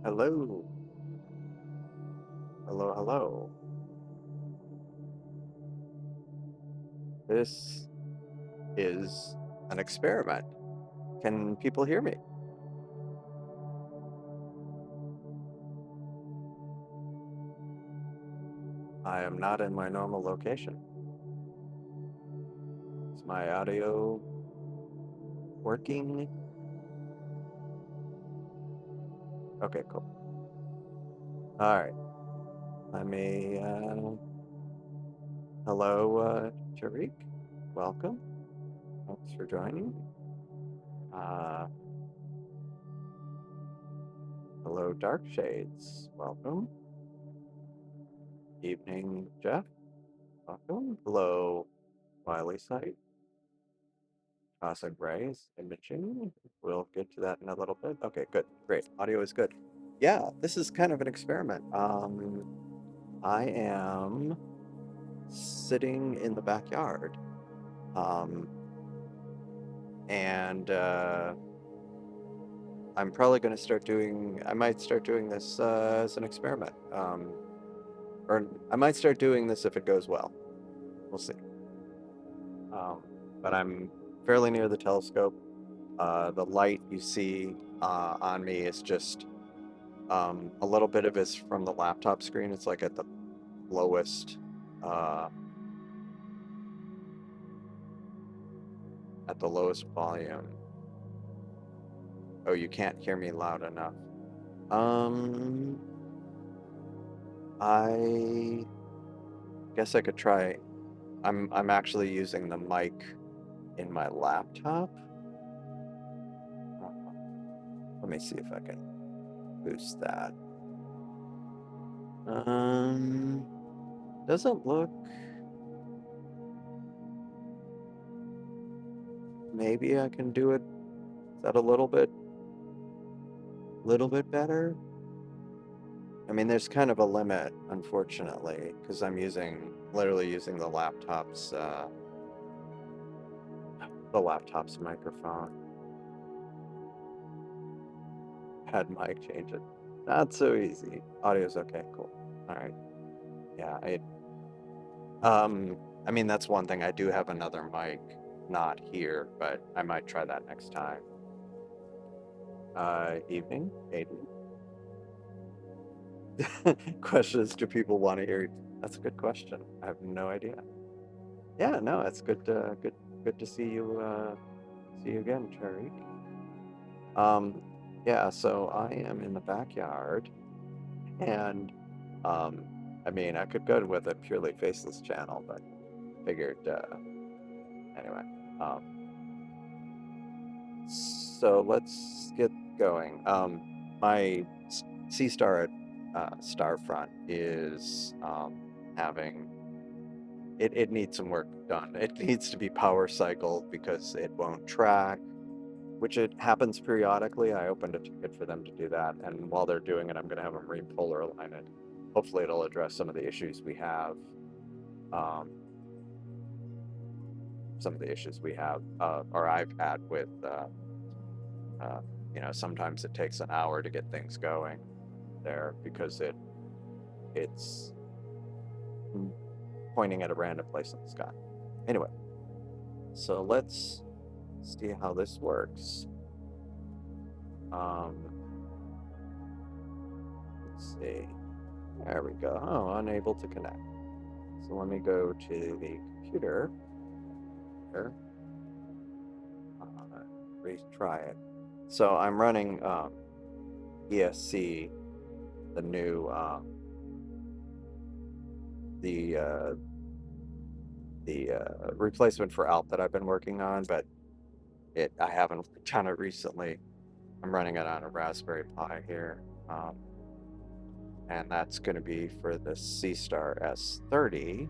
Hello, hello, hello. This is an experiment. Can people hear me? I am not in my normal location. Is my audio working? Okay, cool. All right. Let me, hello, Tariq. Welcome. Thanks for joining. Uh, hello, Dark Shades. Welcome. Evening, Jeff. Welcome. Hello, Wiley Sight. Cosmic rays, imaging. We'll get to that in a little bit. Okay, good, great. Audio is good. Yeah, this is kind of an experiment. I am sitting in the backyard, um, and I'm probably going to start doing. I might start doing this as an experiment, or I might start doing this if it goes well. We'll see. Um, but I'm fairly near the telescope. The light you see on me is just a little bit of it's from the laptop screen. It's like lowest, uh, at the lowest volume. Oh, you can't hear me loud enough. Um, I guess I could try. I'm actually using the mic in my laptop. Let me see if I can boost that. Um, doesn't look. Maybe I can do it. Is that a little bit better? I mean, there's kind of a limit, unfortunately, because I'm literally using the laptop's microphone. Had mic change it. Not so easy. Audio's okay, cool. All right. Yeah, um, I mean, that's one thing. I do have another mic, not here, but I might try that next time. Evening, Aiden. Question is, do people want to hear? That's a good question. I have no idea. Yeah, no, it's good to see you again, Tariq. Um, yeah, so I am in the backyard, and um, I mean, I could go with a purely faceless channel, but figured anyway. So let's get going. My Seestar at Starfront is having it needs some work done. It needs to be power cycled because it won't track, which it happens periodically. I opened a ticket for them to do that, and while they're doing it, I'm going to have them repolar align it. Hopefully, it'll address some of the issues we have. Um, some of the issues we have, or I've had with, uh, sometimes it takes an hour to get things going there because it's pointing at a random place in the sky. Anyway, so let's see how this works. Um, let's see. There we go. Oh, unable to connect. So let me go to the computer here. Retry it. So I'm running ESC, the new the uh, the replacement for ALP that I've been working on, but I haven't done it recently. I'm running it on a Raspberry Pi here, and that's going to be for the Seestar S30,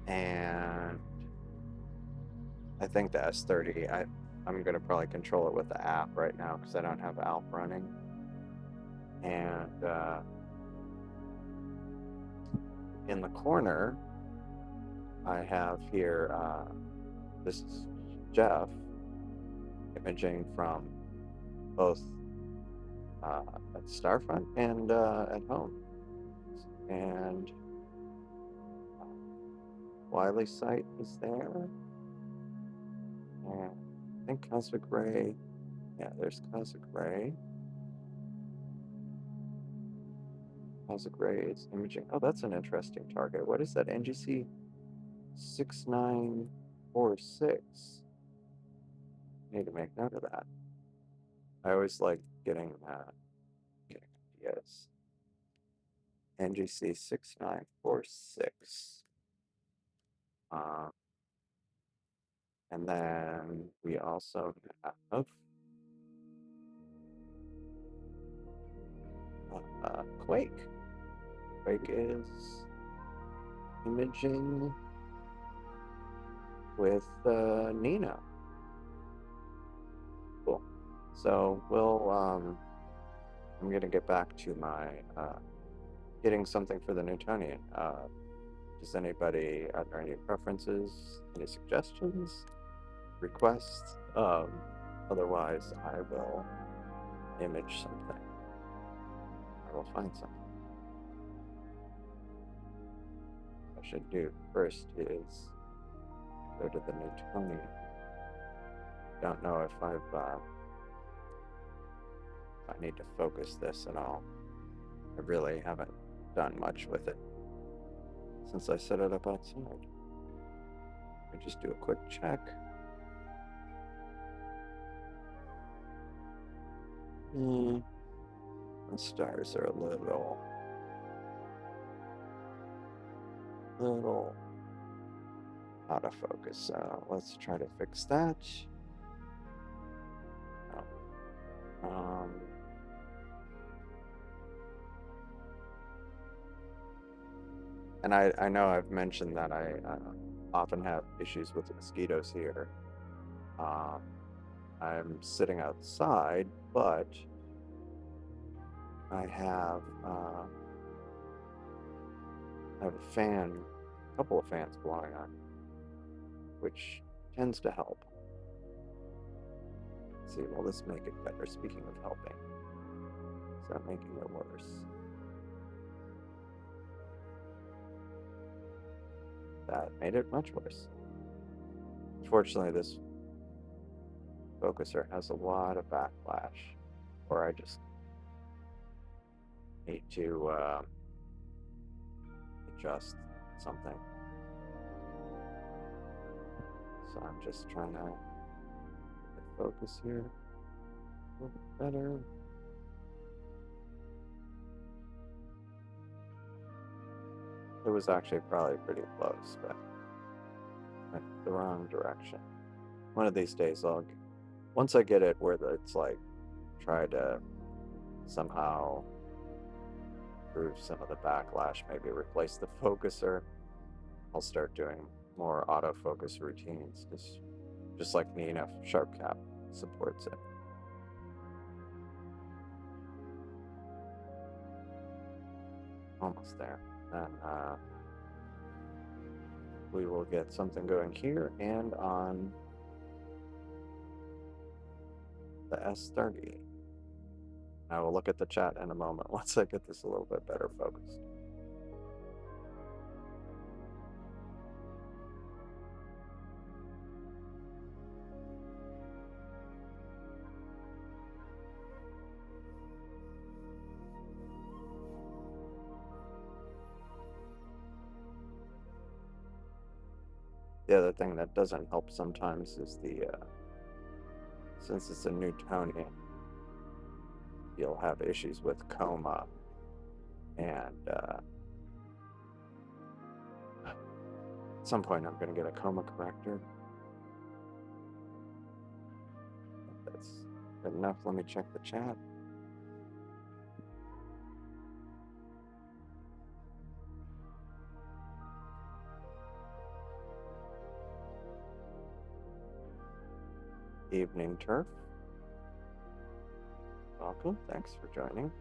and I think the S30. I'm going to probably control it with the app right now because I don't have ALP running, and in the corner I have here, this is Jeff imaging from both at Starfront and at home. And Wiley site is there. And I think cosmic ray. Yeah, there's cosmic ray. Cosmic ray is imaging. Oh, that's an interesting target. What is that? NGC 6946. Need to make note of that. I always like getting ideas. NGC 6946. And then we also have Quake. Quake is imaging with Nina. Cool. So I'm gonna get back to my getting something for the Newtonian. Does anybody, are there any preferences, any suggestions, requests? Otherwise, I will image something. I will find something. What I should do first is go to the Newtonian. Don't know if I need to focus this at all. I really haven't done much with it since I set it up outside. Let me just do a quick check. The stars are a little out of focus, so let's try to fix that. Oh. And I know I've mentioned that I often have issues with mosquitoes here. I'm sitting outside, but I have a fan, a couple of fans blowing on, which tends to help. Let's see, will this make it better? Speaking of helping, is that making it worse? That made it much worse. Unfortunately, this focuser has a lot of backlash, or I just need to adjust something. So I'm just trying to focus here a little bit better. It was actually probably pretty close, but went the wrong direction. One of these days, once I get it where it's like, try to somehow improve some of the backlash, maybe replace the focuser, I'll start doing more autofocus routines, just like Nina SharpCap supports it. Almost there. Then we will get something going here and on the S30. I will look at the chat in a moment once I get this a little bit better focused. The other thing that doesn't help sometimes is since it's a Newtonian, you'll have issues with coma, and at some point I'm going to get a coma corrector. If that's good enough. Let me check the chat. Evening Turf. Welcome. Thanks for joining.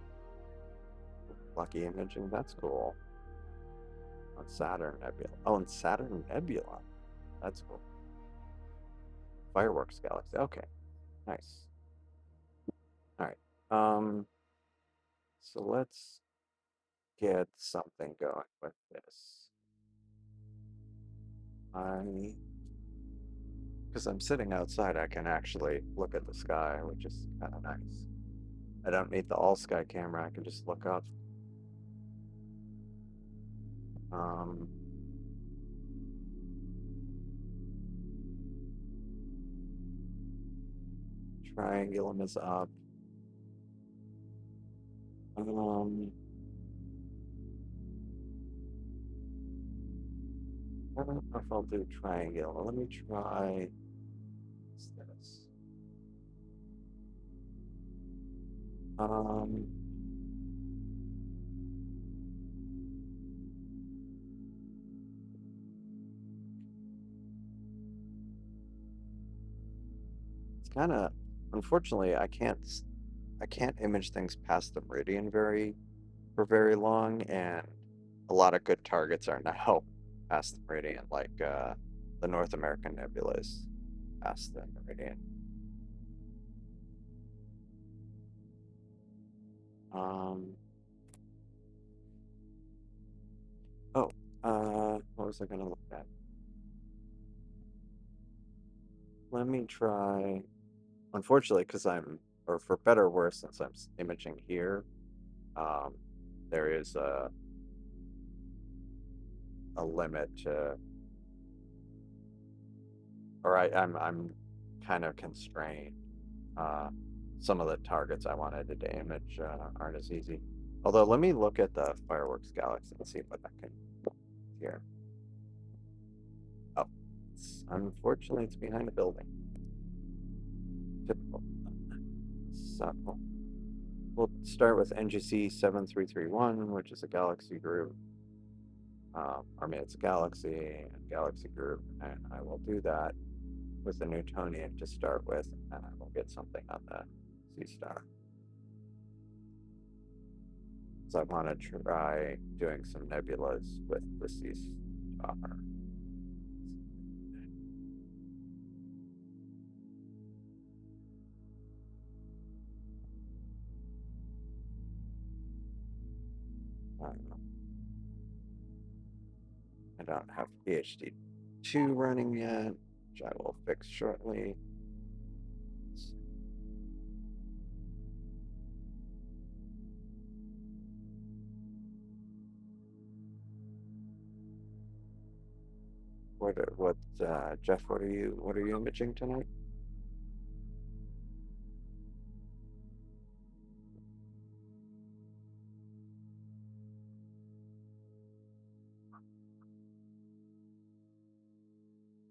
Lucky imaging. That's cool. On Saturn Nebula. Oh, and Saturn Nebula. That's cool. Fireworks Galaxy. Okay. Nice. All right. So let's get something going with this. Because I'm sitting outside, I can actually look at the sky, which is kind of nice. I don't need the all-sky camera, I can just look up. Um, Triangulum is up. I don't know if I'll do triangular. Let me try this. Um, it's kind of, unfortunately, I can't image things past the meridian for very long, and a lot of good targets are now past the meridian, like the North American nebulas past the meridian. Oh, what was I gonna look at? Let me try. Unfortunately, because or for better or worse, since I'm imaging here, um, there is a limit to, or I'm kind of constrained. Uh, some of the targets I wanted to image aren't as easy. Although, let me look at the fireworks galaxy and see what I can here. Oh, unfortunately, it's behind a building. Typical. So, we'll start with NGC 7331, which is a galaxy group. I mean, it's a galaxy group, and I will do that with the Newtonian to start with, and I will get something on the Seestar. So I want to try doing some nebulas with the Seestar. I don't have PhD 2 running yet, which I will fix shortly. What, Jeff? What are you imaging tonight?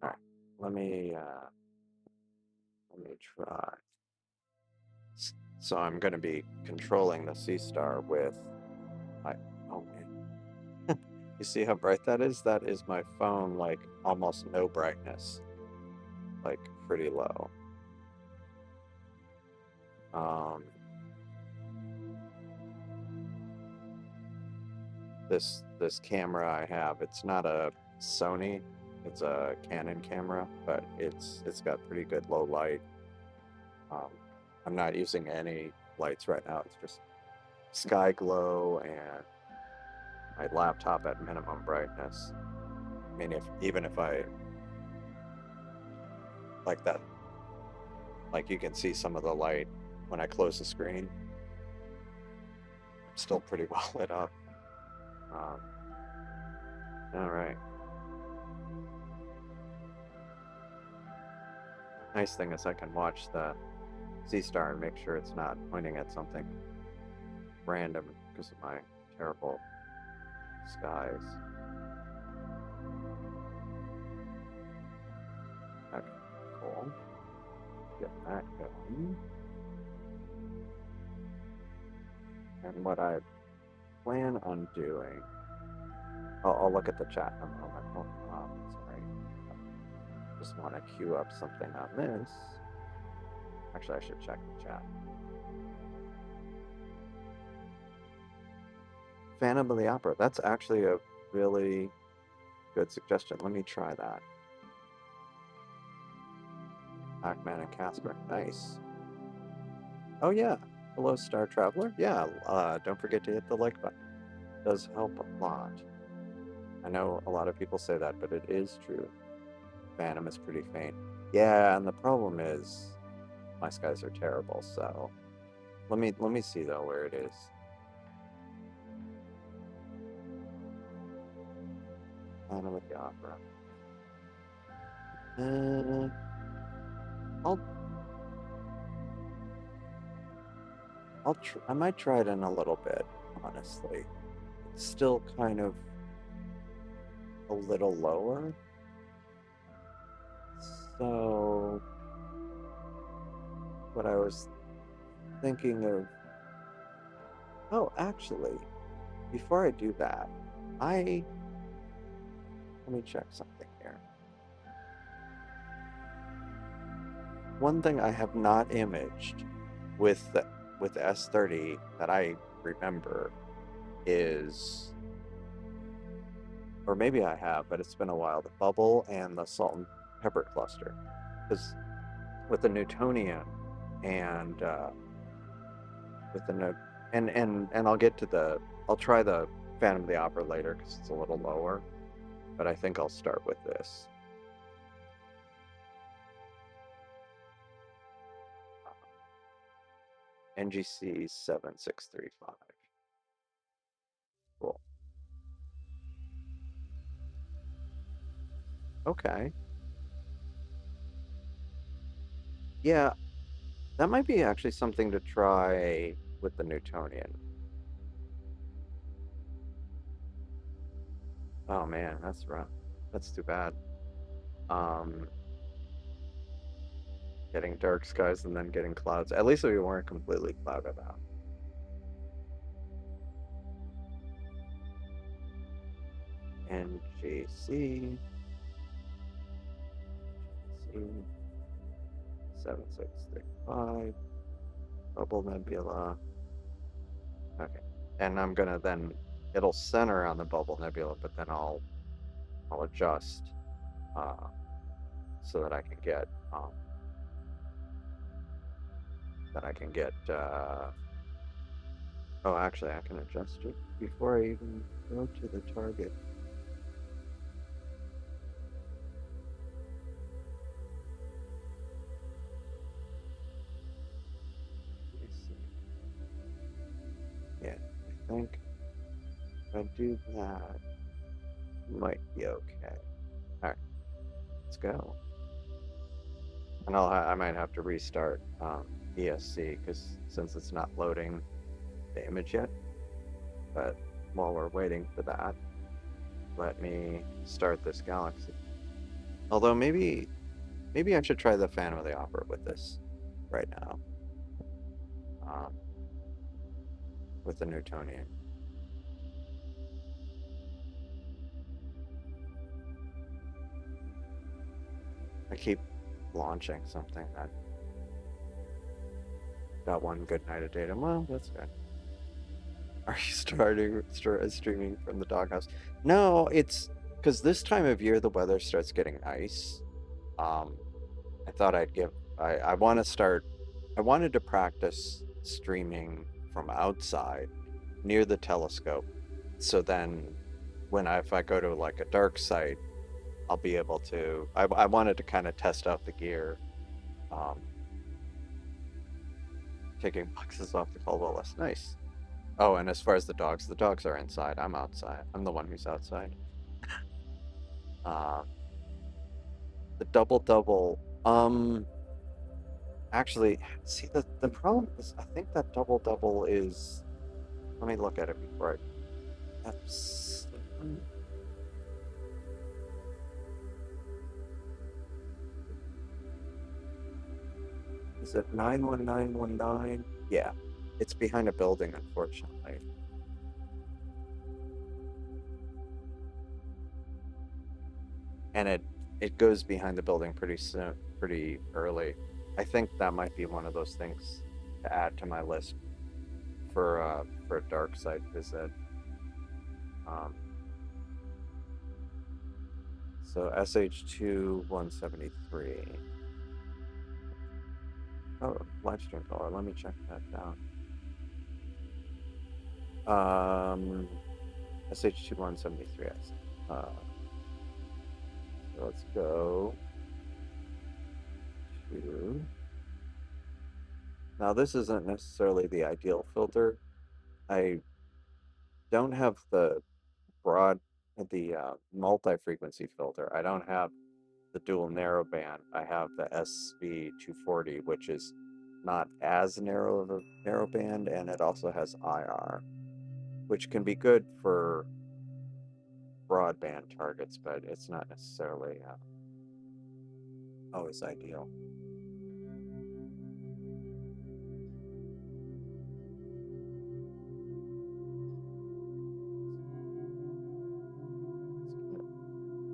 All right, let me try. So I'm going to be controlling the Seestar with my. Oh man, you see how bright that is? That is my phone, like almost no brightness, like pretty low. This camera I have, it's not a Sony, it's a Canon camera, but it's got pretty good low light. I'm not using any lights right now. It's just sky glow and my laptop at minimum brightness. I mean, even if I like that, like you can see some of the light when I close the screen. I'm still pretty well lit up. All right. Nice thing is I can watch the Seestar and make sure it's not pointing at something random because of my terrible skies. Okay, cool. Get that going. And what I plan on doing, I'll look at the chat in a moment. Oh, sorry. Just want to queue up something on this. Actually, I should check the chat. Phantom of the Opera. That's actually a really good suggestion. Let me try that. Pac-Man and Casper. Nice. Oh, yeah. Hello, Star Traveler. Yeah, don't forget to hit the like button. It does help a lot. I know a lot of people say that, but it is true. Phantom is pretty faint. Yeah, and the problem is my skies are terrible, so let me see though where it is. Phantom of the Opera. Uh, I'll I might try it in a little bit, honestly. It's still kind of a little lower. So what I was thinking of, oh, actually, before I do that, I let me check something here. One thing I have not imaged with with S30 that I remember is, or maybe I have, but it's been a while, the bubble and the salt and pepper cluster. Because with the Newtonian and with the note, and I'll get to I'll try the Phantom of the Opera later because it's a little lower, but I think I'll start with this. NGC 7635. Cool. Okay. Yeah, that might be actually something to try with the Newtonian. Oh man, that's rough. That's too bad. Um, Getting dark skies and then getting clouds. At least we weren't completely clouded out. NGC 7635 Bubble Nebula. Okay. And I'm gonna then it'll center on the Bubble Nebula, but then I'll adjust uh, so that I can get oh, actually I can adjust it before I even go to the target. Let me see. Yeah, I think if I do that, it might be okay. All right, let's go. And I might have to restart ESC because since it's not loading the image yet. But while we're waiting for that, let me start this galaxy. Although maybe I should try the Phantom of the Opera with this right now, um, with the Newtonian. I keep launching something that got one good night of data. Well, that's good. Are you streaming from the doghouse? No, it's because this time of year the weather starts getting nice. Um, I thought I'd give. I want to start. I wanted to practice streaming from outside near the telescope, so then if I go to like a dark site, I'll be able to. I wanted to kind of test out the gear, um, taking boxes off the Caldwell list. Nice. Oh, and as far as the dogs are inside. I'm outside. I'm the one who's outside. Uh, the double double. Actually, see the problem is I think that double double is. Let me look at it before I. Is it 91919? Yeah, it's behind a building, unfortunately. And it goes behind the building pretty soon, pretty early. I think that might be one of those things to add to my list for a dark side visit. Um, so SH2 173. Oh, live stream caller. Let me check that down. SH2173S. So let's go to. Now, this isn't necessarily the ideal filter. I don't have the broad, the multi-frequency filter. I don't have the dual narrowband. I have the SV240, which is not as narrow of a narrowband, and it also has IR, which can be good for broadband targets, but it's not necessarily always ideal.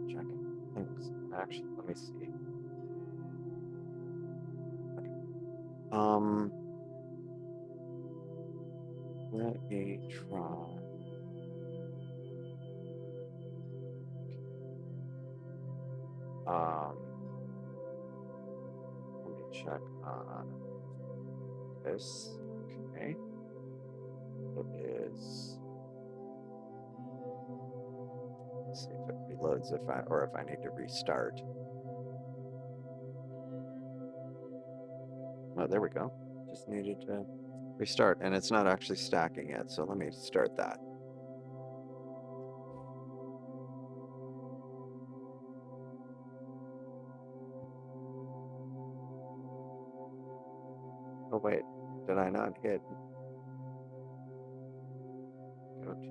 Checking things. Actually, let me see. Okay. Let me try. Let me check on this. Okay. It is. Let's see if it reloads or if I need to restart. Oh, there we go. Just needed to restart, and it's not actually stacking yet, so let me start that. Oh wait, did I not hit go to?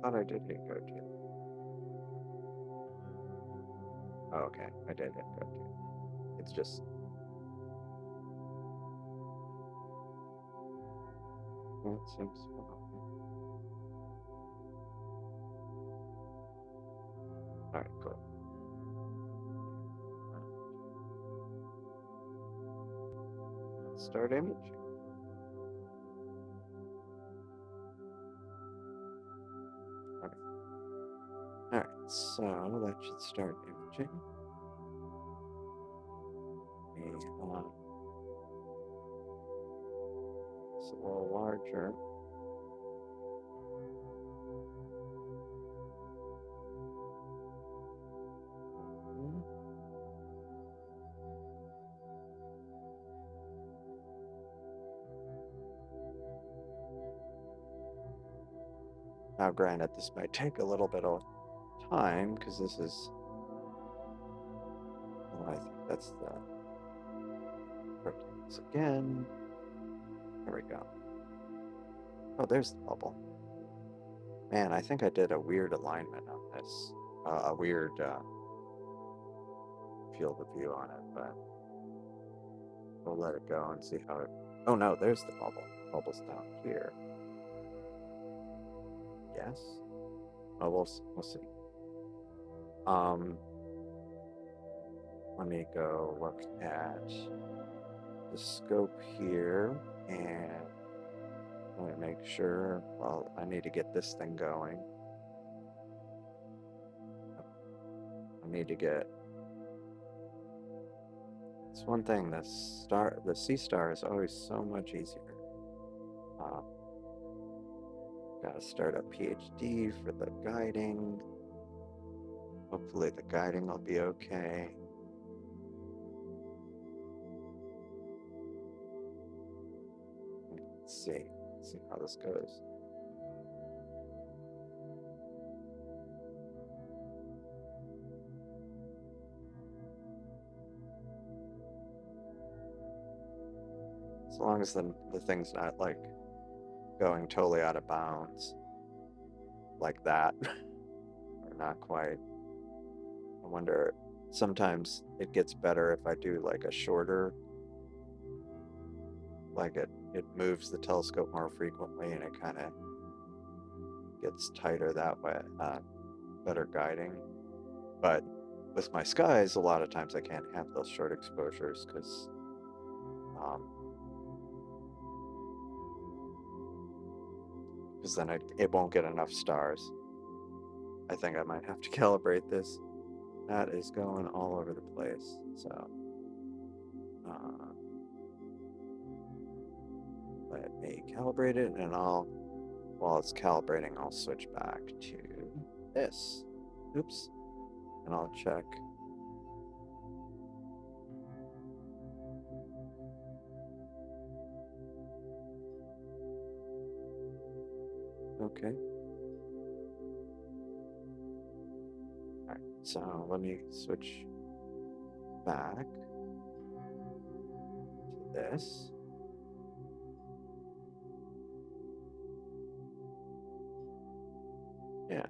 Thought I did hit go to. Oh, okay, I did hit go to. It's just it seems well. All right, cool. Let's start imaging. Okay. All right, so that should start imaging. It's a little larger. Now, granted, this might take a little bit of time because this is. Well, I think that's the proteins again. There we go. Oh, there's the bubble. Man, I think I did a weird alignment on this. A weird field of view on it, but we'll let it go and see how it. Oh no, there's the bubble. Bubble's down here. Yes. Oh, we'll see. Let me go look at the scope here and let me make sure. Well, I need to get this thing going. I need to get. It's one thing. The Seestar is always so much easier. Gotta start a PhD for the guiding. Hopefully the guiding will be okay. Let's see how this goes. As long as the thing's not like going totally out of bounds like that, or not quite. I wonder, sometimes it gets better if I do like a shorter, like it moves the telescope more frequently and it kind of gets tighter that way, better guiding. But with my skies, a lot of times I can't have those short exposures because then it won't get enough stars. I think I might have to calibrate this. That is going all over the place. So, let me calibrate it, and while it's calibrating, I'll switch back to this. Oops. And I'll check. Okay. All right, so let me switch back to this. Yeah.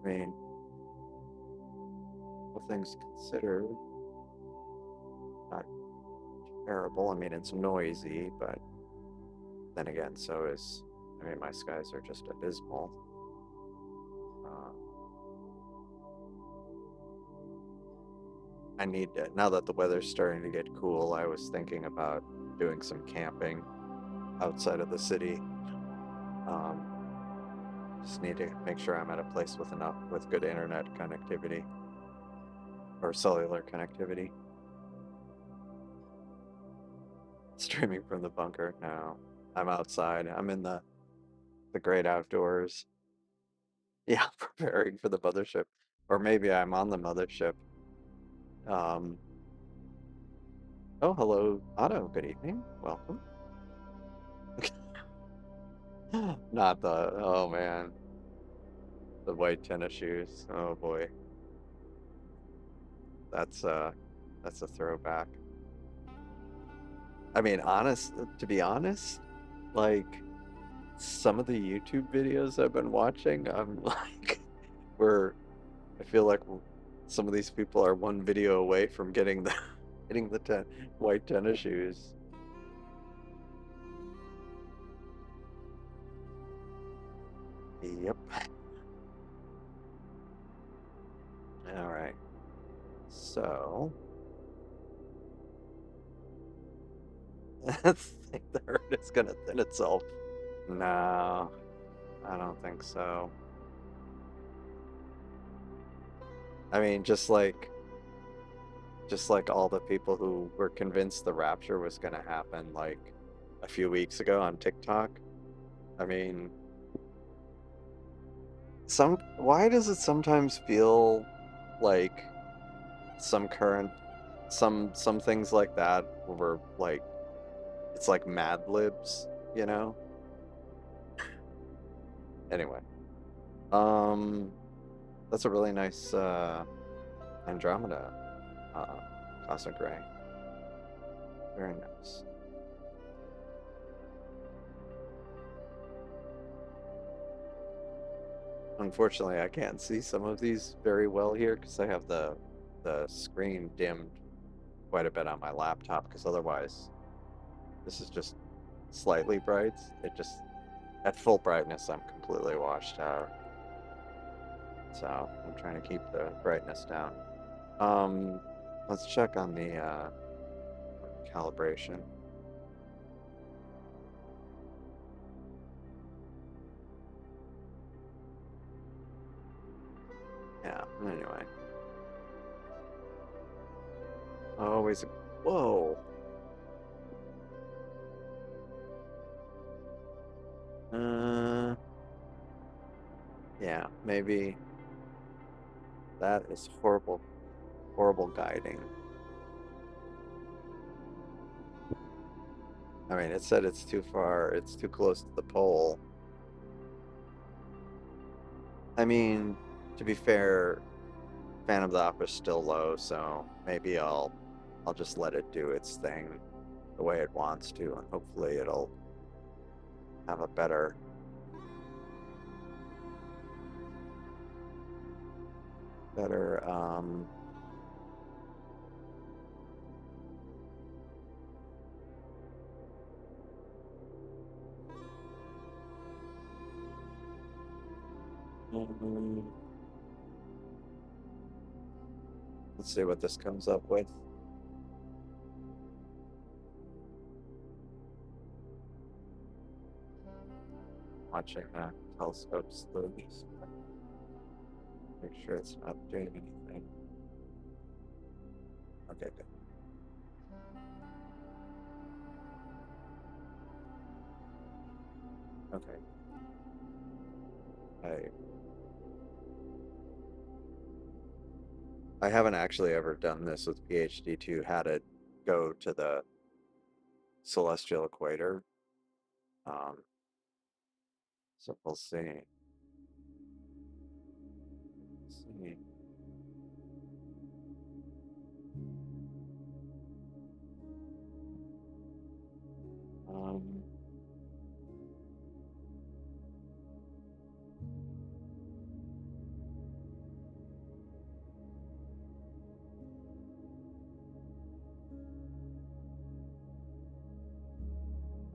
I mean, all things considered, not terrible. I mean, it's noisy, but then again, I mean, my skies are just abysmal. I need to, now that the weather's starting to get cool, I was thinking about doing some camping outside of the city. Um, just need to make sure I'm at a place with good internet connectivity or cellular connectivity. Streaming from the bunker. No, I'm outside. I'm in the great outdoors. Yeah, preparing for the mothership, or maybe I'm on the mothership. Um, oh, hello, Otto. Good evening. Welcome. Not the. Oh man, the white tennis shoes. Oh boy, that's uh, that's a throwback. I mean, to be honest, like some of the YouTube videos I've been watching, I'm like, we're I feel like some of these people are one video away from getting the getting the white tennis shoes. Yep. All right. So I think the herd is gonna thin itself. No, I don't think so. I mean, just like all the people who were convinced the rapture was gonna happen like a few weeks ago on TikTok. I mean, why does it sometimes feel like some current some things like that were like it's like Mad Libs, you know? Anyway, um, that's a really nice Andromeda uh, cosmic ray. Very nice. Unfortunately, I can't see some of these very well here because I have the screen dimmed quite a bit on my laptop because otherwise this is just slightly bright. It just at full brightness I'm completely washed out. So I'm trying to keep the brightness down. Um, let's check on the calibration. Yeah, anyway. Always, whoa. Uh, yeah, maybe that is horrible, horrible guiding. I mean, it said it's too far, it's too close to the pole. I mean, to be fair, Phantom of the Opera is still low, so maybe I'll just let it do its thing the way it wants to, and hopefully it'll have a better let's see what this comes up with. Watching the telescopes through these. Make sure it's not doing anything. Okay, good. Okay. I haven't actually ever done this with PhD 2, had it go to the celestial equator. So we'll see. See. Um,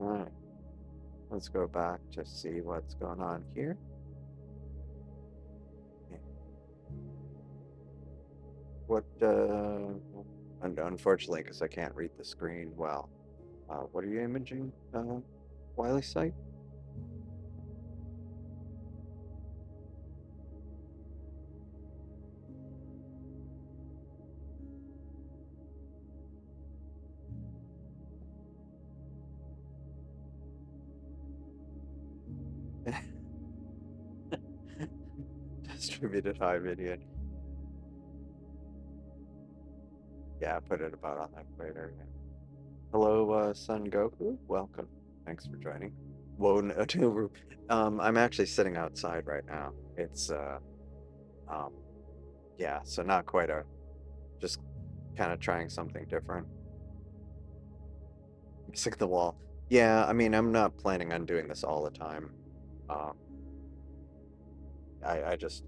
all right. Let's go back to see what's going on here. What, and unfortunately, because I can't read the screen well, what are you imaging, Wiley site? Distributed high median. Yeah, put it about on that equator. Yeah. Hello, Sun Goku. Welcome. Thanks for joining. Whoa, no, I'm actually sitting outside right now. It's um, yeah, so not quite just kind of trying something different. Sick of the wall. Yeah, I mean, I'm not planning on doing this all the time. Um, I just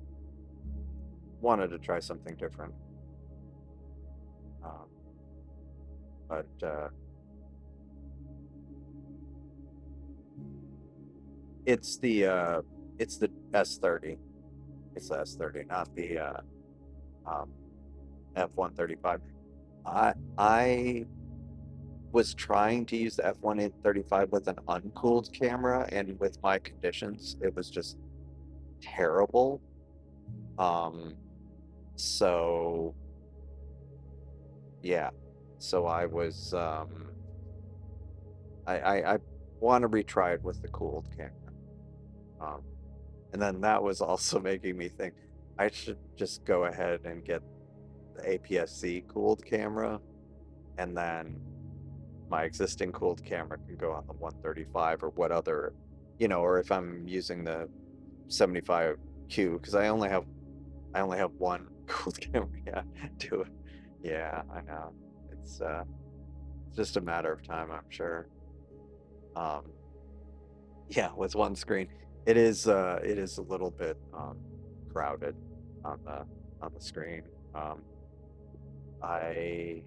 wanted to try something different. Um, but it's the S30. It's the S30, not the um, F135. I was trying to use the F135 with an uncooled camera, and with my conditions, it was just terrible. So yeah, so I was I want to retry it with the cooled camera. Um, and then that was also making me think I should just go ahead and get the APS-C cooled camera, and then my existing cooled camera can go on the 135 or what other, or if I'm using the 75Q, because I only have one cooled camera. Yeah, do it. Yeah, I know. It's just a matter of time, I'm sure. Um, yeah, with one screen, it is a little bit crowded on the screen. Um, I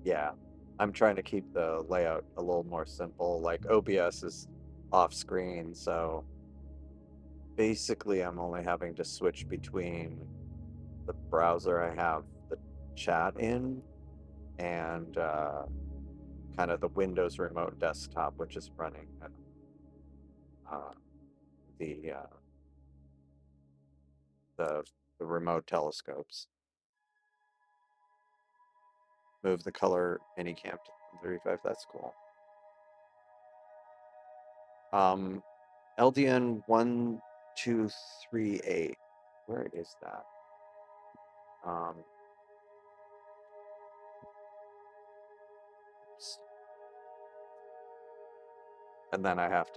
Yeah, I'm trying to keep the layout a little more simple. Like OBS is off screen, so basically I'm only having to switch between the browser I have the chat in and kind of the Windows remote desktop, which is running uh, the uh, the the remote telescopes. Move the color Anycam to 135. That's cool. LDN 1238. Where is that? Um, and then I have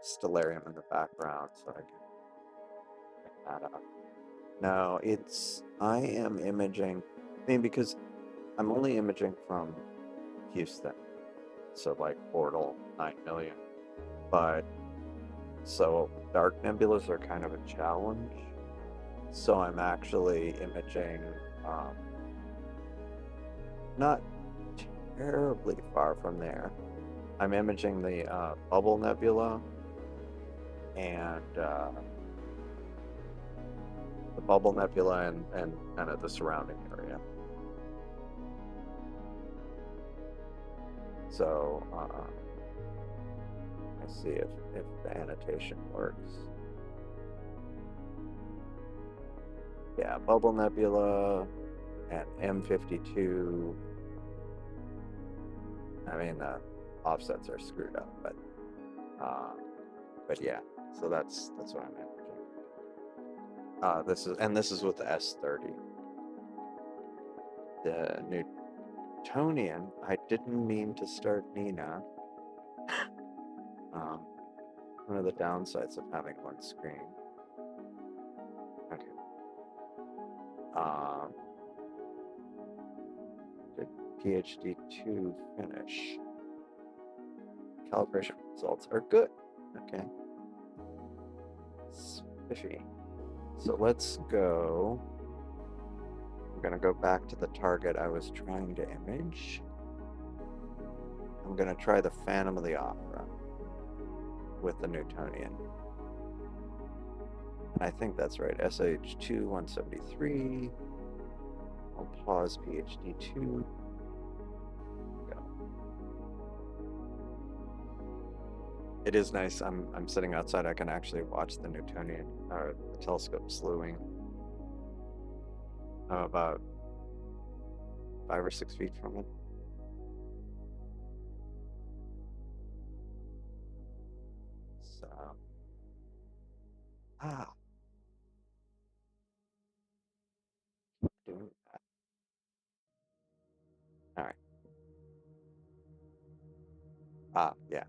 Stellarium in the background, so I can pick that up. No, I am imaging, I mean, because I'm only imaging from Houston, so like Bortle, 9 million. But, so dark nebulas are kind of a challenge. So I'm actually imaging, not terribly far from there. I'm imaging the Bubble Nebula and the Bubble Nebula and kind of the surrounding area. So let's see if the annotation works. Yeah, Bubble Nebula and M52. I mean, the offsets are screwed up, but yeah. So that's what I'm managing. This is with the S30. The Newtonian. I didn't mean to start Nina. Um, one of the downsides of having one screen. Okay. Um, did PhD 2 finish? Calibration results are good. Okay. Spiffy. So let's go. I'm going to go back to the target I was trying to image. I'm going to try the Phantom of the Opera with the Newtonian. And I think that's right. SH2 173. I'll pause PhD 2. Go. It is nice. I'm sitting outside. I can actually watch the Newtonian, or the telescope slewing. About 5 or 6 feet from it. So, doing that. All right. Yeah.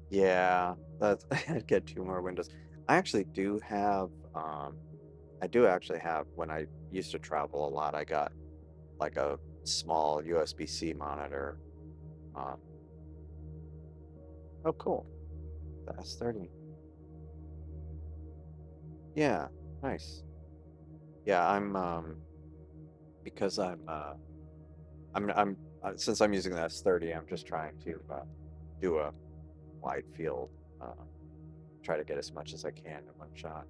Yeah, that's I'd get 2 more windows. I actually do have I do actually have, when I used to travel a lot, I got like a small USB-C monitor. Um, oh cool. The S30. Yeah, nice. Yeah, because I'm since I'm using the S30, I'm just trying to do a wide field, try to get as much as I can in one shot.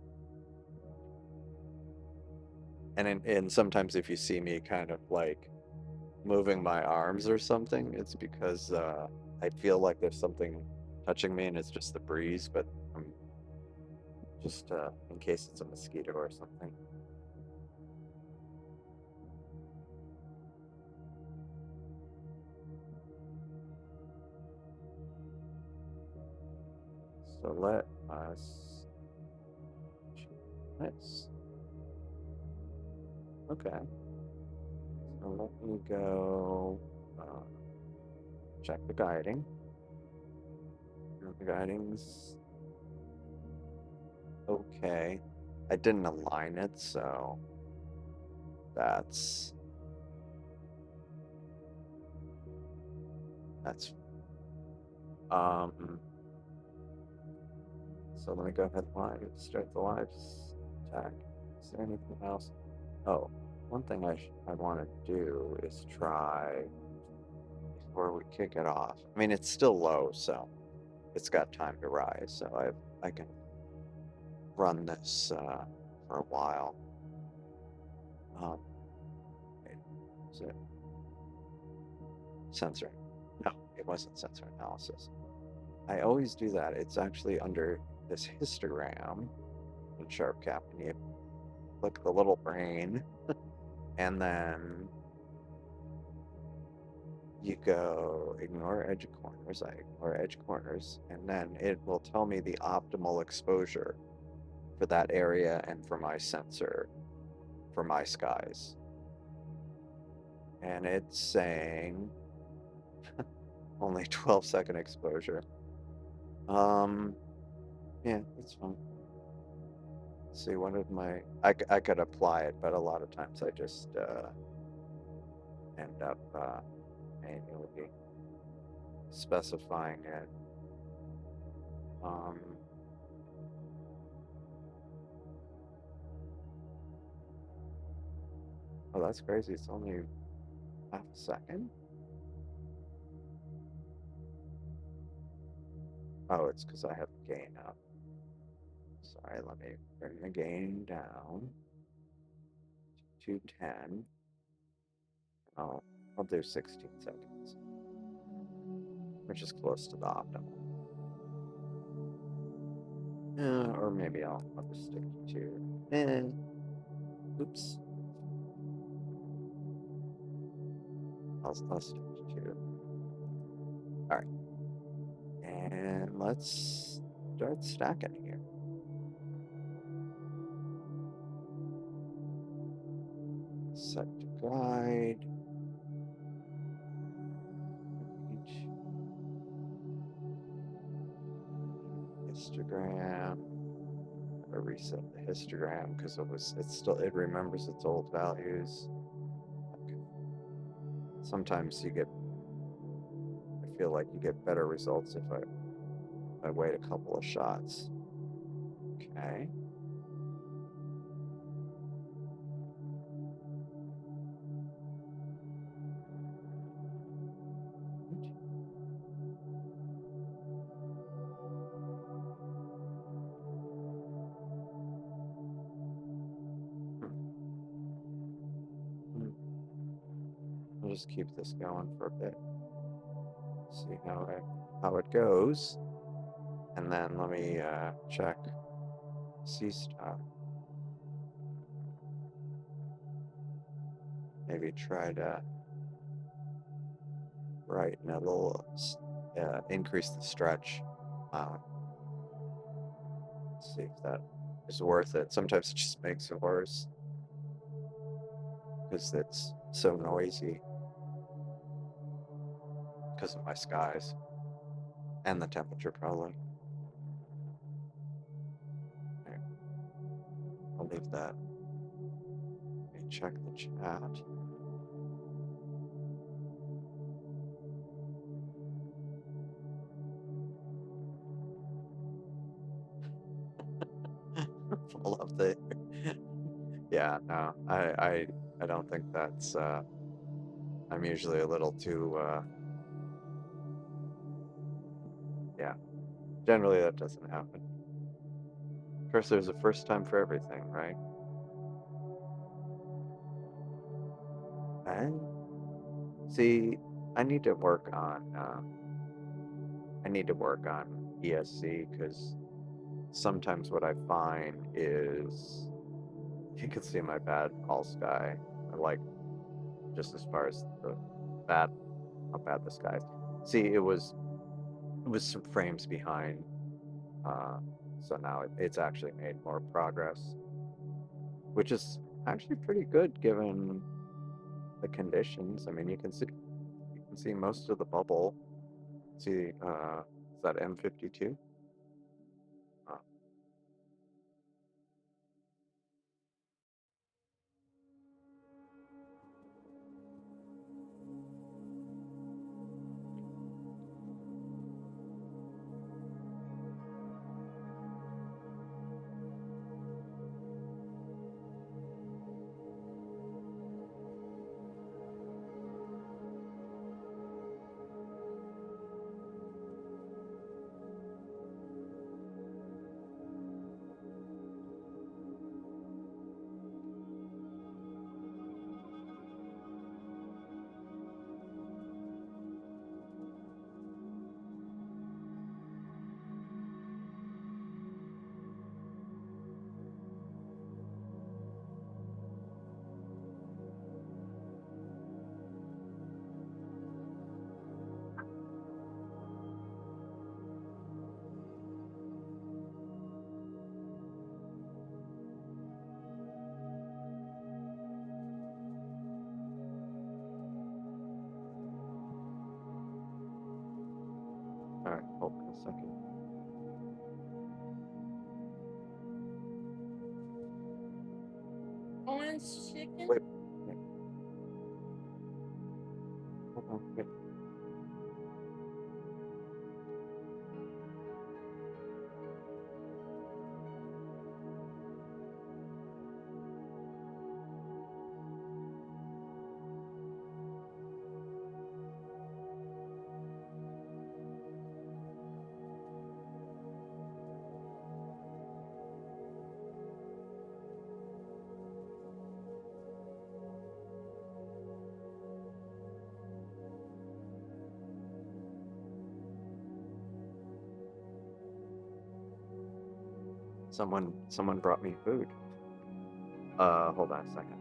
And sometimes if you see me kind of like moving my arms or something, it's because I feel like there's something touching me and it's just the breeze, but I'm just in case it's a mosquito or something. So let us. Nice. Okay. So let me go check the guiding. The guiding's okay. I didn't align it, so that's that's um so let me go ahead and start the live tag. Is there anything else? Oh, one thing I want to do is try before we kick it off. I mean, it's still low, so it's got time to rise. So I can run this for a while. Wait, is it sensor? No, it wasn't sensor analysis. I always do that. It's actually under this histogram in SharpCap, and you click the little brain, and then you go ignore edge corners. I ignore edge corners, and then it will tell me the optimal exposure for that area and for my sensor for my skies. And it's saying only 12-second exposure. Yeah, that's fine. Let's see, one of my I could apply it, but a lot of times I just end up manually specifying it. Um, oh, that's crazy. It's only half a second. Oh, it's because I have the gain up. Sorry, let me bring the gain down to 210. I'll do 16 seconds, which is close to the optimal. Or maybe I'll just stick to oops. I'll stick to 2. All right. And let's start stacking here. Set to guide. Histogram. Or reset the histogram because it remembers its old values. Okay. Sometimes I feel like you get better results if I wait a couple of shots. Okay. I'll just keep this going for a bit. See how it goes. And then let me check Seestar. Maybe try to brighten a little, increase the stretch. See if that is worth it. Sometimes it just makes it worse because it's so noisy because of my skies and the temperature probably. Okay. I'll leave that. Let me check the chat. Full of the yeah, no, I don't think that's I'm usually a little too yeah. Generally that doesn't happen. Of course there's a first time for everything, right? And see, I need to work on ESC because sometimes what I find is you can see my bad all sky. Like just as far as the bad how bad the sky is. See, it was some frames behind. So now it's actually made more progress, which is actually pretty good given the conditions. I mean, you can see most of the bubble. See, is that M52? Uh, all right, hold on a second. Orange chicken? Wait, wait. Hold on, wait. Someone brought me food. Hold on a second.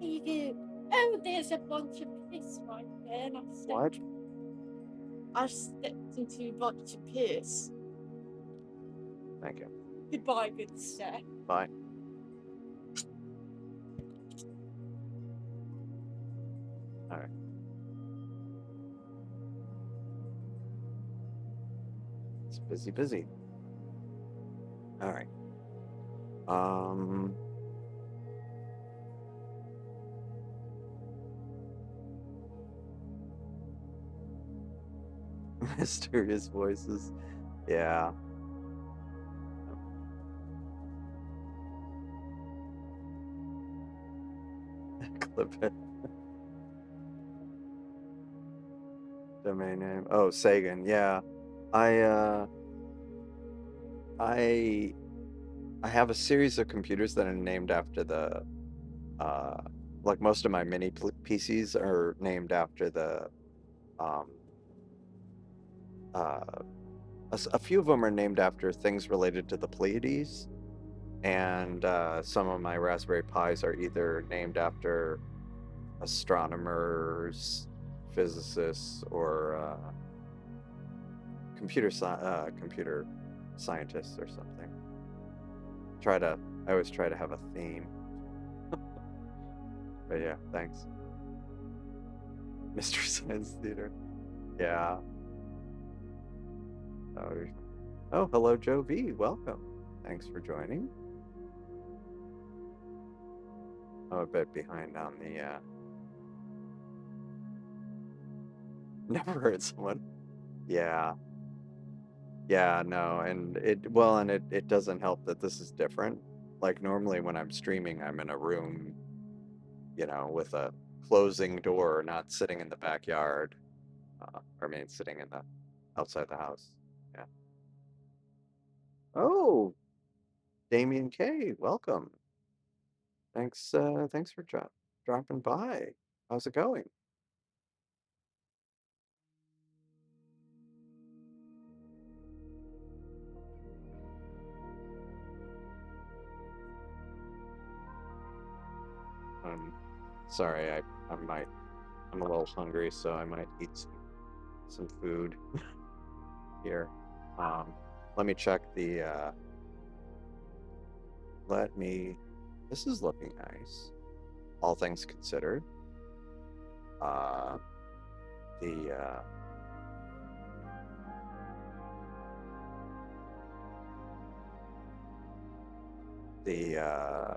You do. Oh, there's a bunch of piss right there. And What? I stepped into a bunch of piss. Thank you. Goodbye, good sir. Bye. All right. It's busy. All right. Mysterious voices. Yeah. Clip it. Domain name. Oh, Sagan. Yeah. I have a series of computers that are named after the like most of my mini PCs are named after the um uh a few of them are named after things related to the Pleiades, and some of my Raspberry Pis are either named after astronomers, physicists, or computer scientists or something. I always try to have a theme. But yeah, thanks. Mr. Science Theater. Yeah. Oh, hello, Joe V. Welcome. Thanks for joining. I'm a bit behind on the never heard someone. Yeah. Yeah, no, and it doesn't help that this is different. Like normally when I'm streaming, I'm in a room, with a closing door, not sitting in the backyard. Sitting in the outside the house. Yeah. Oh, Damien K, welcome. Thanks for dropping by. How's it going? Um, Sorry, I'm a little hungry, so I might eat some food here. Um, Let me check the let me this is looking nice. All things considered. Uh the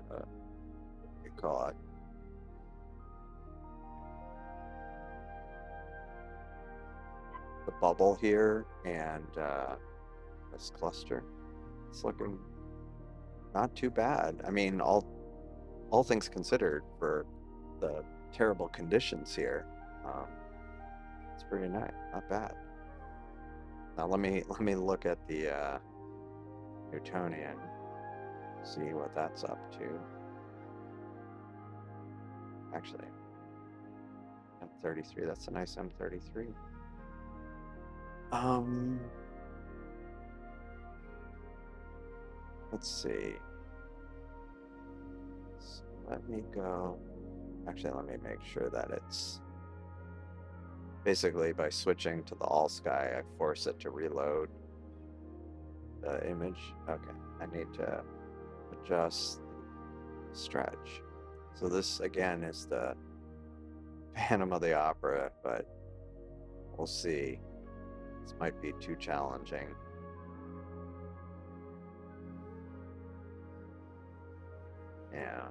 what do you call it? The bubble here and this cluster. It's looking not too bad. I mean, all things considered, for the terrible conditions here, um, it's pretty nice. Not bad. Now let me look at the Newtonian, see what that's up to. Actually, M33. That's a nice M33. Um, let's see. So let me go. Actually, let me make sure that it's basically by switching to the all sky, I force it to reload the image. Okay, I need to adjust the stretch. So this again is the Phantom of the Opera, but we'll see. This might be too challenging. Yeah.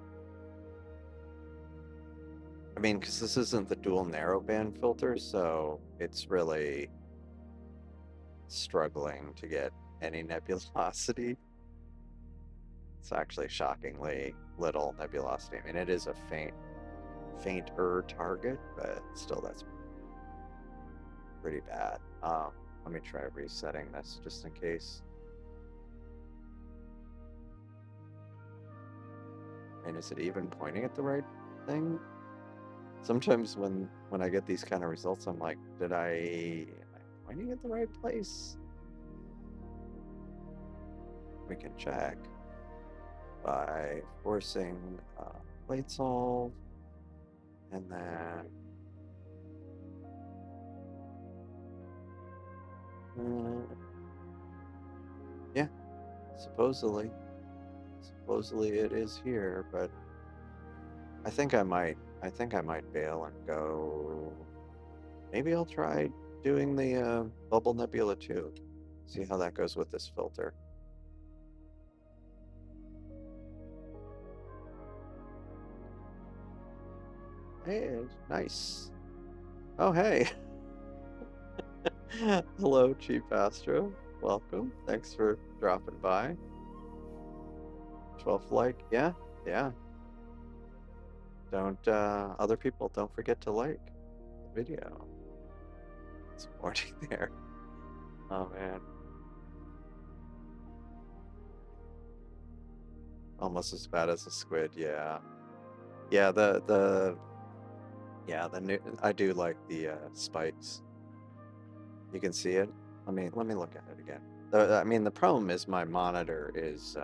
I mean, because this isn't the dual narrowband filter, so it's really struggling to get any nebulosity. It's actually shockingly little nebulosity. I mean, it is a faint fainter target, but still that's pretty bad. Let me try resetting this just in case. And is it even pointing at the right thing? Sometimes when I get these kind of results, I'm like, am I pointing at the right place? We can check by forcing plate solve, and then yeah, supposedly it is here, but I think I might bail and go. Maybe I'll try doing the bubble nebula too. See how that goes with this filter. Hey, nice. Oh, hey. Hello, Chief Astro. Welcome. Thanks for dropping by. 12th like, yeah. Don't other people don't forget to like the video. Supporting there. Oh man. Almost as bad as a squid, yeah. Yeah, the new I do like the spikes. You can see it. Let me look at it again. I mean the problem is my monitor is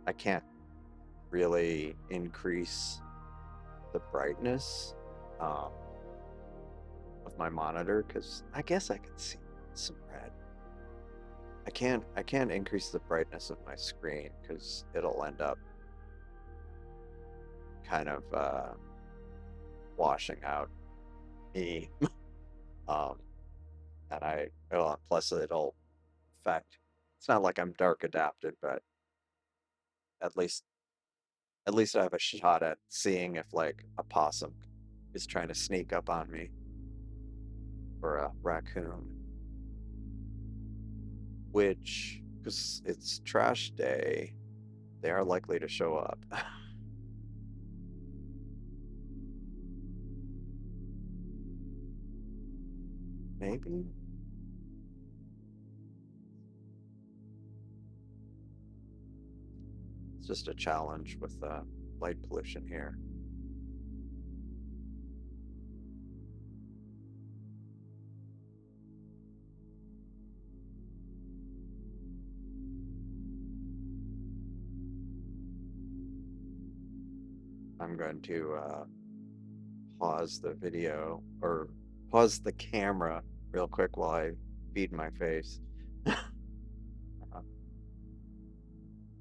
I can't really increase the brightness of my monitor because I guess I can see some red. I can't increase the brightness of my screen because it'll end up kind of washing out me. um, and plus it'll affect. It's not like I'm dark adapted, but at least I have a shot at seeing if like a possum is trying to sneak up on me or a raccoon. Which, because it's trash day, they are likely to show up. Maybe? It's just a challenge with light pollution here. I'm going to pause the video or pause the camera real quick while I feed my face.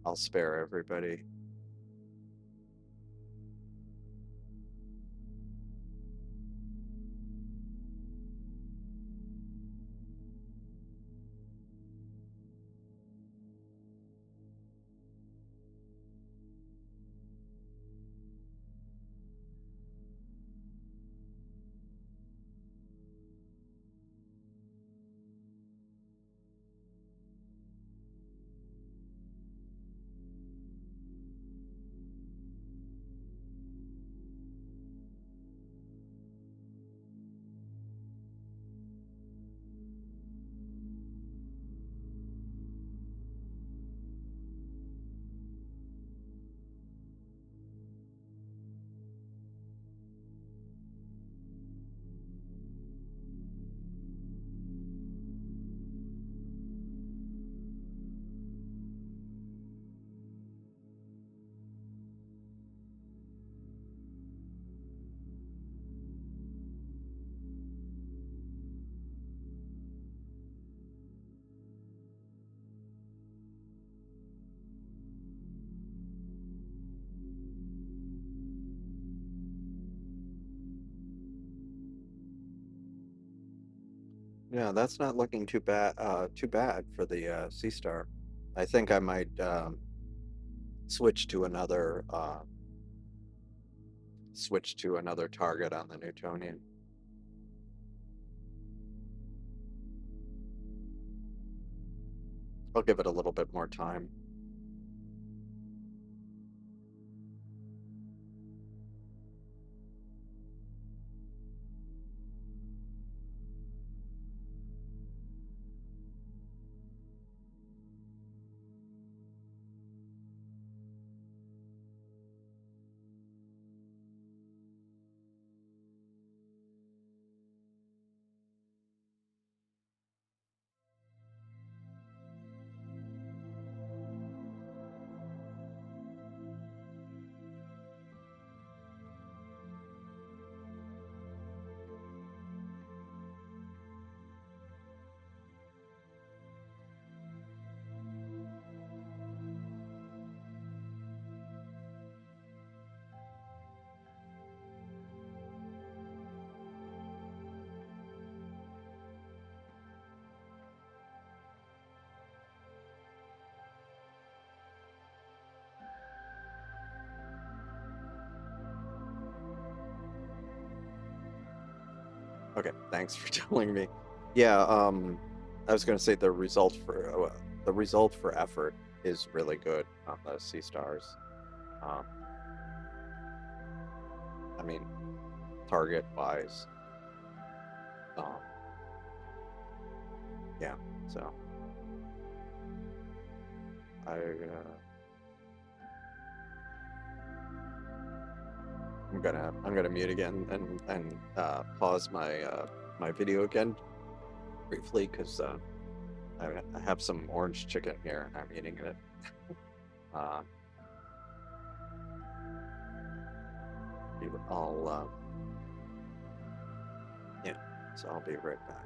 I'll spare everybody. Yeah, that's not looking too bad. Too bad for the Seestar. I think I might switch to another target on the Newtonian. I'll give it a little bit more time. Okay, thanks for telling me. Yeah, I was going to say the result for effort is really good on the sea stars. Um, I mean, target wise, um, yeah. So I'm gonna mute again and pause my video again briefly because I have some orange chicken here and I'm eating it. Uh, I'll yeah, so I'll be right back.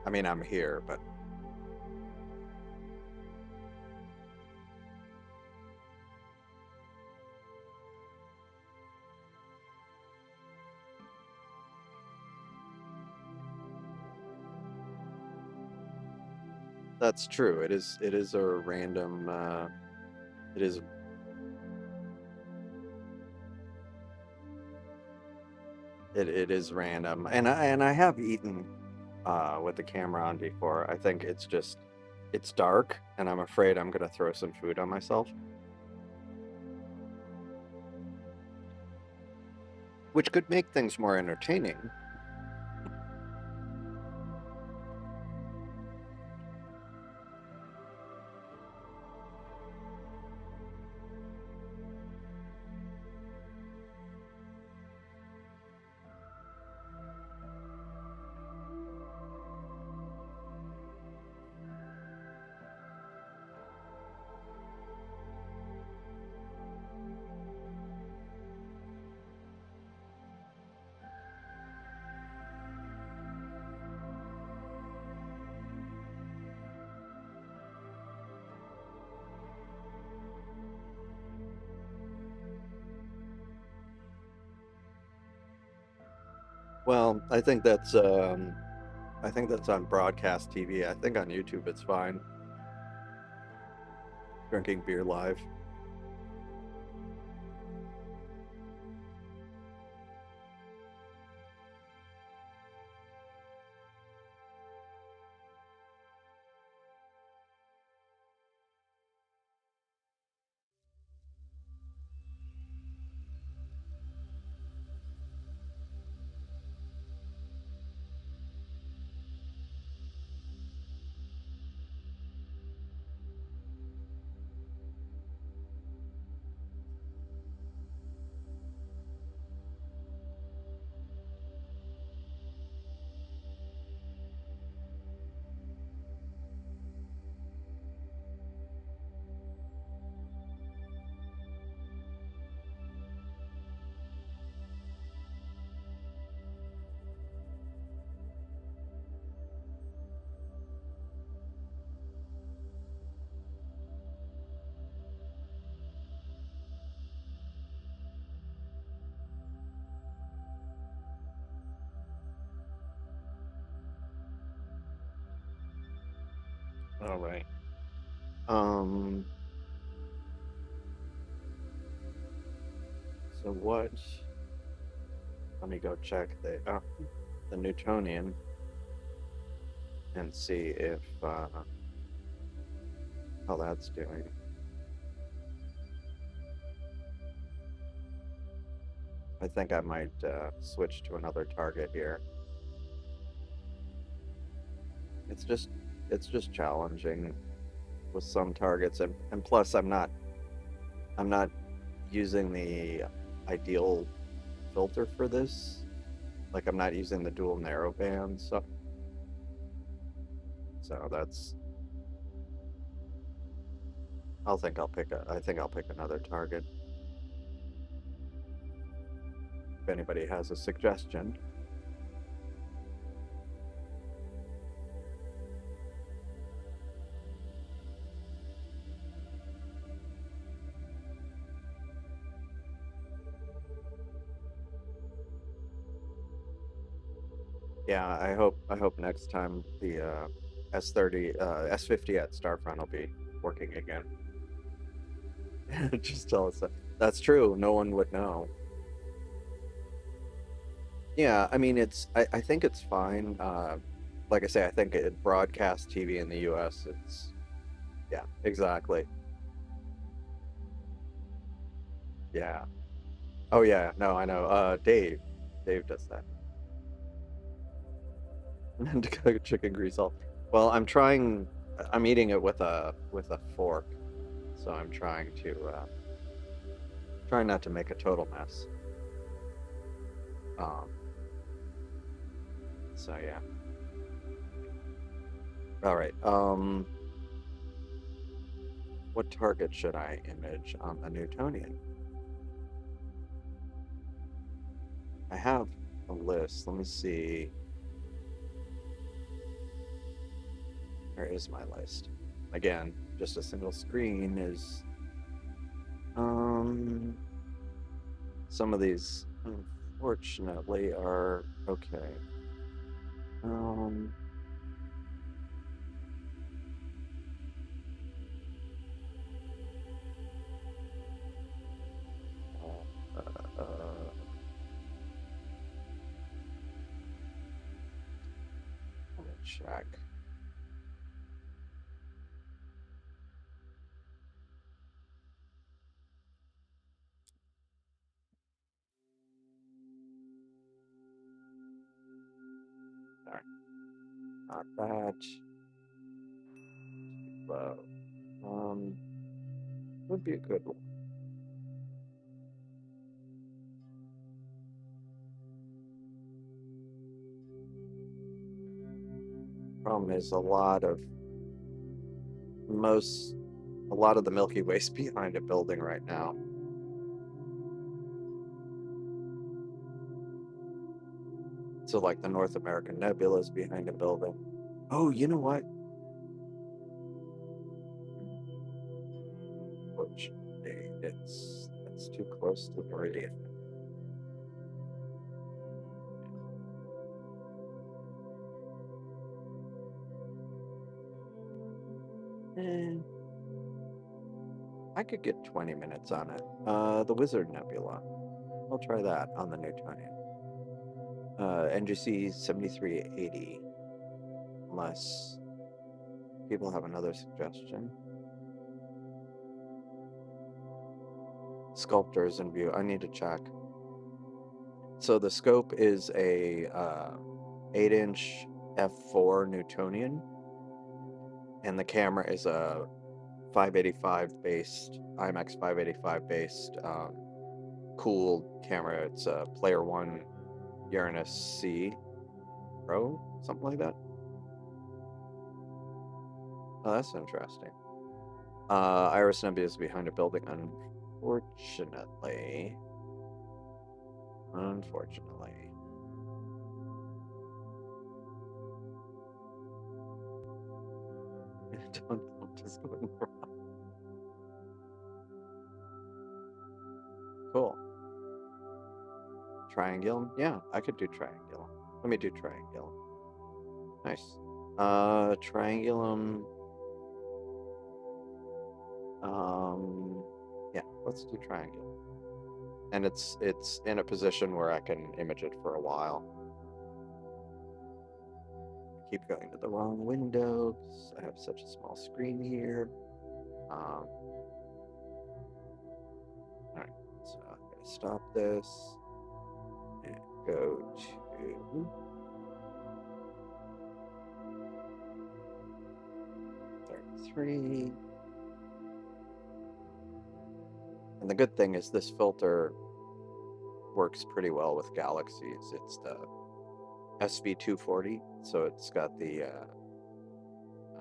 I mean, I'm here, but that's true. It is a random it is it is random. And I have eaten with the camera on before. I think it's dark and I'm afraid I'm gonna throw some food on myself, which could make things more entertaining. Well, I think that's on broadcast TV. I think on YouTube it's fine. Drinking beer live. All right. Um, so what? Let me go check the Newtonian and see if how that's doing. I think I might switch to another target here. It's just it's just challenging with some targets and plus I'm not using the ideal filter for this. Like I'm not using the dual narrowband, so that's I think I'll pick another target. If anybody has a suggestion. Yeah, I hope next time the S30 S50 at Starfront will be working again. Just tell us that. That's true. No one would know. Yeah, I mean, I think it's fine. Like I say, I think it broadcast TV in the US, it's, yeah, exactly. Yeah. Oh yeah, no, I know. Dave does that. And to cook chicken grease all. Well, I'm eating it with a fork, so I'm trying not to make a total mess. Um, so yeah. All right. What target should I image on the Newtonian? I have a list. Let me see. Where is my list? Again, just a single screen is um some of these unfortunately are okay. Um uh, uh, let me check. Sorry, not that. Low. Would be a good one. Problem is most a lot of the Milky Way's behind a building right now. So like the North American Nebula is behind a building. Oh, you know what? Unfortunately, it's too close to the meridian. Eh, I could get 20 minutes on it. The Wizard Nebula. I'll try that on the Newtonian. NGC 7380, unless people have another suggestion. Sculptors in view. I need to check. So the scope is a 8-inch f4 Newtonian, and the camera is a 585 based IMAX 585 based cooled camera. It's a Player One Uranus C Pro, something like that. Oh, that's interesting. Iris Nebula is behind a building, unfortunately. Unfortunately. I don't know what is going wrong. Cool. Triangulum? Yeah, I could do triangulum. Let me do triangulum. Nice. Triangulum. Yeah, let's do triangulum. And it's in a position where I can image it for a while. Keep going to the wrong window because I have such a small screen here. All right, so I'm gonna stop this and go to 33. And the good thing is this filter works pretty well with galaxies. It's the SV240, so it's got the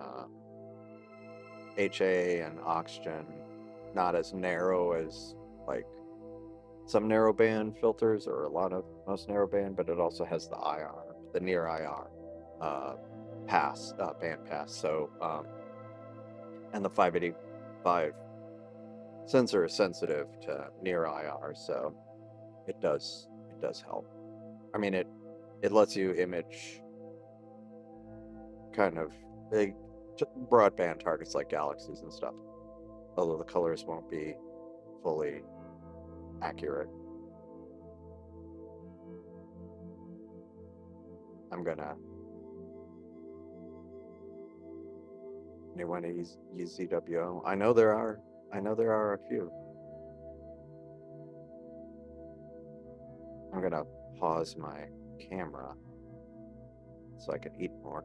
uh, HA and oxygen, not as narrow as like some narrowband filters or a lot of most narrowband, but it also has the IR, the near IR band pass. So and the 585 sensor is sensitive to near IR, so it does help. I mean it lets you image kind of big broadband targets like galaxies and stuff, although the colors won't be fully accurate. I'm gonna. Anyone use ZWO? I know there are. I know there are a few. I'm gonna pause my camera so I can eat more.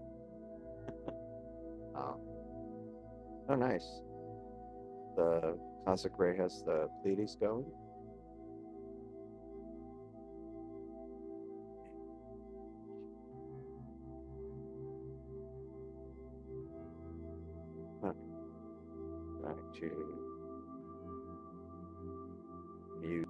Oh, oh, nice. The cosmic ray has the Pleiades going. Huh. Trying to mute.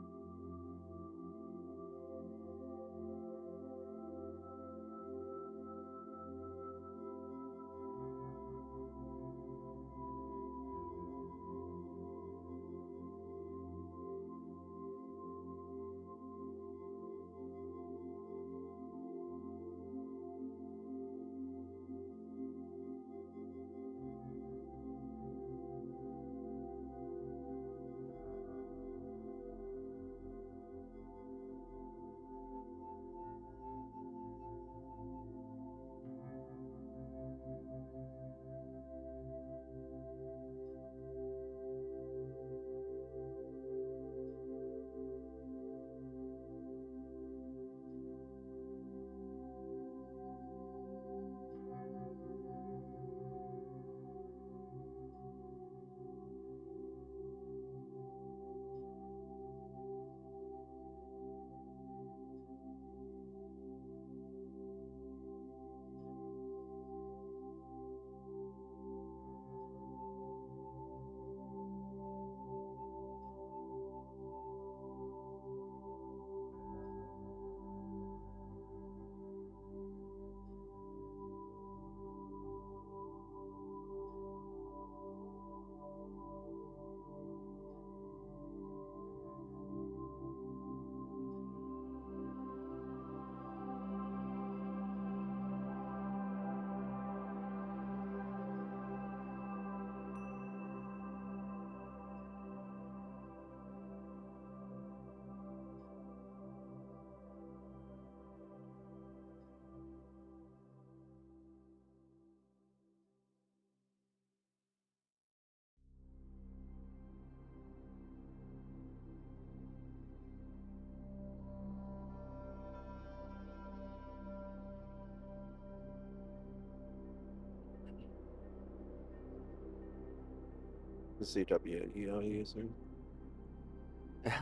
The ZWO user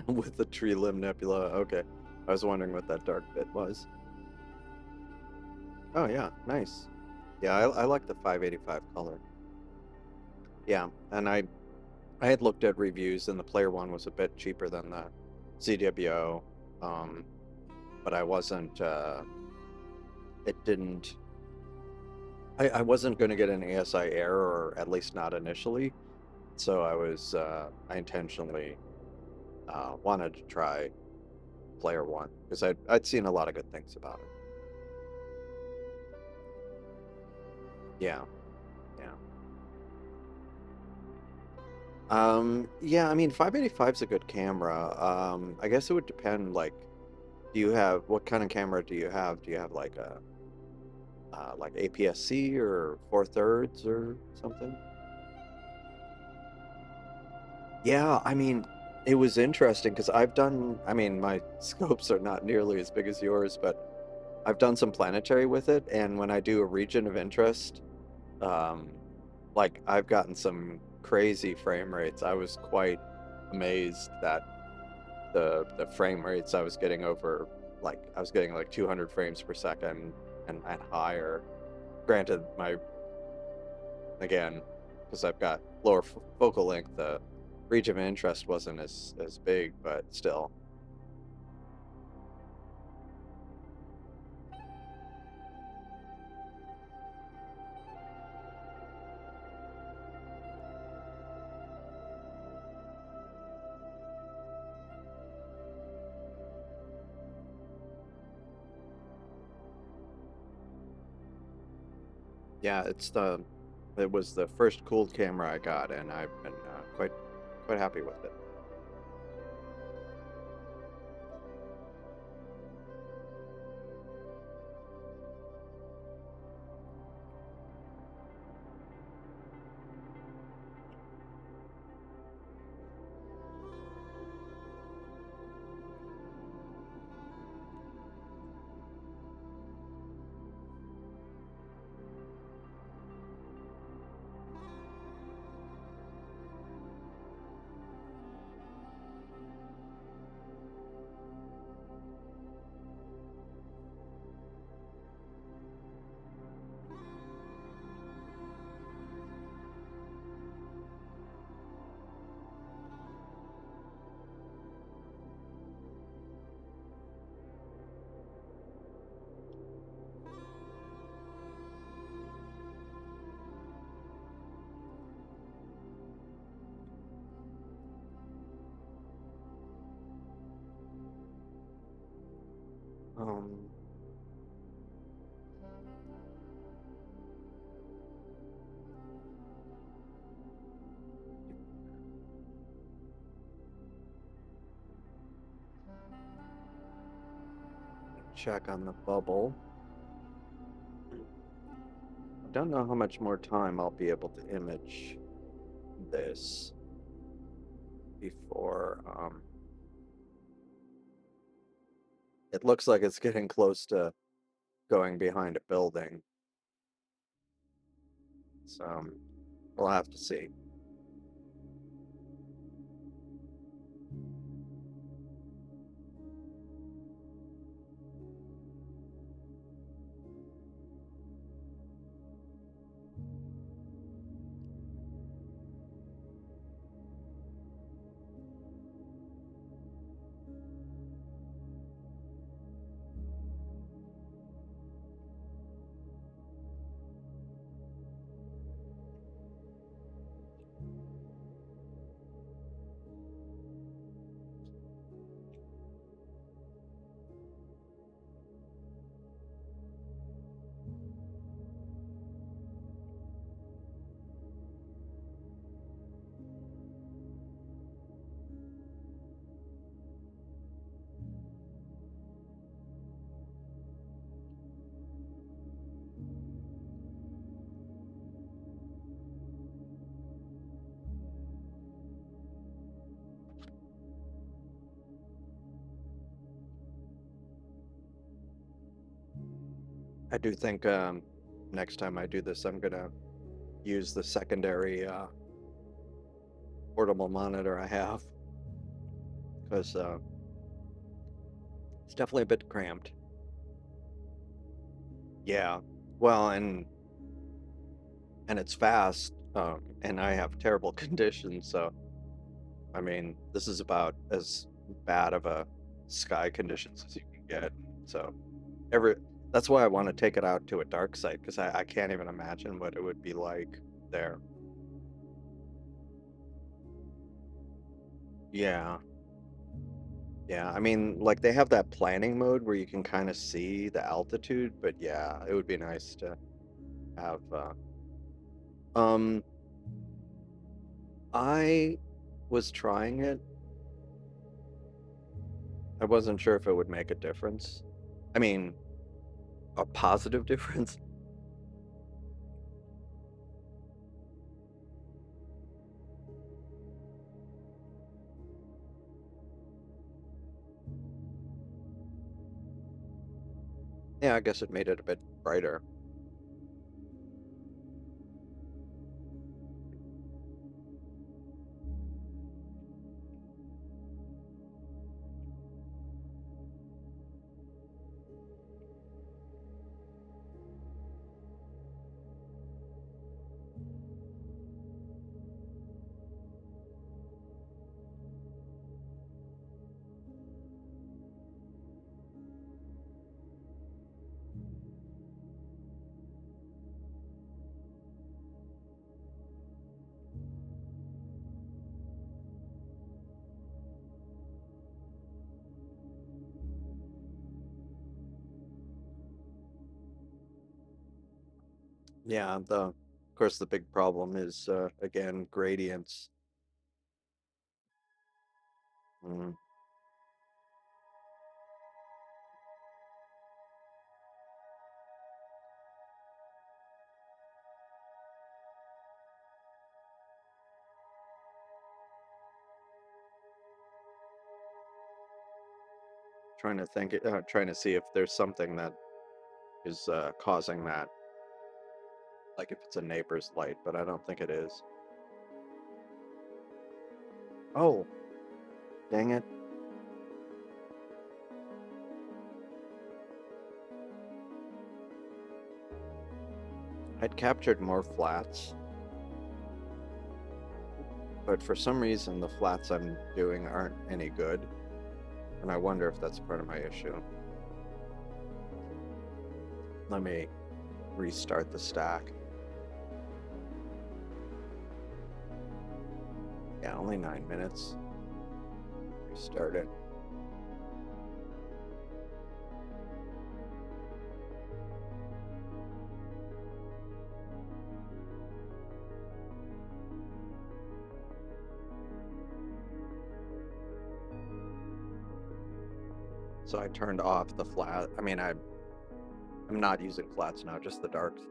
with the tree limb nebula. Okay, I was wondering what that dark bit was. Oh yeah, nice. Yeah, I like the 585 color. Yeah, and I had looked at reviews, and the player one was a bit cheaper than the ZWO, um, but I wasn't. It didn't. I wasn't going to get an ASI error, or at least not initially. So I was. I intentionally wanted to try player one because I'd seen a lot of good things about it. Yeah, yeah. Yeah, I mean, 585 is a good camera. I guess it would depend, like, do you have, what kind of camera do you have? Do you have like a, like APS-C or 4/3 or something? Yeah, I mean, it was interesting because I've done, I mean, my scopes are not nearly as big as yours, but I've done some planetary with it, and when I do a region of interest, um, like I've gotten some crazy frame rates. I was quite amazed that the frame rates I was getting over, like I was getting like 200 frames per second and higher. Granted, my again, because I've got lower focal length, the region of interest wasn't as big, but still. Yeah, it was the first cooled camera I got, and I've been quite happy with it. Um, check on the bubble. I don't know how much more time I'll be able to image this before it looks like it's getting close to going behind a building. So we'll have to see. I do think next time I do this, I'm gonna use the secondary portable monitor I have because it's definitely a bit cramped. Yeah, well, and it's fast, and I have terrible conditions, so I mean, this is about as bad of a sky conditions as you can get. So every that's why I want to take it out to a dark site because I can't even imagine what it would be like there. Yeah. Yeah, I mean, like they have that planning mode where you can kind of see the altitude, but yeah, it would be nice to have um I was trying it. I wasn't sure if it would make a difference. I mean, a positive difference. Yeah, I guess it made it a bit brighter. Yeah, of course the big problem is again gradients. Mm. Trying to think, trying to see if there's something that is causing that, like if it's a neighbor's light, but I don't think it is. Oh, dang it. I'd captured more flats, but for some reason the flats I'm doing aren't any good, and I wonder if that's part of my issue. Let me restart the stack. Yeah, only 9 minutes. Restart it. So I turned off the flat. I mean, I'm not using flats now, just the darks.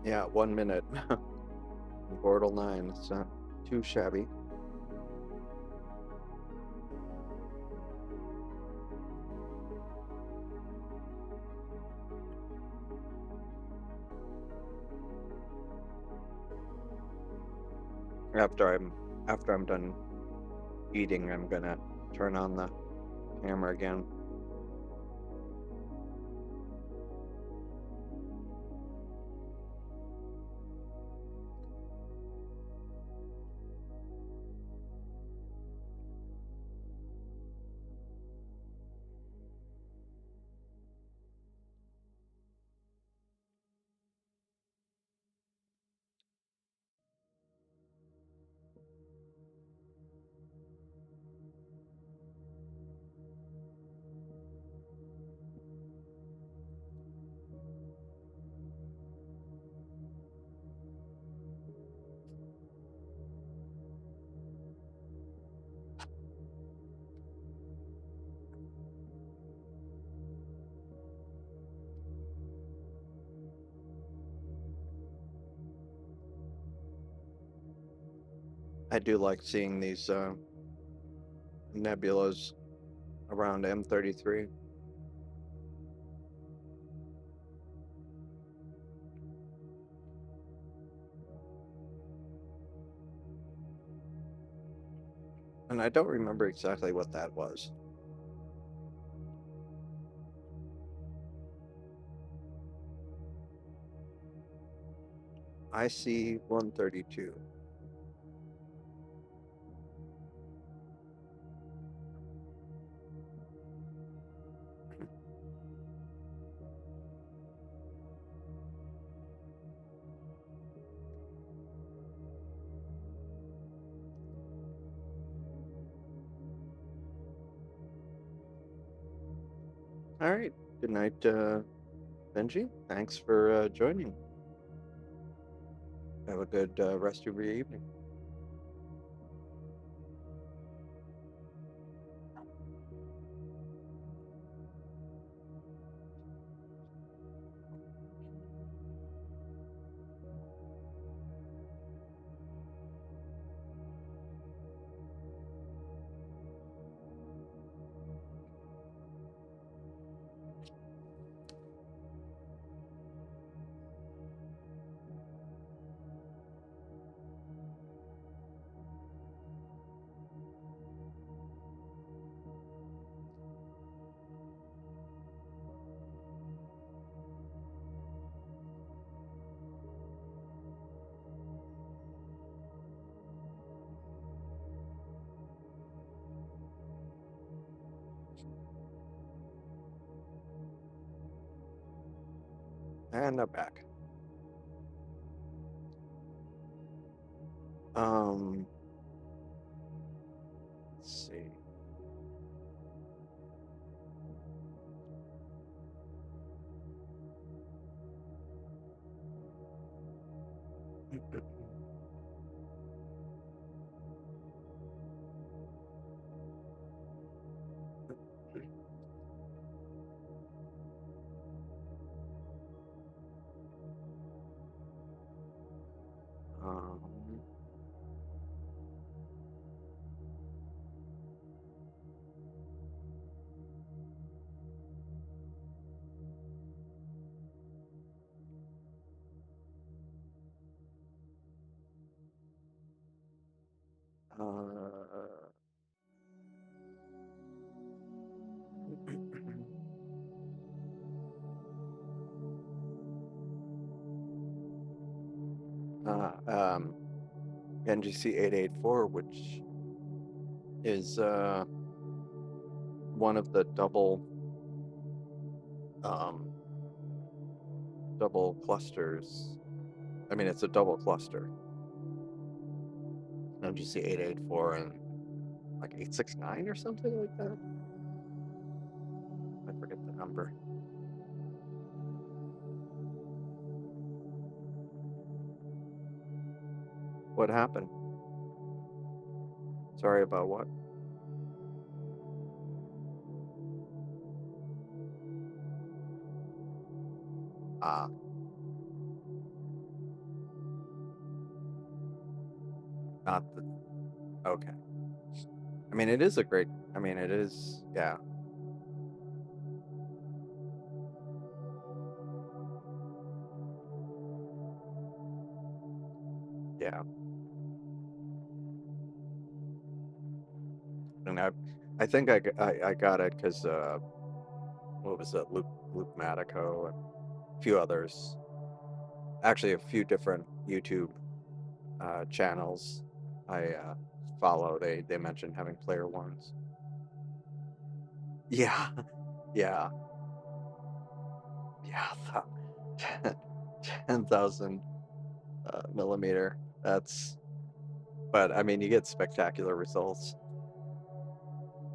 Yeah, 1 minute. Bortle 9. It's not too shabby. After I'm done eating, I'm gonna turn on the camera again. I do like seeing these nebulas around M33. And I don't remember exactly what that was. I see 132. All right. Good night, Benji. Thanks for joining. Have a good rest of your evening. And I'm back. Let's see. Um, uh, uh, um, NGC 884, which is one of the double clusters. I mean, it's a double cluster. NGC 884 and like 869 or something like that. I forget the number. What happened? Sorry about what? Ah, not the. Okay. I mean, it is a great. I mean, it is. Yeah. Yeah. And I think I got it because what was it? Luke Matico and a few others. Actually, a few different YouTube channels I follow. They mentioned having player ones. Yeah. Yeah. Yeah. 10,000 millimeter. That's. But I mean, you get spectacular results.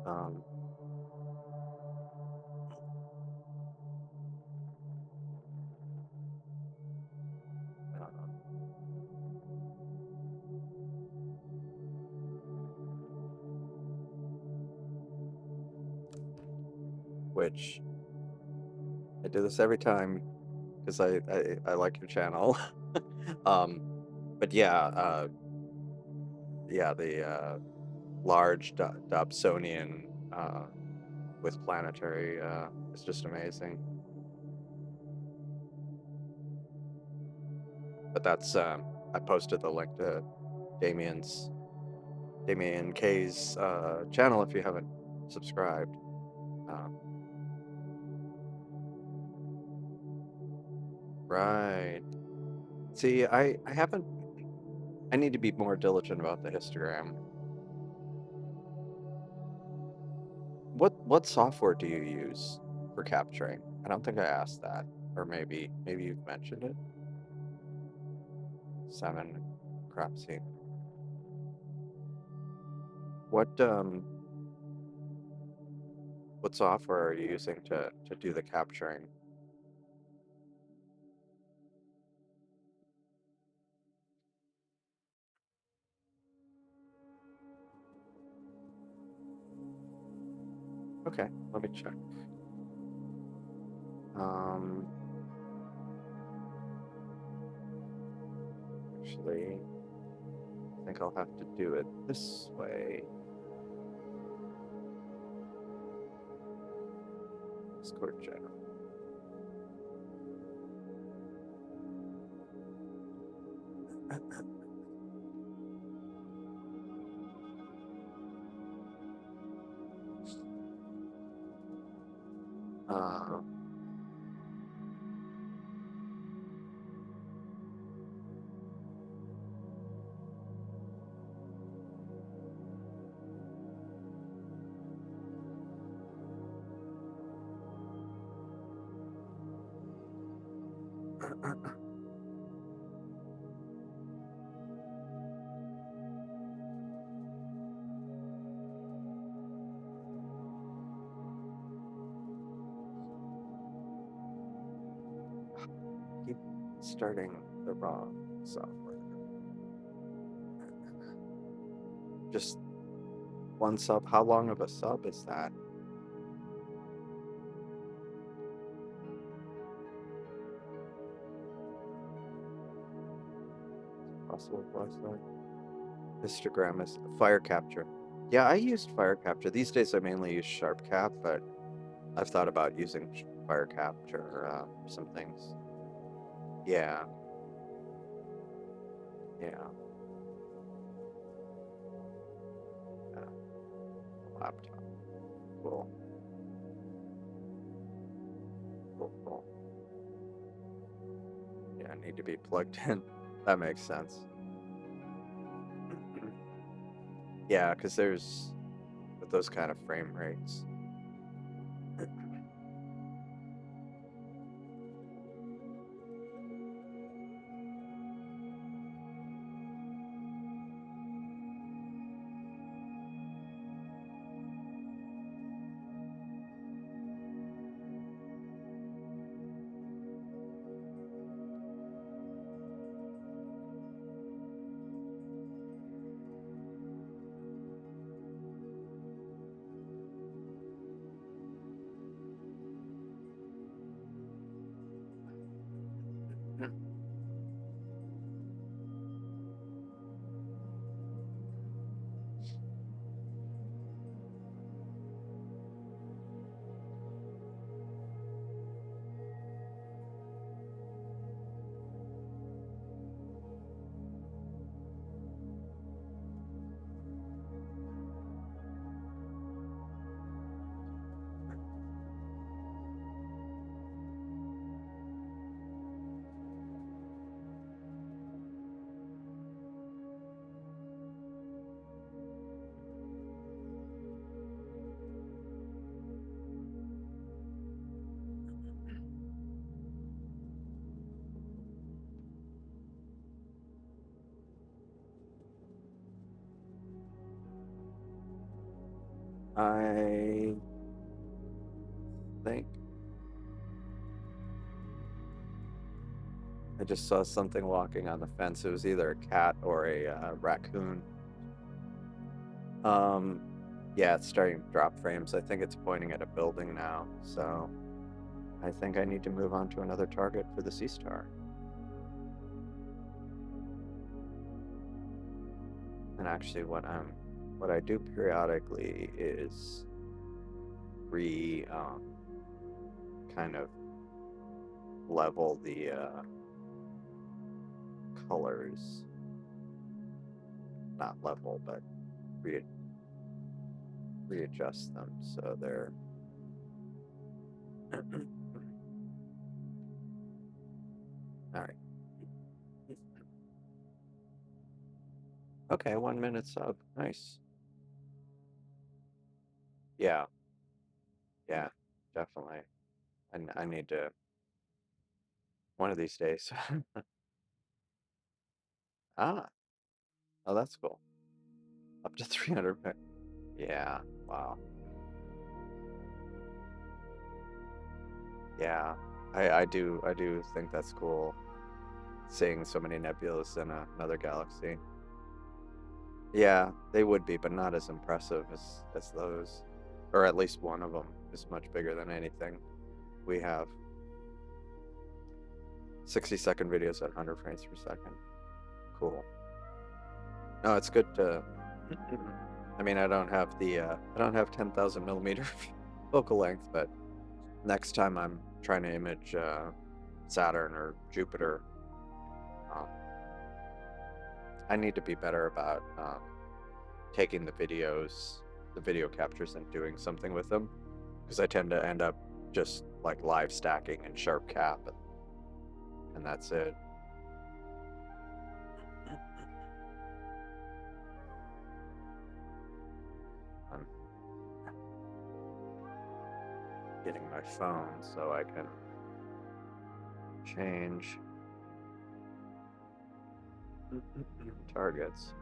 Um, uh, which I do this every time because I like your channel. um, but yeah, the large Dobsonian with planetary is just amazing. But that's I posted the link to Damien K's channel if you haven't subscribed. Um, right. See, I haven't. I need to be more diligent about the histogram. What software do you use for capturing? I don't think I asked that, or maybe you've mentioned it. 7 Crapsy. What um what software are you using to do the capturing? Okay, let me check. Um, actually, I think I'll have to do it this way. Discord channel. Uh, keep starting the wrong software. Just one sub. How long of a sub is that? Possible flashlight. Histogram is fire capture. Yeah, I used fire capture. These days I mainly use sharp cap, but I've thought about using fire capture for some things. Yeah, yeah. Laptop. Cool. Cool. Yeah, I need to be plugged in. That makes sense. Yeah, because there's with those kind of frame rates. I think I just saw something walking on the fence. It was either a cat or a raccoon. Um, yeah, it's starting to drop frames. I think it's pointing at a building now. So I think I need to move on to another target for the Seestar. And actually, what I do periodically is kind of level the colors, not level, but readjust them so they're all right. Okay, 1 minute sub. Nice. Yeah, yeah, definitely. And I need to one of these days. Ah, oh, that's cool. Up to 300. Yeah, wow. Yeah, I do think that's cool. Seeing so many nebulas in another galaxy. Yeah, they would be, but not as impressive as those, or at least one of them is much bigger than anything we have. 60-second videos at 100 frames per second. Cool. No, it's good to. I mean, I don't have 10,000 millimeter focal length, but next time I'm trying to image Saturn or Jupiter, um, I need to be better about taking the video captures, and doing something with them, because I tend to end up just like live stacking and sharp cap, and that's it. I'm getting my phone so I can change targets.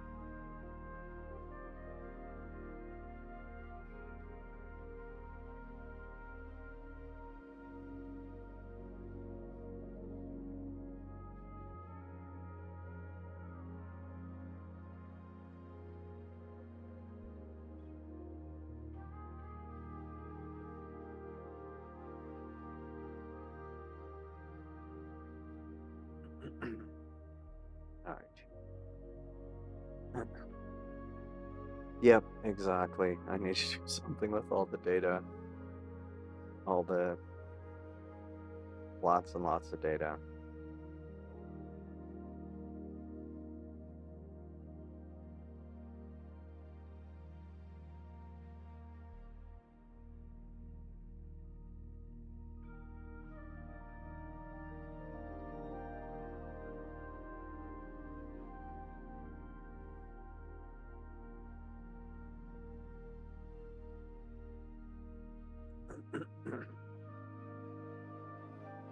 All right. Yep, exactly. I need to do something with all the data, all the lots and lots of data.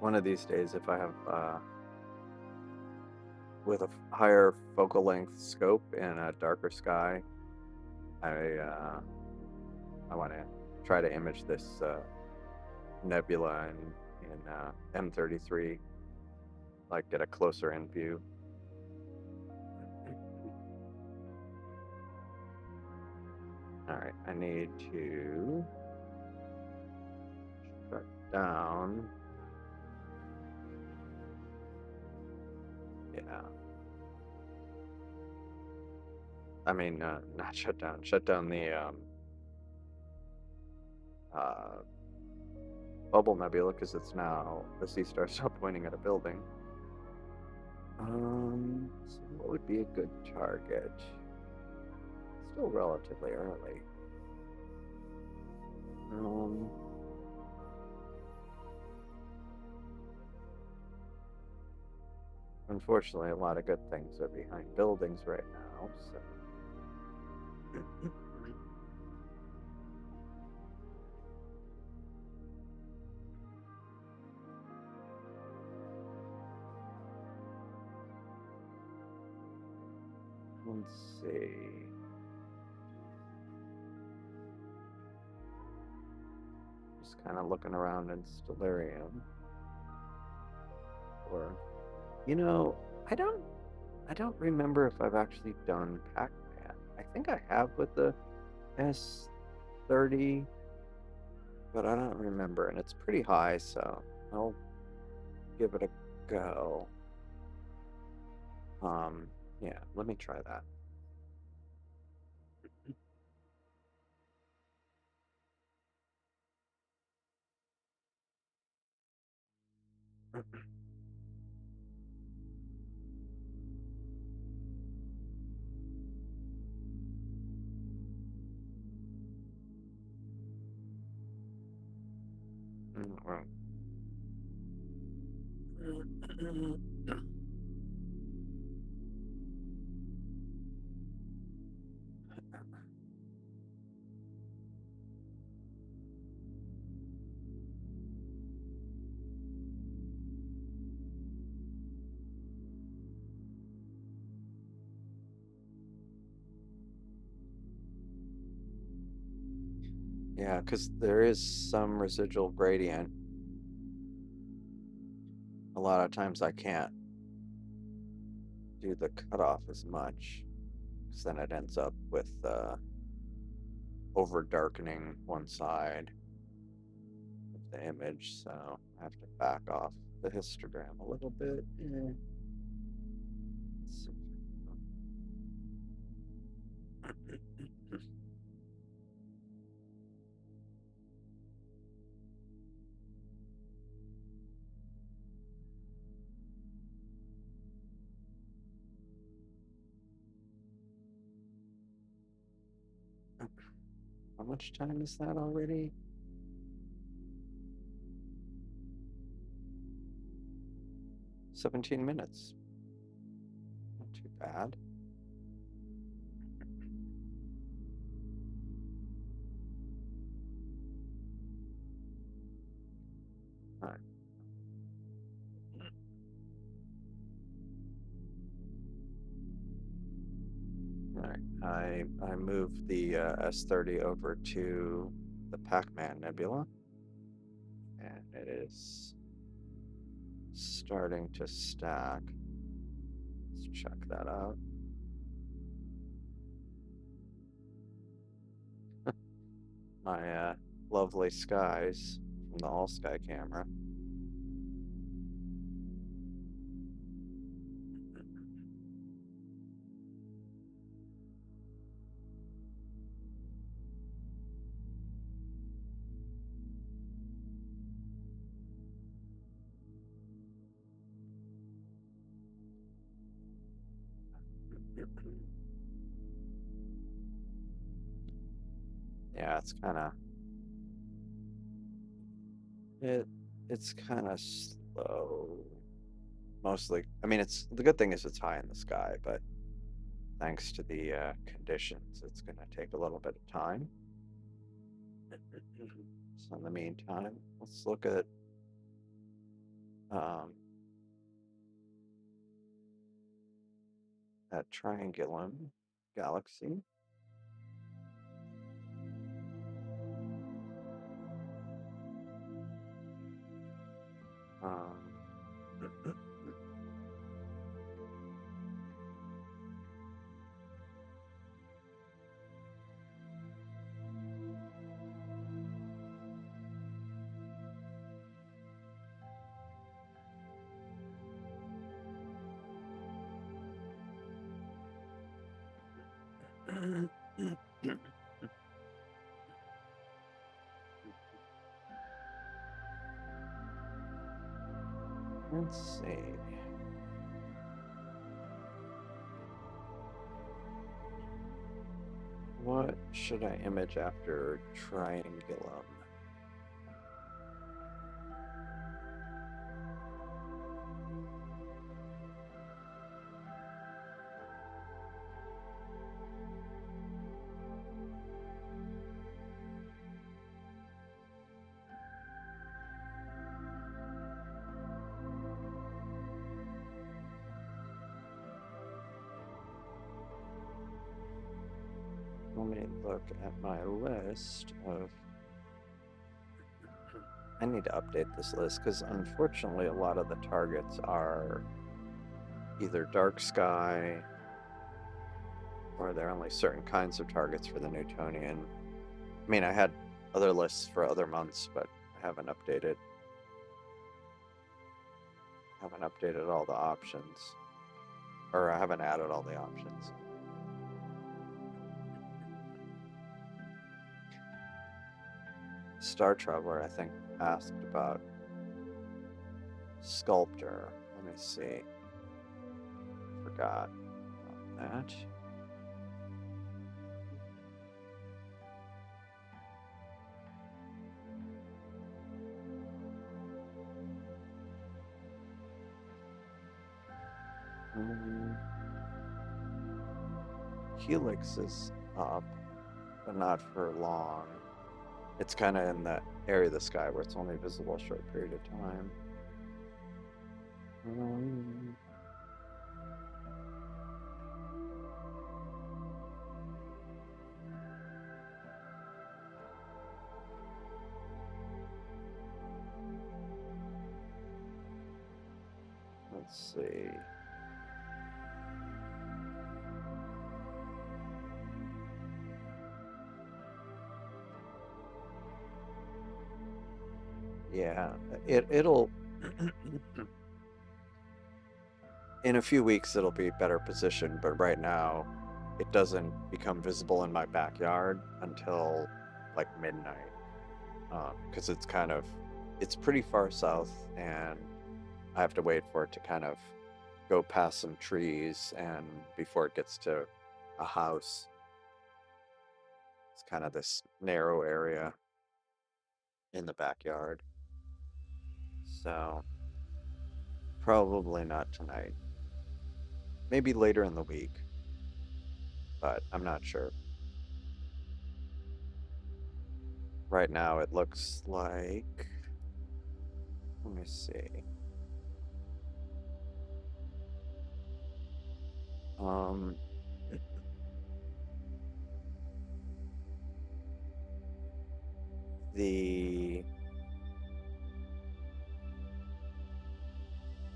one of these days, if I have with a higher focal length scope and a darker sky, I want to try to image this nebula in M33, like get a closer in view. All right, I need to shut down. Yeah. I mean, not shut down. Shut down the uh, bubble nebula because it's now the Seestar stopped pointing at a building. So what would be a good target? Still relatively early. Unfortunately, a lot of good things are behind buildings right now, so. Let's see. Just kind of looking around in Stellarium. Or, you know, I don't remember if I've actually done Pac-Man. I think I have with the S30, but I don't remember, and it's pretty high, so I'll give it a go. Yeah, let me try that. Well, yeah, because there is some residual gradient. A lot of times I can't do the cutoff as much, because then it ends up with over darkening one side of the image, so I have to back off the histogram a little bit. How much time is that already? 17 minutes. Not too bad. All right. All right. I moved the S30 over to the Pac-Man Nebula, and it is starting to stack. Let's check that out. My lovely skies from the all sky camera. Yeah, it's kind of slow. Mostly, I mean, it's the good thing is it's high in the sky, but thanks to the conditions, it's going to take a little bit of time. So in the meantime, let's look at That Triangulum galaxy. Let's see. What should I image after Triangulum? Let me look at my list of... I need to update this list because unfortunately a lot of the targets are either dark sky or they're only certain kinds of targets for the Newtonian. I mean, I had other lists for other months, but I haven't updated all the options, or I haven't added all the options. Star Traveler, I think, asked about Sculptor. Let me see. Forgot about that. Helix is up, but not for long. It's kind of in that area of the sky where it's only visible a short period of time. Let's see. Yeah, it'll in a few weeks it'll be better positioned, but right now it doesn't become visible in my backyard until like midnight, because it's pretty far south, and I have to wait for it to kind of go past some trees and before it gets to a house. It's kind of this narrow area in the backyard. So probably not tonight. Maybe later in the week, but I'm not sure. Right now it looks like, let me see.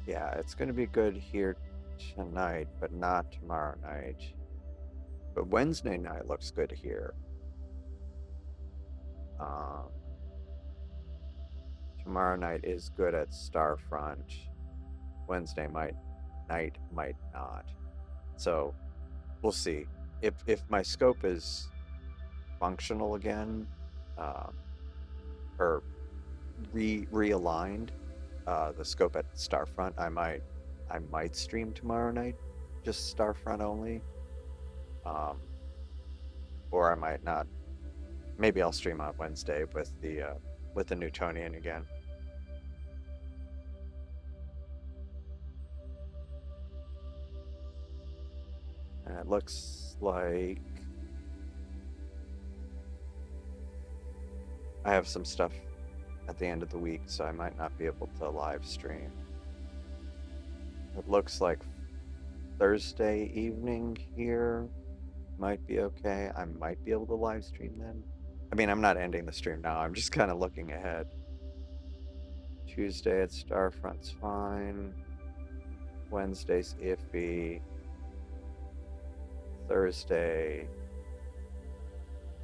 Yeah, it's going to be good here tonight, but not tomorrow night. But Wednesday night looks good here. Tomorrow night is good at Starfront. Wednesday night might not. So we'll see. If my scope is functional again, or realigned, the scope at Starfront, I might stream tomorrow night, just Starfront only, or I might not. Maybe I'll stream on Wednesday with the Newtonian again. And it looks like I have some stuff at the end of the week, so I might not be able to live stream. It looks like Thursday evening here might be okay. I might be able to live stream then. I mean, I'm not ending the stream now. I'm just kind of looking ahead. Tuesday at Starfront's fine. Wednesday's iffy. Thursday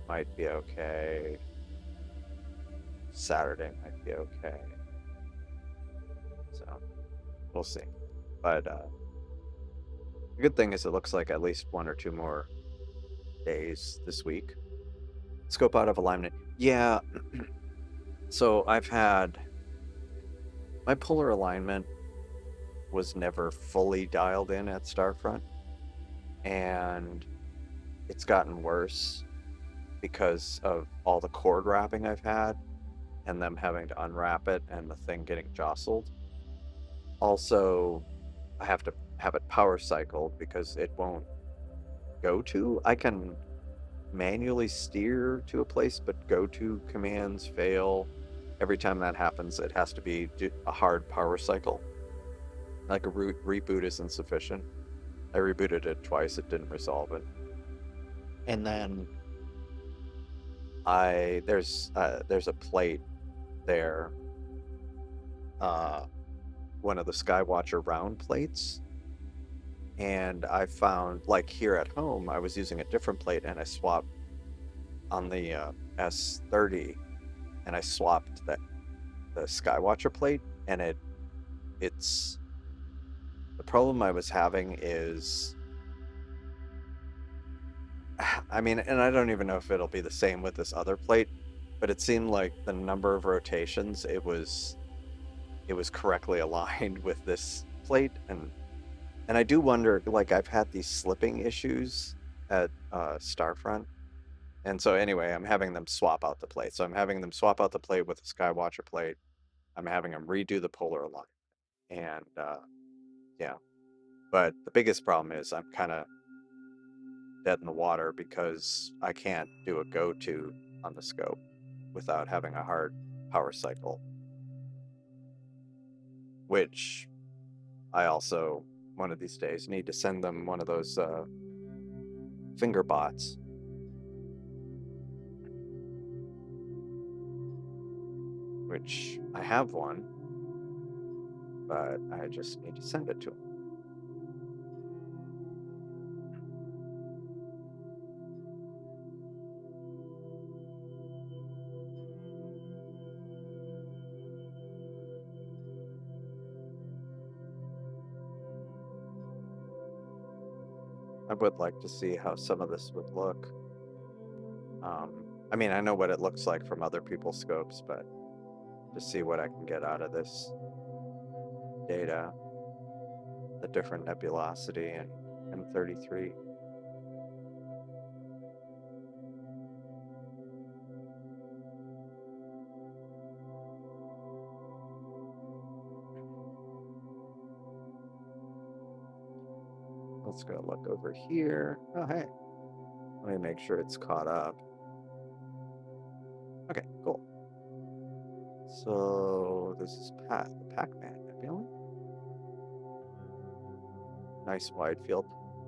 might be okay. Saturday might be okay. So we'll see. But the good thing is it looks like at least 1 or 2 more days this week. Scope out of alignment. Yeah. So I've had my polar alignment was never fully dialed in at Starfront, and it's gotten worse because of all the cord wrapping I've had and them having to unwrap it and the thing getting jostled. Also, I have to have it power cycled because it won't go to. I can manually steer to a place, but go to commands fail. Every time that happens, it has to be a hard power cycle. Like a reboot is insufficient. I rebooted it twice, it didn't resolve it. And then there's a plate there, one of the Skywatcher round plates, and I found, like here at home, I was using a different plate, and I swapped on the S30, and I swapped the Skywatcher plate, and it's the problem I was having is, I mean, and I don't even know if it'll be the same with this other plate, but it seemed like the number of rotations it was correctly aligned with this plate, and I do wonder, like I've had these slipping issues at Starfront, and so anyway, I'm having them swap out the plate. So I'm having them swap out the plate with the Skywatcher plate. I'm having them redo the polar alignment, and yeah. But the biggest problem is I'm kind of dead in the water because I can't do a go-to on the scope without having a hard power cycle, which I also, one of these days, need to send them one of those finger bots, which I have one, but I just need to send it to them. I would like to see how some of this would look. I mean, I know what it looks like from other people's scopes, but to see what I can get out of this data, the different nebulosity and M33. Let's go look over here. Oh, hey, let me make sure it's caught up. Okay, cool. So this is the Pac-Man Nebula. Nice wide field.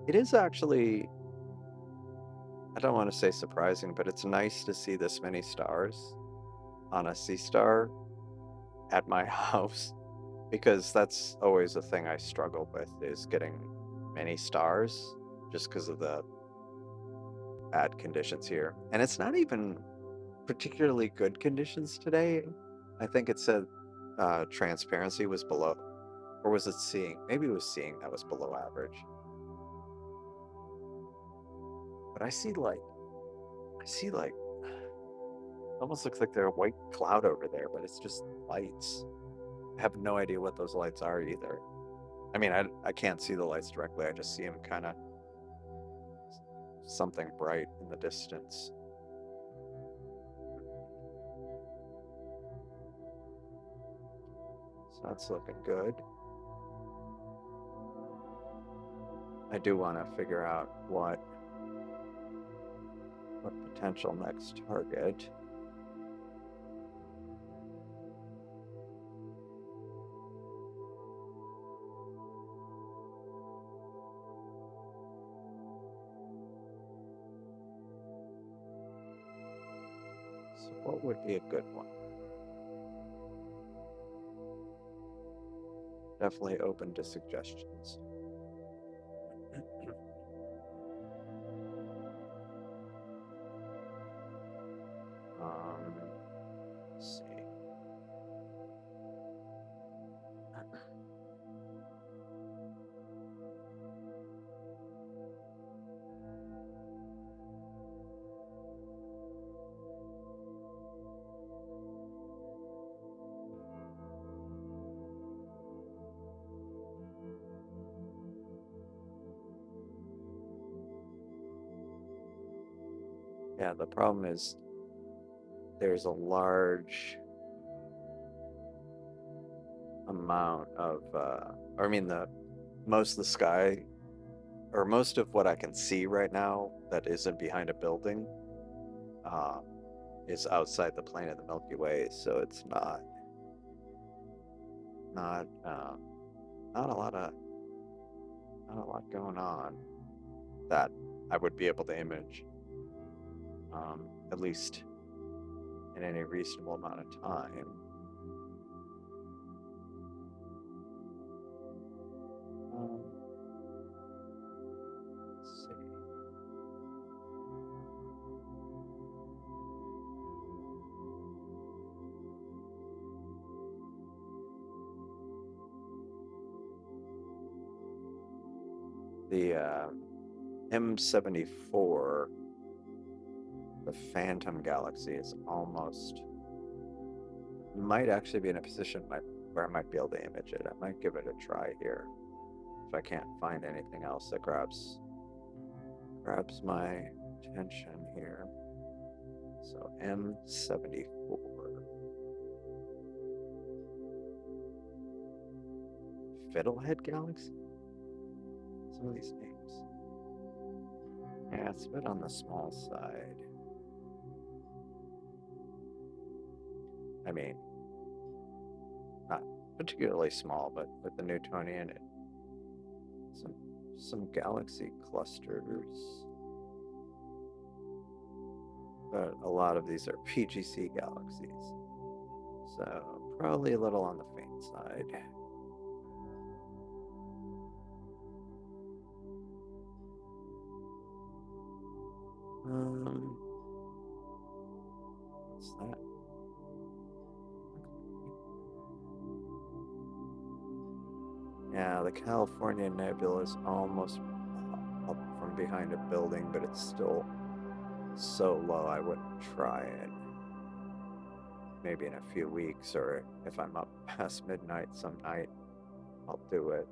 It is actually, I don't want to say surprising, but it's nice to see this many stars on a Seestar at my house, because that's always a thing I struggle with, is getting many stars just because of the bad conditions here. And it's not even particularly good conditions today. I think it said transparency was below, or was it seeing? Maybe it was seeing that was below average. But I see like, almost looks like there's a white cloud over there, but it's just lights. I have no idea what those lights are either. I mean, I can't see the lights directly. I just see them kind of something bright in the distance. So that's looking good. I do want to figure out what potential next target. So what would be a good one? Definitely open to suggestions. Let's see. Yeah, the problem is there's a large amount of, or I mean, most of the sky, or most of what I can see right now that isn't behind a building, uh, is outside the plane of the Milky Way, so it's not not a lot of not a lot going on that I would be able to image, at least in any reasonable amount of time. Um, let's see. The M74, the Phantom Galaxy, is almost, might actually be in a position where I might be able to image it. I might give it a try here if I can't find anything else that grabs my attention here. So M74. Fiddlehead Galaxy? Some of these names. Yeah, it's a bit on the small side. I mean, not particularly small, but with the Newtonian, some galaxy clusters. But a lot of these are PGC galaxies. So probably a little on the faint side. What's that? Yeah, the California nebula is almost up from behind a building, but it's still so low I wouldn't try it. Maybe in a few weeks, or if I'm up past midnight some night, I'll do it.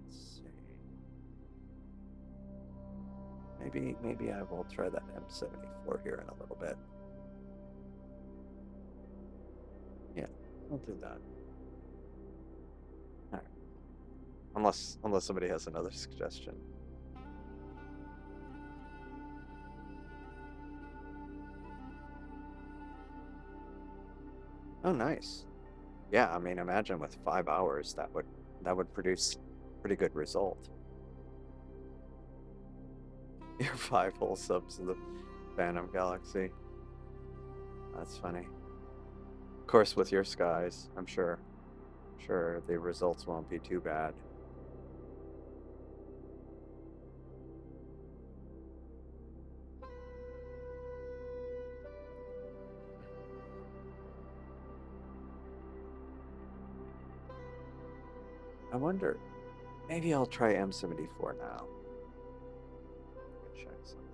Let's see. Maybe I will try that M74 here in a little bit. Yeah, I'll do that. All right. Unless somebody has another suggestion. Oh, nice. Yeah, I mean, imagine with 5 hours that would produce pretty good result. Your 5 whole subs of the Phantom Galaxy. That's funny. Of course, with your skies, I'm sure the results won't be too bad. I wonder, maybe I'll try M74 now. Check something.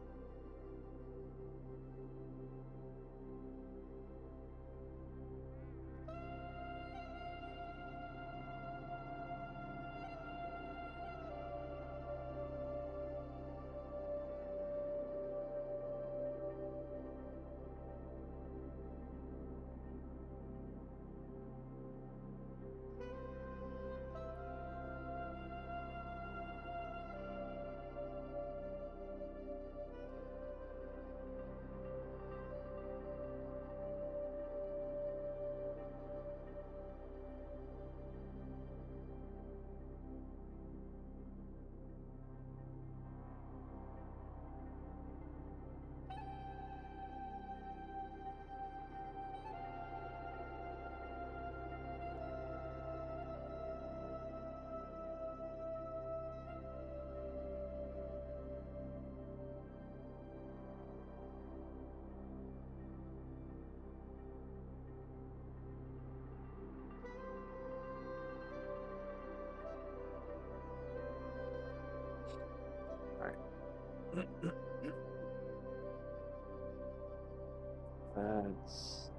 That's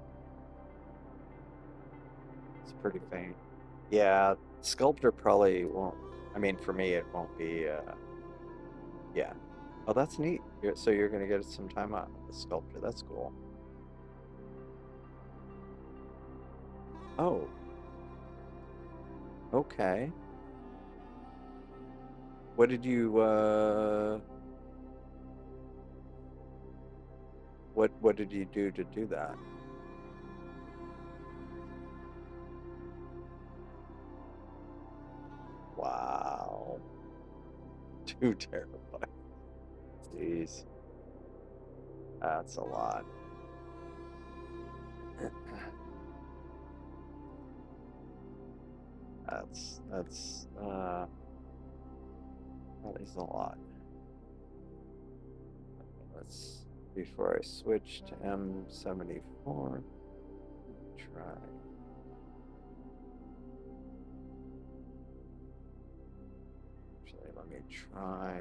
it's pretty faint. Yeah, sculptor probably won't. I mean, for me, it won't be. Yeah. Oh, that's neat. So you're gonna get some time out of the sculptor. That's cool. Oh, okay. What did you? What did you do to do that? Wow. 2 terabytes. Jeez, that's a lot. That's that is a lot. Let's before I switch to M74, try. Actually, let me try.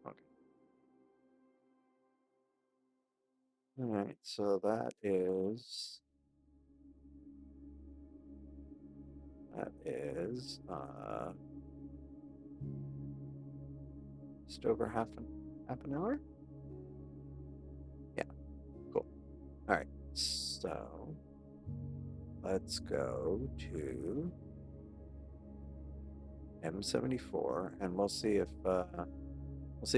Okay. All right. So that is just over half an hour. Yeah. Cool. All right. So let's go to M74, and we'll see if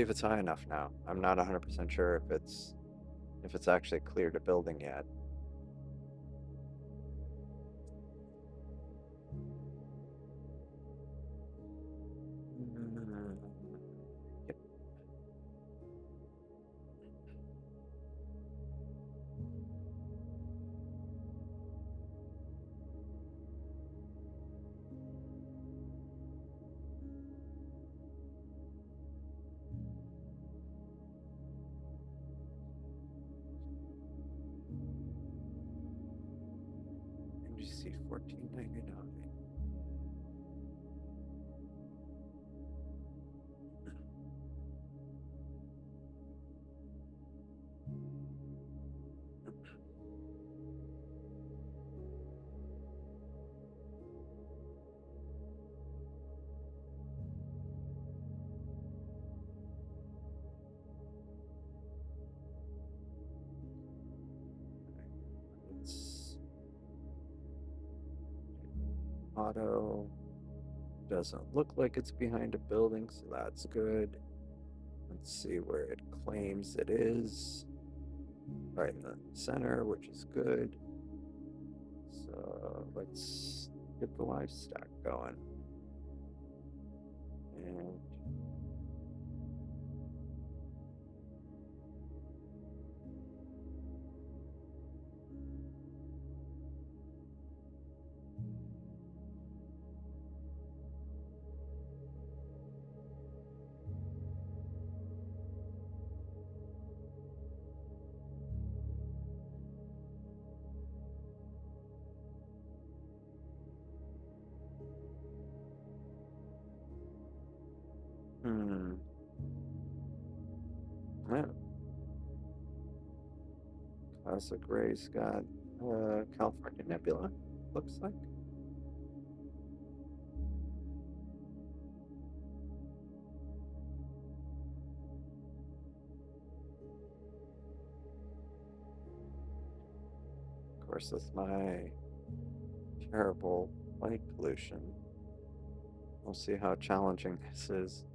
it's high enough now. I'm not 100% sure if it's actually cleared a building yet. Yep. NGC 1499. It's auto. Doesn't look like it's behind a building, so that's good. Let's see where it claims it is. Right in the center, which is good. So let's get the live stack going. And hmm. Yeah. Classic Ray's got California Nebula, looks like. Of course, with my terrible light pollution, we'll see how challenging this is.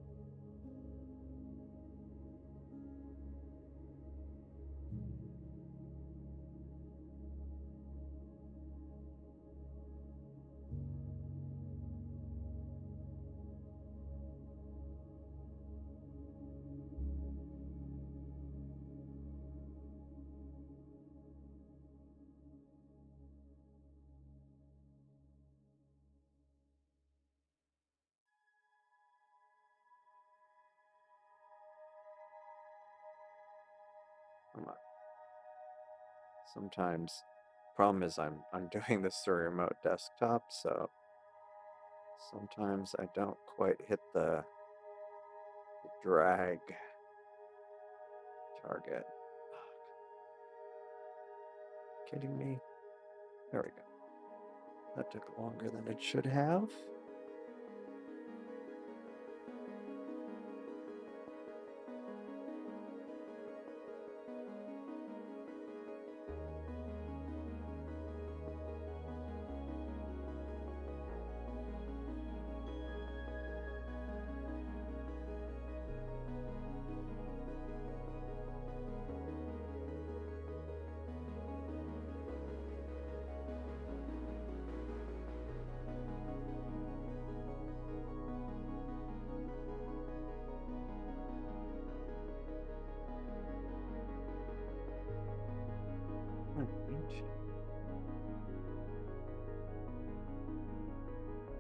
Sometimes, problem is I'm doing this through a remote desktop, so sometimes I don't quite hit the drag target. Kidding me? There we go. That took longer than it should have.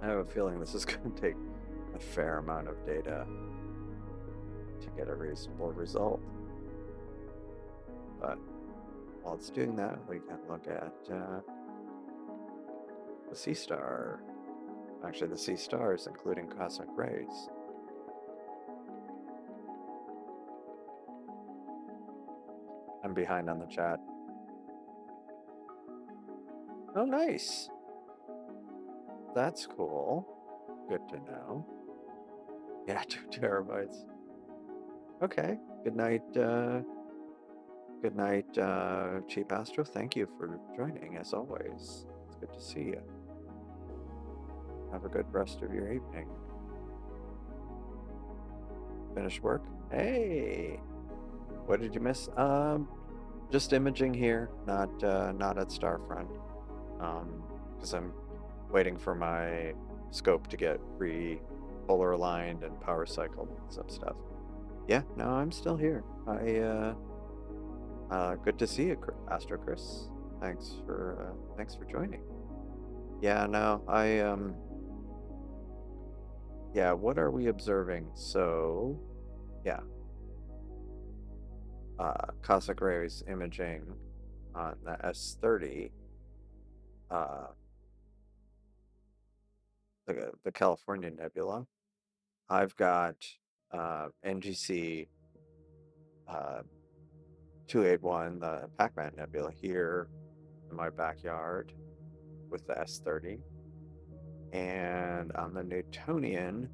I have a feeling this is going to take a fair amount of data to get a reasonable result. But while it's doing that, we can look at the Seestar. Actually, the Seestars, including cosmic rays. I'm behind on the chat. Oh, nice. That's cool. Good to know. Yeah, 2 terabytes. Okay. Good night, Cheap Astro. Thank you for joining, as always. It's good to see you. Have a good rest of your evening. Finish work? Hey! What did you miss? Just imaging here, not at Starfront. Because I'm waiting for my scope to get polar aligned and power cycled and some stuff. Yeah, no, I'm still here. Good to see you, Astro Chris. Thanks for joining. Yeah, no, yeah, what are we observing? So, yeah, cosmic rays imaging on the S30, the California Nebula. I've got NGC 281, the Pac-Man Nebula, here in my backyard with the S30. And on the Newtonian,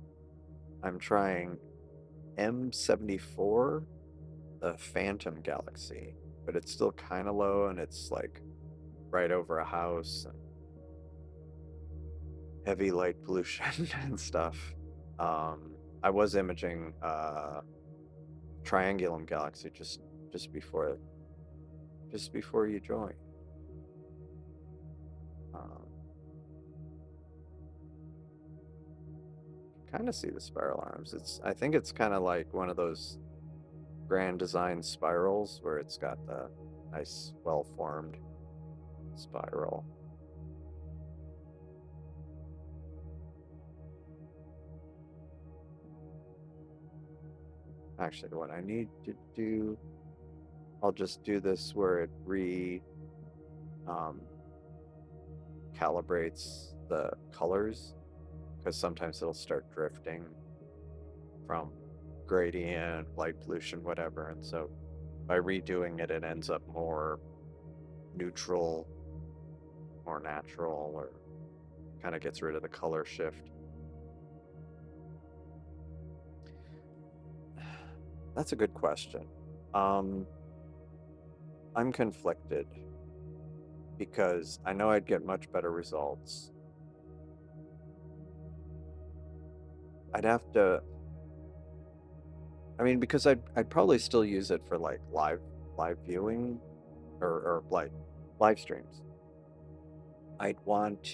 I'm trying M74, the Phantom Galaxy, but it's still kind of low and it's like right over a house and heavy light pollution and stuff. I was imaging Triangulum Galaxy just before you joined. Kind of see the spiral arms. I think it's kind of like one of those grand design spirals where it's got the nice well-formed spiral. Actually, what I need to do, I'll just do this where it calibrates the colors, because sometimes it'll start drifting from gradient, light pollution, whatever, and so by redoing it, it ends up more neutral, more natural, or kind of gets rid of the color shift. That's a good question. I'm conflicted because I know I'd get much better results. I'd have to, I mean, because I'd probably still use it for like live viewing or like live streams. I wouldn't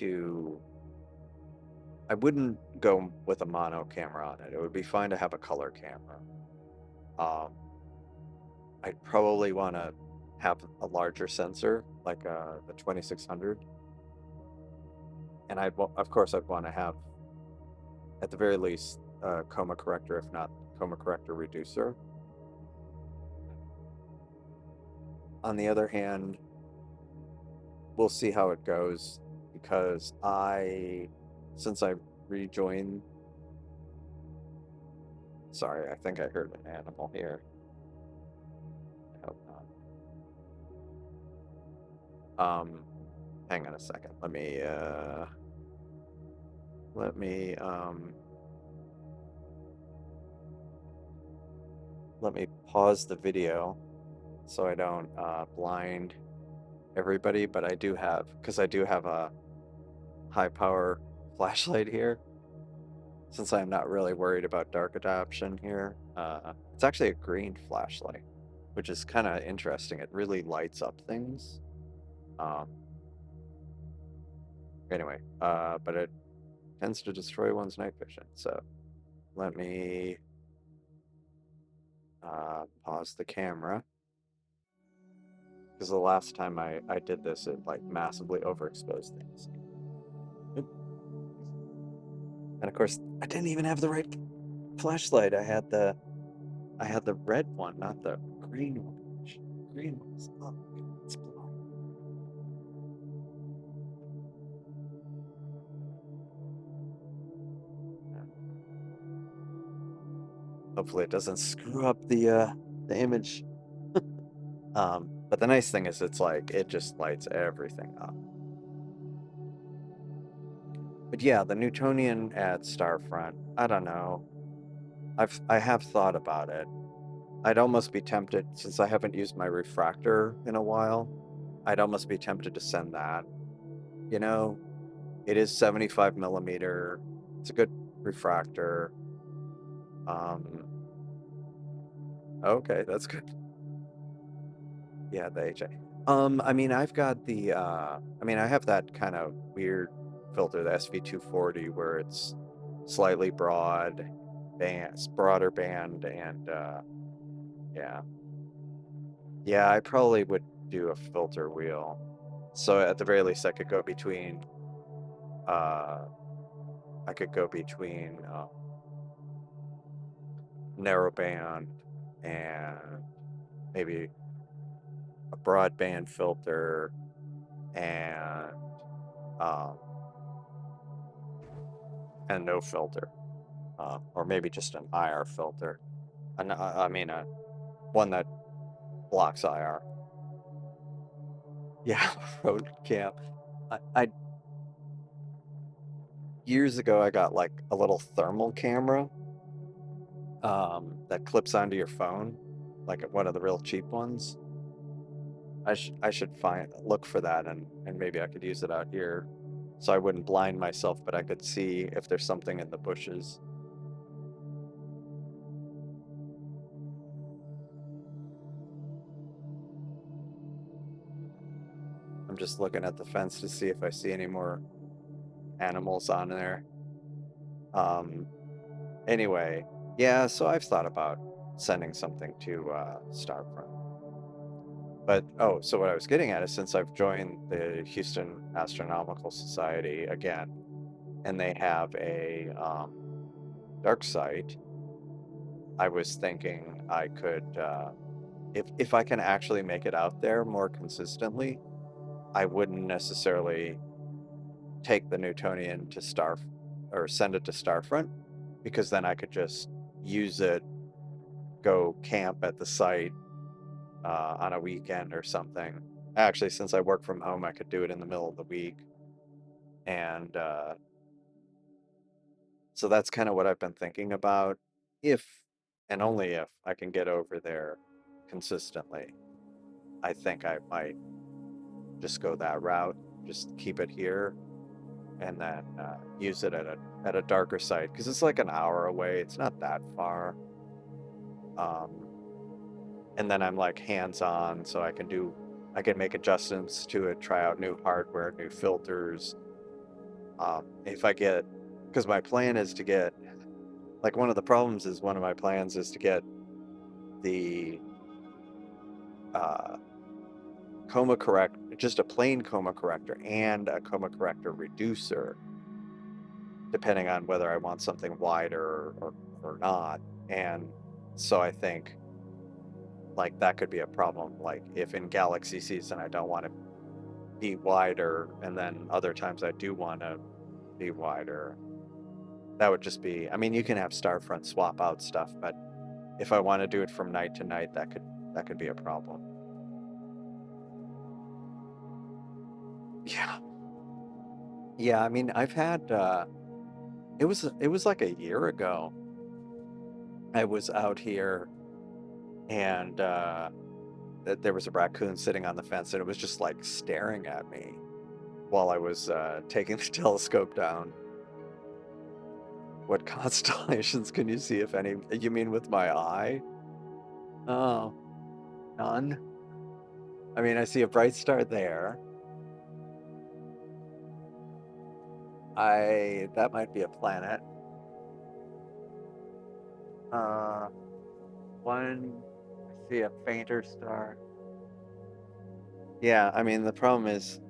go with a mono camera on it. It would be fine to have a color camera. I'd probably want to have a larger sensor, like the 2600. And of course, I'd want to have, at the very least, a chroma corrector, if not chroma corrector reducer. on the other hand, we'll see how it goes because since I rejoined, sorry, I think I heard an animal here. I hope not. Hang on a second. Let me pause the video so I don't blind everybody, but because I do have a high power flashlight here, since I'm not really worried about dark adoption here. It's actually a green flashlight, which is kind of interesting. It really lights up things. Anyway, but it tends to destroy one's night vision. So let me pause the camera. Because the last time I did this, it like massively overexposed things. Oop. And of course, I didn't even have the right flashlight. I had the red one, not the green one. Green one is up. It's blue. Hopefully, it doesn't screw up the image. But the nice thing is, it's like it just lights everything up. But yeah, the Newtonian at Starfront. I don't know. I have thought about it. I'd almost be tempted, since I haven't used my refractor in a while, I'd almost be tempted to send that. You know, it is 75 millimeter. It's a good refractor. Okay, that's good. Yeah, the HA. I mean, I've got I have that kind of weird filter, the SV240, where it's slightly broader band, and yeah. Yeah, I probably would do a filter wheel. So at the very least, I could go between, uh, narrowband and maybe a broadband filter and um, no filter, or maybe just an IR filter. I mean, one that blocks IR. Yeah, road cam. I years ago I got like a little thermal camera that clips onto your phone, like one of the real cheap ones. I should look for that, and maybe I could use it out here so I wouldn't blind myself, but I could see if there's something in the bushes. I'm just looking at the fence to see if I see any more animals on there. Um, anyway, yeah, so I've thought about sending something to Starfront. But oh, so what I was getting at is, since I've joined the Houston Astronomical Society again, and they have a dark site, I was thinking I could, if I can actually make it out there more consistently, I wouldn't necessarily take the Newtonian to or send it to Starfront, because then I could just use it, go camp at the site on a weekend or something. Actually, since I work from home, I could do it in the middle of the week. And so that's kind of what I've been thinking about. If and only if I can get over there consistently, I think I might just go that route, just keep it here, and then use it at a darker site, because it's like an hour away. It's not that far. Um, and then I'm like hands-on, so I can make adjustments to it, try out new hardware, new filters. If I get, because my plan is to get, like, one of my plans is to get the uh, just a plain coma corrector and a coma corrector reducer, depending on whether I want something wider or not. And so I think like that could be a problem. Like if in galaxy season I don't want to be wider, and then other times I do want to be wider. That would just be, I mean, you can have Starfront swap out stuff, but if I want to do it from night to night, that could be a problem. Yeah. Yeah, I mean, I've had it was like a year ago. I was out here and there was a raccoon sitting on the fence and it was just like staring at me while I was taking the telescope down. What constellations can you see, if any? You mean with my eye? Oh, none. I mean, I see a bright star there. That might be a planet. Uh, One, I see a fainter star. Yeah, I mean, the problem is,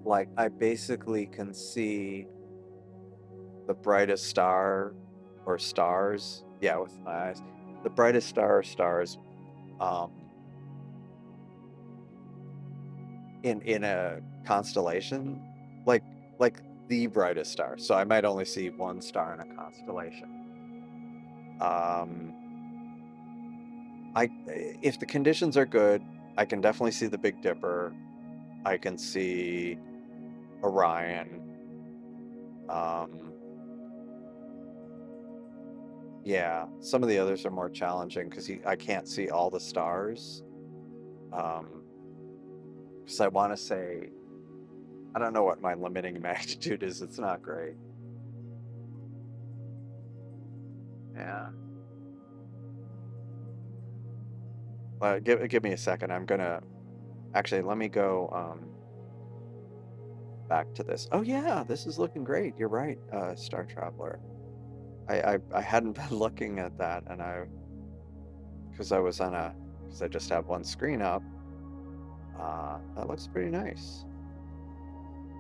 like, I basically can see the brightest star or stars. Yeah, with my eyes. The brightest star or stars um, in a constellation, like like the brightest star. So I might only see one star in a constellation. Um, if the conditions are good, I can definitely see the Big Dipper. I can see Orion. Um, yeah, some of the others are more challenging because I can't see all the stars. Because I want to say, I don't know what my limiting magnitude is. It's not great. Yeah. Give me a second. I'm gonna actually let me go back to this. Oh yeah, this is looking great. You're right, Star Traveler. I hadn't been looking at that, and because I was on because I just have one screen up. That looks pretty nice.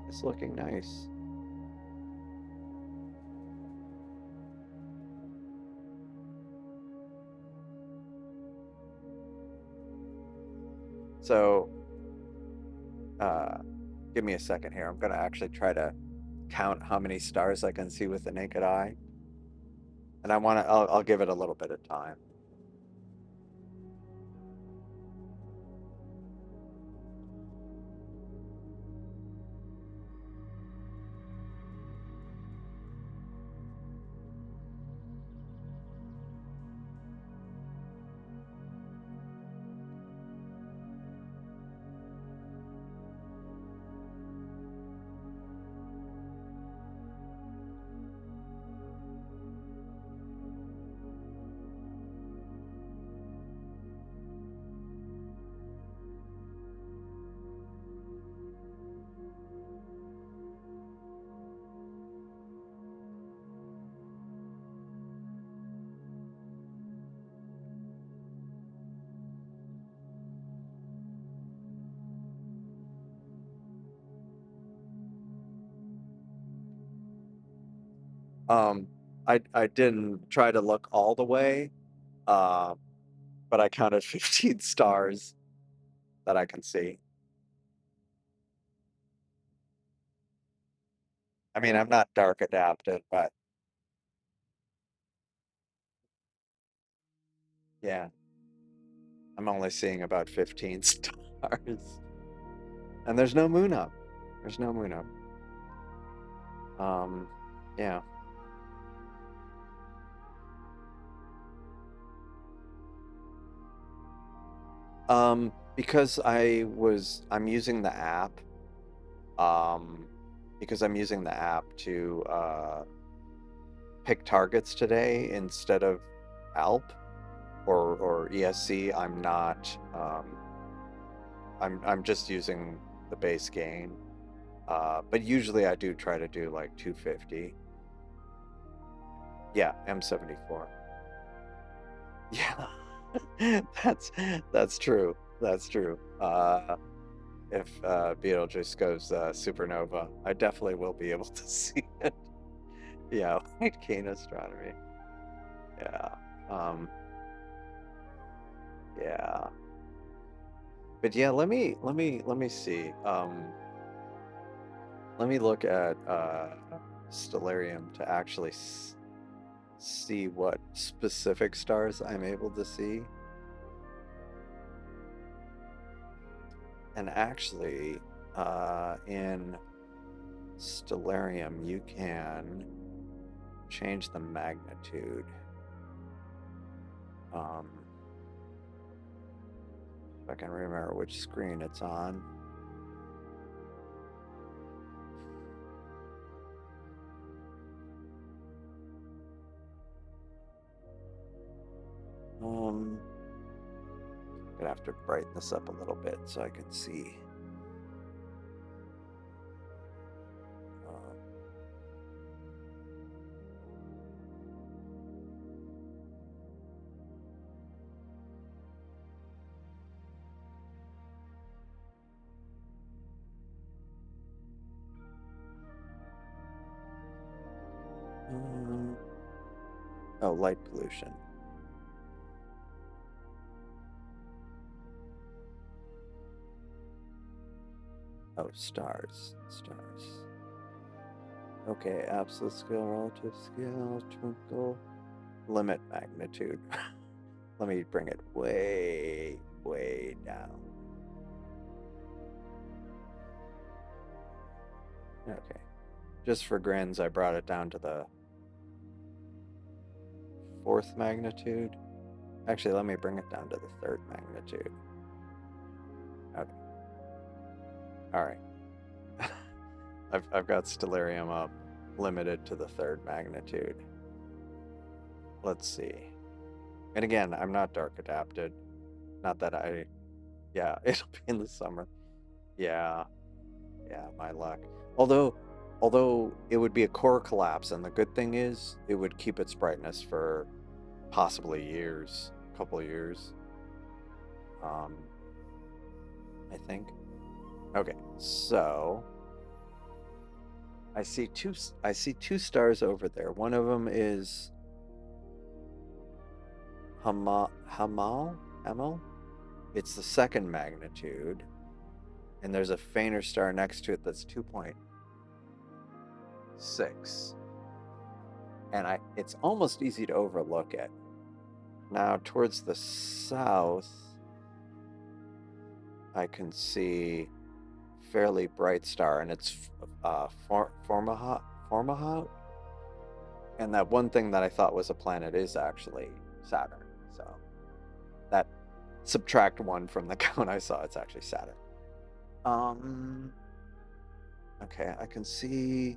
It's looking nice. So, uh, give me a second here. I'm gonna actually try to count how many stars I can see with the naked eye, and I'll give it a little bit of time. Um, I didn't try to look all the way, uh, but I counted 15 stars that I can see. I mean, I'm not dark adapted, but yeah, I'm only seeing about 15 stars. And there's no moon up. There's no moon up. Um, yeah. Because I'm using the app, um, because I'm using the app to pick targets today instead of ALP or ESC. I'm not. I'm just using the base gain. But usually I do try to do like 250. Yeah, M74. Yeah, that's true. That's true. If Betelgeuse goes supernova, I definitely will be able to see it. Yeah, white cane astronomy. Yeah. Um, Yeah. But yeah, let me see. Let me look at Stellarium to actually see what specific stars I'm able to see. And actually, in Stellarium, you can change the magnitude. If I can remember which screen it's on. Gonna have to brighten this up a little bit so I can see. Oh, light pollution. Oh, stars. Okay, absolute scale, relative scale, twinkle, limit magnitude. Let me bring it way, way down. Okay. Just for grins, I brought it down to the 4th magnitude. Actually, let me bring it down to the 3rd magnitude. Okay. All right. I've got Stellarium up, limited to the 3rd magnitude. Let's see. And again, I'm not dark adapted. Not that yeah, it'll be in the summer. Yeah, my luck. Although it would be a core collapse, and the good thing is it would keep its brightness for possibly years, a couple of years. I think. Okay, so I see two stars over there. One of them is Hamel. It's the 2nd magnitude, and there's a fainter star next to it that's 2.6. And it's almost easy to overlook it. Now, towards the south, I can see fairly bright star, and it's Formahat. And that one thing that I thought was a planet is actually Saturn. So that subtract 1 from the count I saw, it's actually Saturn. Okay, I can see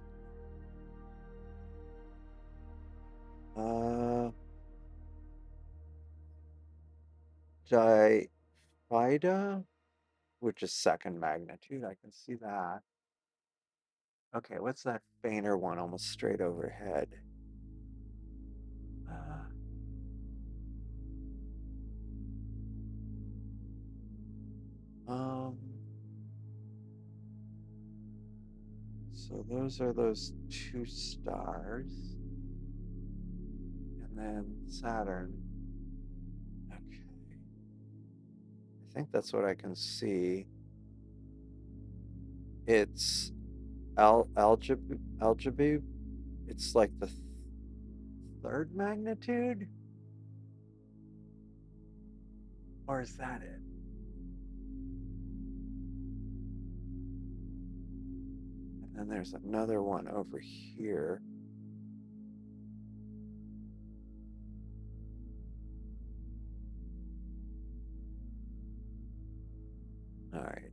Diphyda, which is 2nd magnitude. I can see that. Okay, what's that fainter one almost straight overhead? So those are those 2 stars. And then Saturn. Okay. I think that's what I can see. It's Algebib. It's like the 3rd magnitude? Or is that it? And then there's another one over here. All right.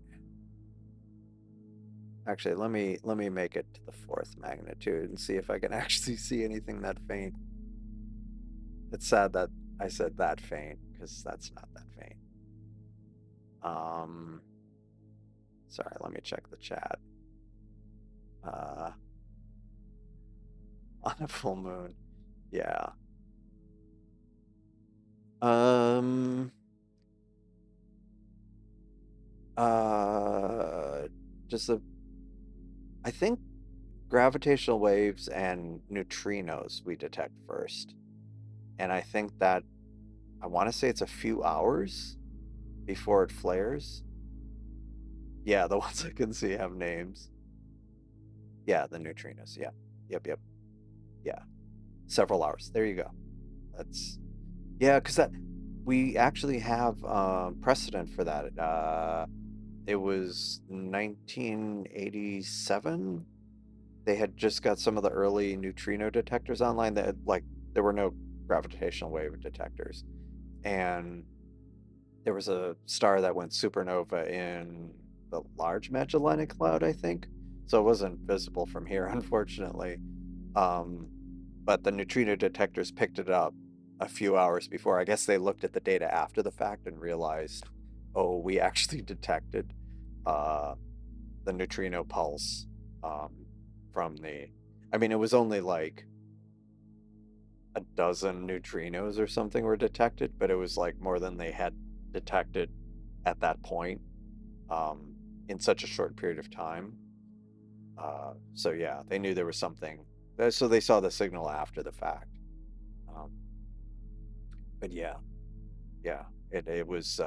Actually, let me make it to the 4th magnitude and see if I can actually see anything that faint. It's sad that I said that faint, because that's not that faint. Sorry, let me check the chat. On a full moon. Yeah. Just I think gravitational waves and neutrinos we detect first. And I think that I want to say it's a few hours before it flares. Yeah, the ones I can see have names. Yeah, the neutrinos. Yeah. Yep. Yeah. Several hours. There you go. That's yeah, because that we actually have precedent for that. It was 1987. They had just got some of the early neutrino detectors online that like there were no gravitational wave detectors, and there was a star that went supernova in the Large Magellanic Cloud, I think. So it wasn't visible from here, unfortunately. Um, but the neutrino detectors picked it up a few hours before. I guess they looked at the data after the fact and realized, oh, we actually detected uh, the neutrino pulse um, from the. I mean, it was only like a dozen neutrinos or something were detected, but it was like more than they had detected at that point um, in such a short period of time. So yeah, they knew there was something. So they saw the signal after the fact. Um, but yeah, yeah, it was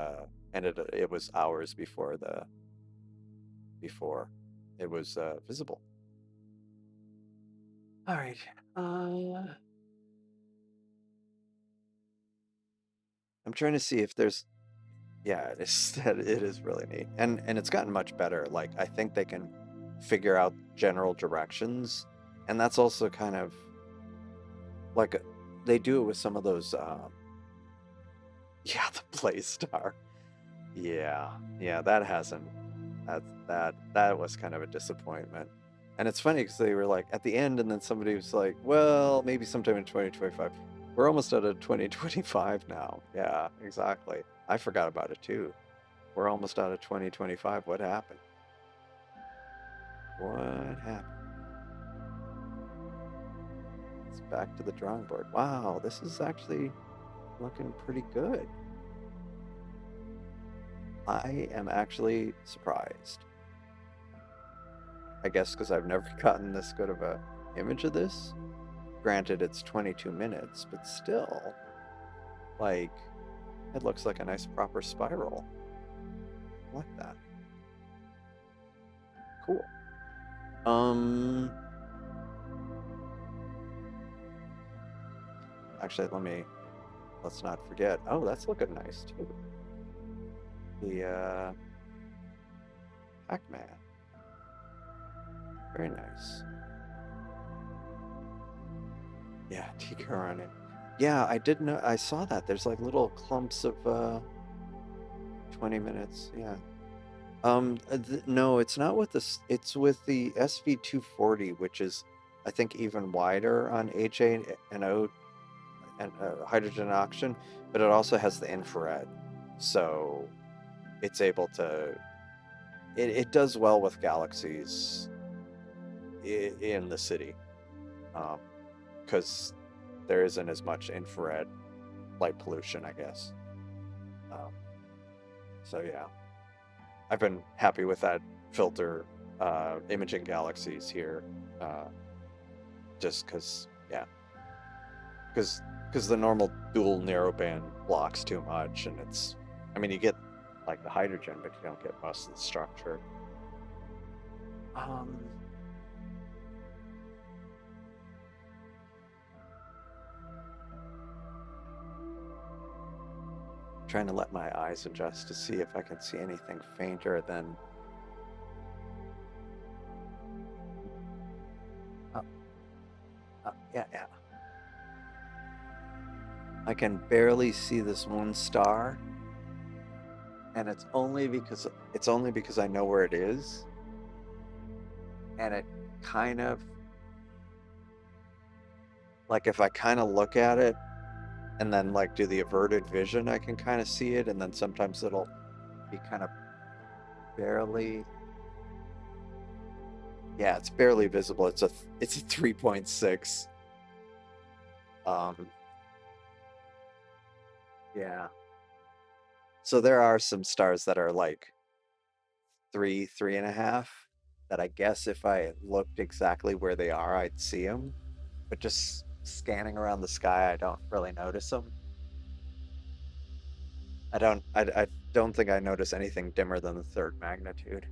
it was hours before it was visible. All right. I'm trying to see if there's yeah, it is it is really neat. And it's gotten much better. Like I think they can figure out general directions, and that's also kind of like they do it with some of those yeah, the play star. Yeah. Yeah, that hasn't that was kind of a disappointment. And it's funny because they were like at the end and then somebody was like, "Well, maybe sometime in 2025." We're almost out of 2025 now. Yeah, exactly. I forgot about it too. We're almost out of 2025. What happened? What happened? It's back to the drawing board. Wow, this is actually looking pretty good. I am actually surprised. I guess because I've never gotten this good of a image of this. Granted, it's 22 minutes, but still, like, it looks like a nice proper spiral. I like that. Cool. Um, actually, let's not forget. Oh, that's looking nice too. The Pac-Man. Very nice. Yeah, Tika on it. Yeah, I did know. I saw that. There's like little clumps of 20 minutes. Yeah. No, it's not with this. It's with the SV240, which is, I think, even wider on HA and O and hydrogen oxygen, but it also has the infrared, so it's able to. It does well with galaxies in the city, because there isn't as much infrared light pollution, I guess. Um, so yeah, I've been happy with that filter imaging galaxies here, uh, just because yeah, because the normal dual narrowband blocks too much, and it's I mean you get like the hydrogen, but you don't get most of the structure. Um, Trying to let my eyes adjust to see if I can see anything fainter than. Uh, yeah, yeah. I can barely see this one star, and it's only because I know where it is, and it kind of like if I kind of look at it and then like do the averted vision, I can kind of see it, and then sometimes it'll be kind of barely. Yeah, it's barely visible. It's a 3.6. Um, yeah. So there are some stars that are like three and a half that I guess if I looked exactly where they are, I'd see them. But just scanning around the sky, I don't really notice them. I don't think I notice anything dimmer than the third magnitude.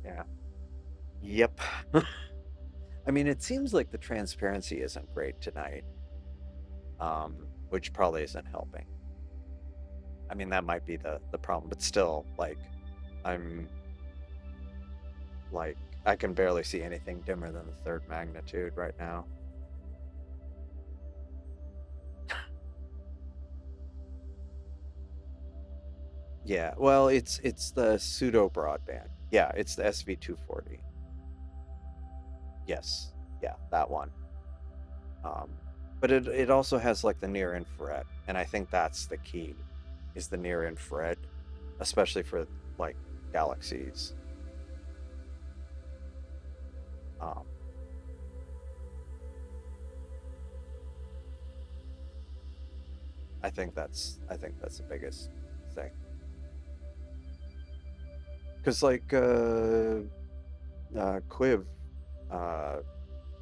Yeah. Yep. I mean, it seems like the transparency isn't great tonight, which probably isn't helping. I mean, that might be the problem, but still, I'm like I can barely see anything dimmer than the third magnitude right now. Yeah, well, it's the pseudo broadband. Yeah, it's the SV240. Yes, yeah, that one. Um, but it also has like the near infrared, and I think that's the key, is the near infrared, especially for like galaxies. Um, I think that's the biggest thing. Because Quiv uh,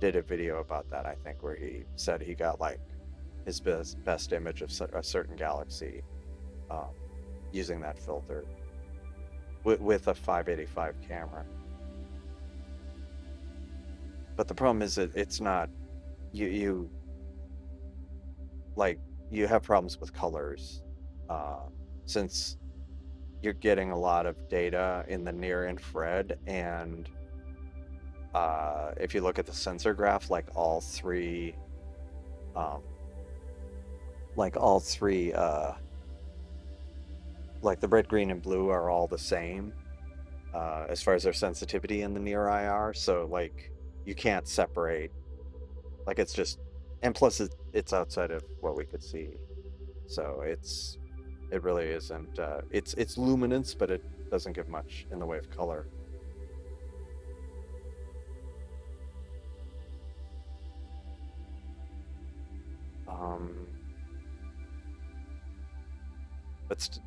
did a video about that, I think, where he said he got like his best image of a certain galaxy um, using that filter with a 585 camera. But the problem is it's not you like you have problems with colors uh, since you're getting a lot of data in the near infrared, and if you look at the sensor graph, um, all three like the red, green, and blue are all the same as far as their sensitivity in the near IR. So like you can't separate. Like it's just, and plus it's outside of what we could see. So it really isn't. It's luminance, but it doesn't give much in the way of color. Um, but st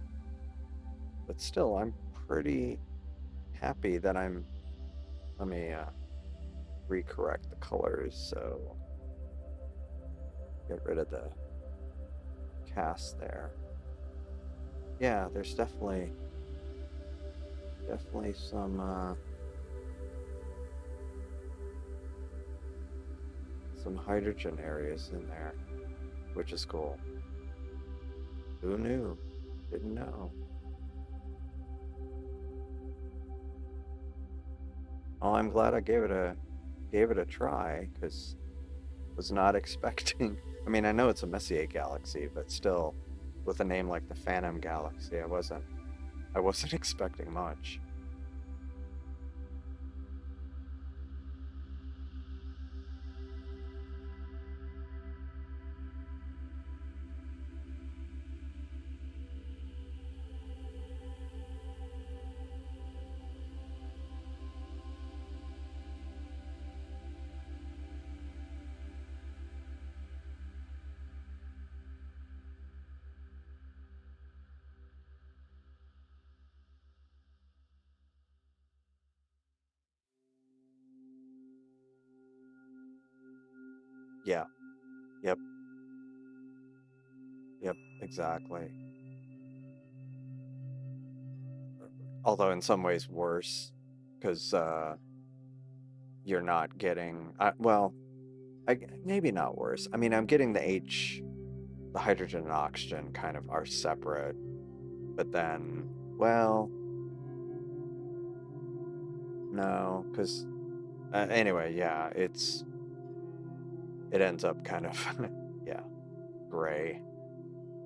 but still, I'm pretty happy that I'm. Let me recorrect the colors. So get rid of the cast there. Yeah, there's definitely some hydrogen areas in there, which is cool. Who knew? Didn't know. Oh, I'm glad I gave it a try because was not expecting. I mean, I know it's a Messier galaxy, but still, with a name like the Phantom Galaxy, I wasn't expecting much. Yeah. Yep. Yep. Exactly. Although in some ways worse, because you're not getting. Well, maybe not worse. I mean, I'm getting the hydrogen and oxygen kind of are separate, but then, well, no, because anyway, yeah, it ends up kind of, yeah, gray,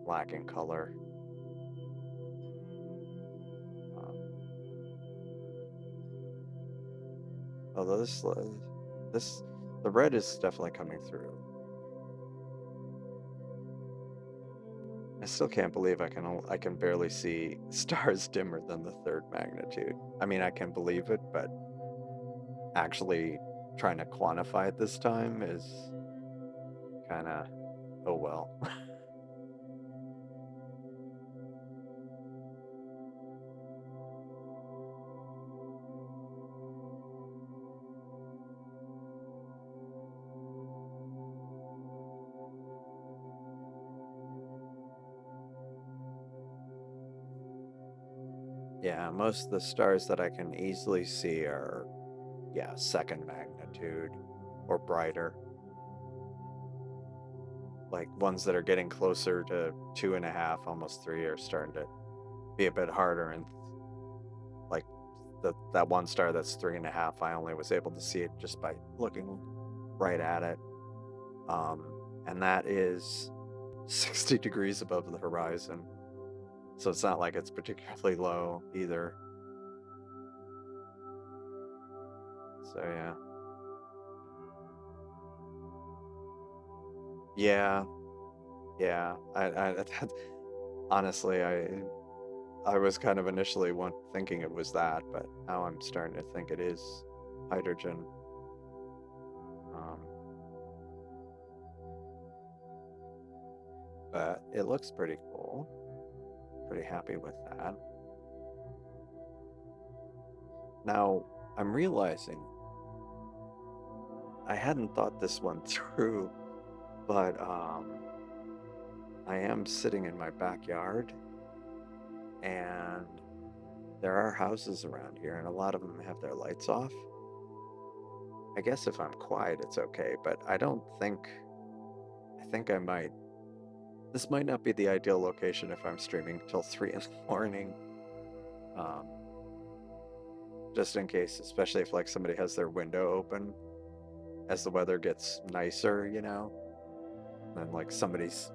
lacking color. Um, although this, the red is definitely coming through. I still can't believe I can barely see stars dimmer than the third magnitude. I mean, I can believe it, but actually trying to quantify it this time is kind of, oh well. Yeah, most of the stars that I can easily see are, yeah, second magnitude or brighter. Like ones that are getting closer to 2.5, almost three, are starting to be a bit harder. And like that one star that's 3.5, I only was able to see it just by looking right at it. Um, and that is 60 degrees above the horizon. So it's not like it's particularly low either. So yeah. Yeah, yeah. Honestly, I was kind of initially thinking it was that, but now I'm starting to think it is hydrogen. Um, but it looks pretty cool. Pretty happy with that. Now, I'm realizing I hadn't thought this one through, but I am sitting in my backyard, and there are houses around here, and a lot of them have their lights off. I guess if I'm quiet, it's okay, but I don't think, I think I might, this might not be the ideal location if I'm streaming till 3 in the morning. Um, just in case, especially if like somebody has their window open as the weather gets nicer, you know, and like somebody's,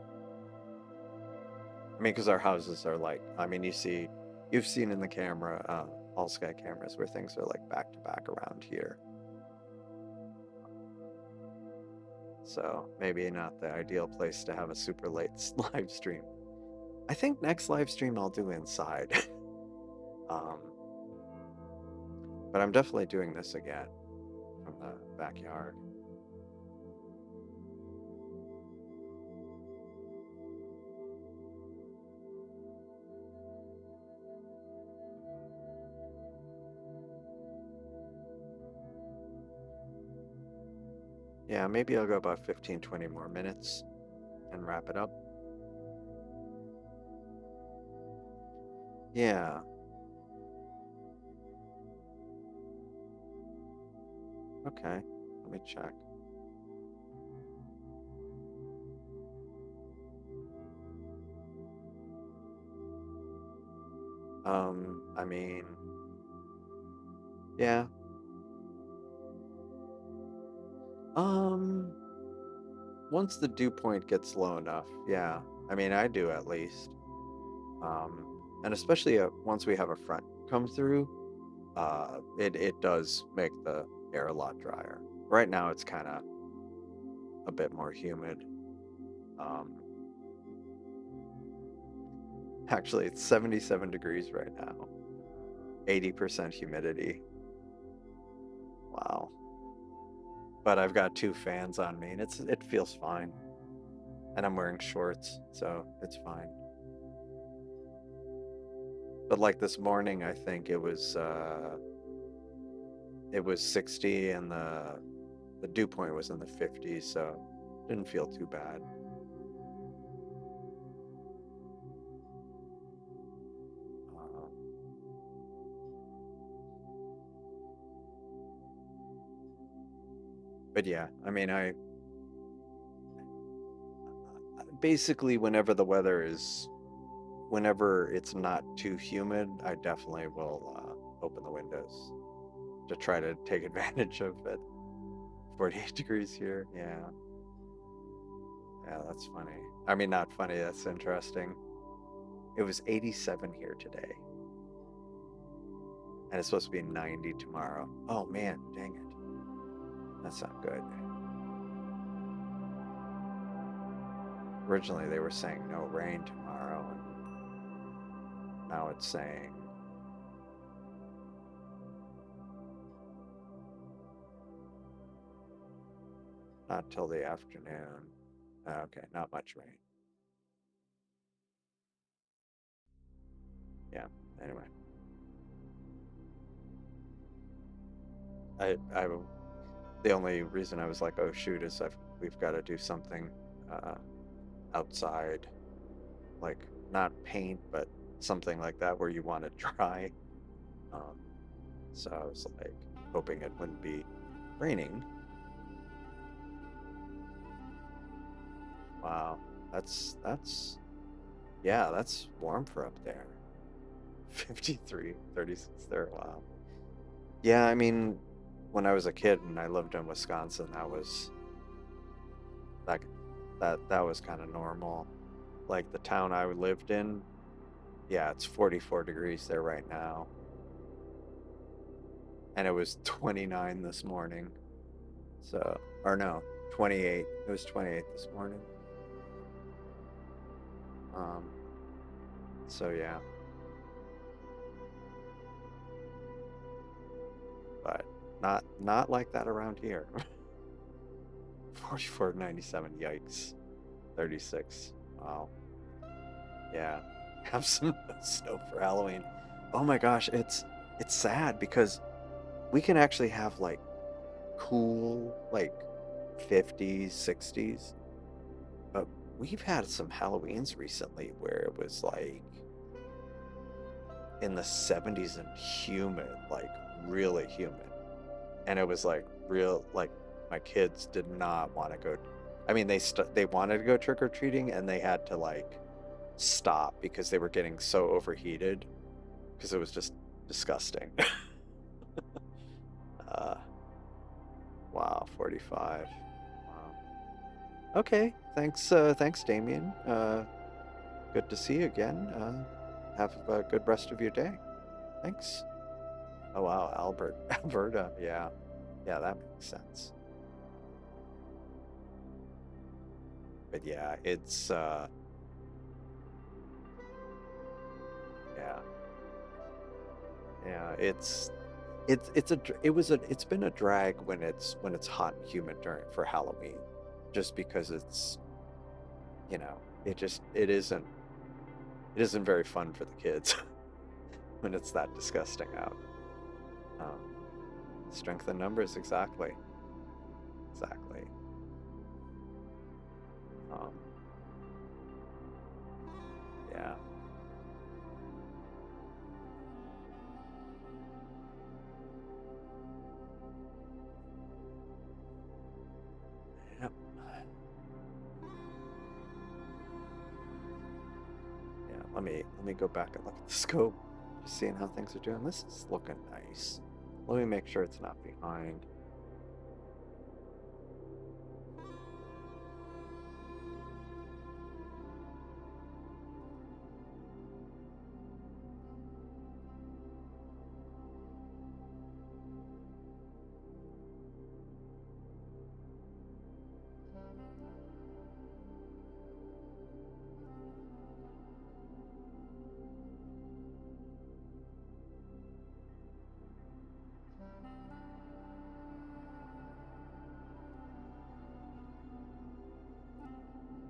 I mean, because our houses are like, I mean, you've seen in the camera, all sky cameras where things are like back to back around here. So maybe not the ideal place to have a super late live stream. I think next live stream I'll do inside. um, but I'm definitely doing this again from the backyard. Yeah, maybe I'll go about 15, 20 more minutes and wrap it up. Yeah, okay. Let me check. I mean, yeah. Um, Once the dew point gets low enough, yeah. I mean, I do at least. Um, and especially once we have a front come through, it does make the air a lot drier. Right now, it's kind of a bit more humid. Um, actually, it's 77 degrees right now, 80% humidity. Wow. But I've got two fans on me, and it feels fine. And I'm wearing shorts, so it's fine. But like this morning, I think it was 60, and the dew point was in the 50s, so didn't feel too bad. Um, but yeah, I mean, I basically whenever it's not too humid, I definitely will open the windows to try to take advantage of it. 48 degrees here. Yeah. Yeah, that's funny. I mean, not funny, that's interesting. It was 87 here today, and it's supposed to be 90 tomorrow. Oh man, dang it. That's not good. Originally, they were saying no rain tomorrow, and now it's saying not till the afternoon. Okay, not much rain. Yeah, anyway. I the only reason I was like, oh shoot, is we've got to do something uh, outside, like not paint, but something like that where you want it dry. Um, so I was like hoping it wouldn't be raining. Wow, that's yeah, that's warm for up there. 53, 36 there. Wow. Yeah, I mean, when I was a kid and I lived in Wisconsin, that was like that was kind of normal. Like the town I lived in, yeah, it's 44 degrees there right now, and it was 29 this morning. So, or no, 28. It was 28 this morning. Um, so yeah, but not like that around here. 44 to 97, yikes. 36. Wow. Yeah. Have some snow for Halloween. Oh my gosh, it's sad because we can actually have like cool like 50s, 60s, but we've had some Halloweens recently where it was like in the 70s and humid, like really humid. And it was like real like my kids did not want to go. I mean, they wanted to go trick or treating and they had to like stop because they were getting so overheated because it was just disgusting. uh, wow, 45. Wow. Okay, thanks, Damien. Good to see you again. Have a good rest of your day. Thanks. Oh wow, Alberta. Yeah, yeah, that makes sense. But yeah, yeah, yeah, it's been a drag when it's hot and humid during for Halloween, just because it's it isn't very fun for the kids when it's that disgusting out. Um, Strength in numbers, exactly, exactly. Um, yeah, yep, yeah. Let me go back and look at the scope, just seeing how things are doing. This is looking nice. Let me make sure it's not behind.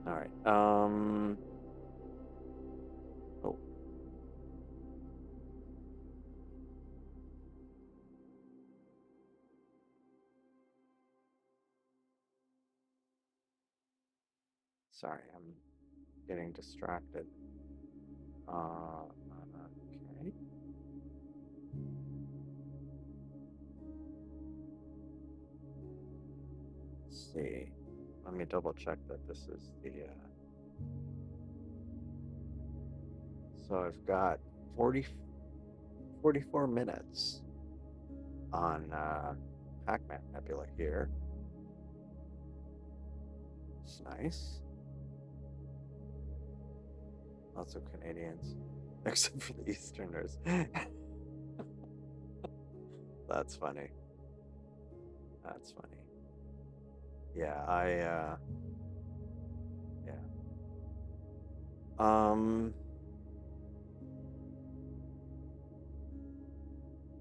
All right. Oh, sorry, I'm getting distracted. Okay. Let's see. Let me double check that this is the. So I've got 44 minutes on Pac-Man Nebula here. It's nice. Lots of Canadians, except for the Easterners. That's funny. That's funny. Yeah, yeah. Um.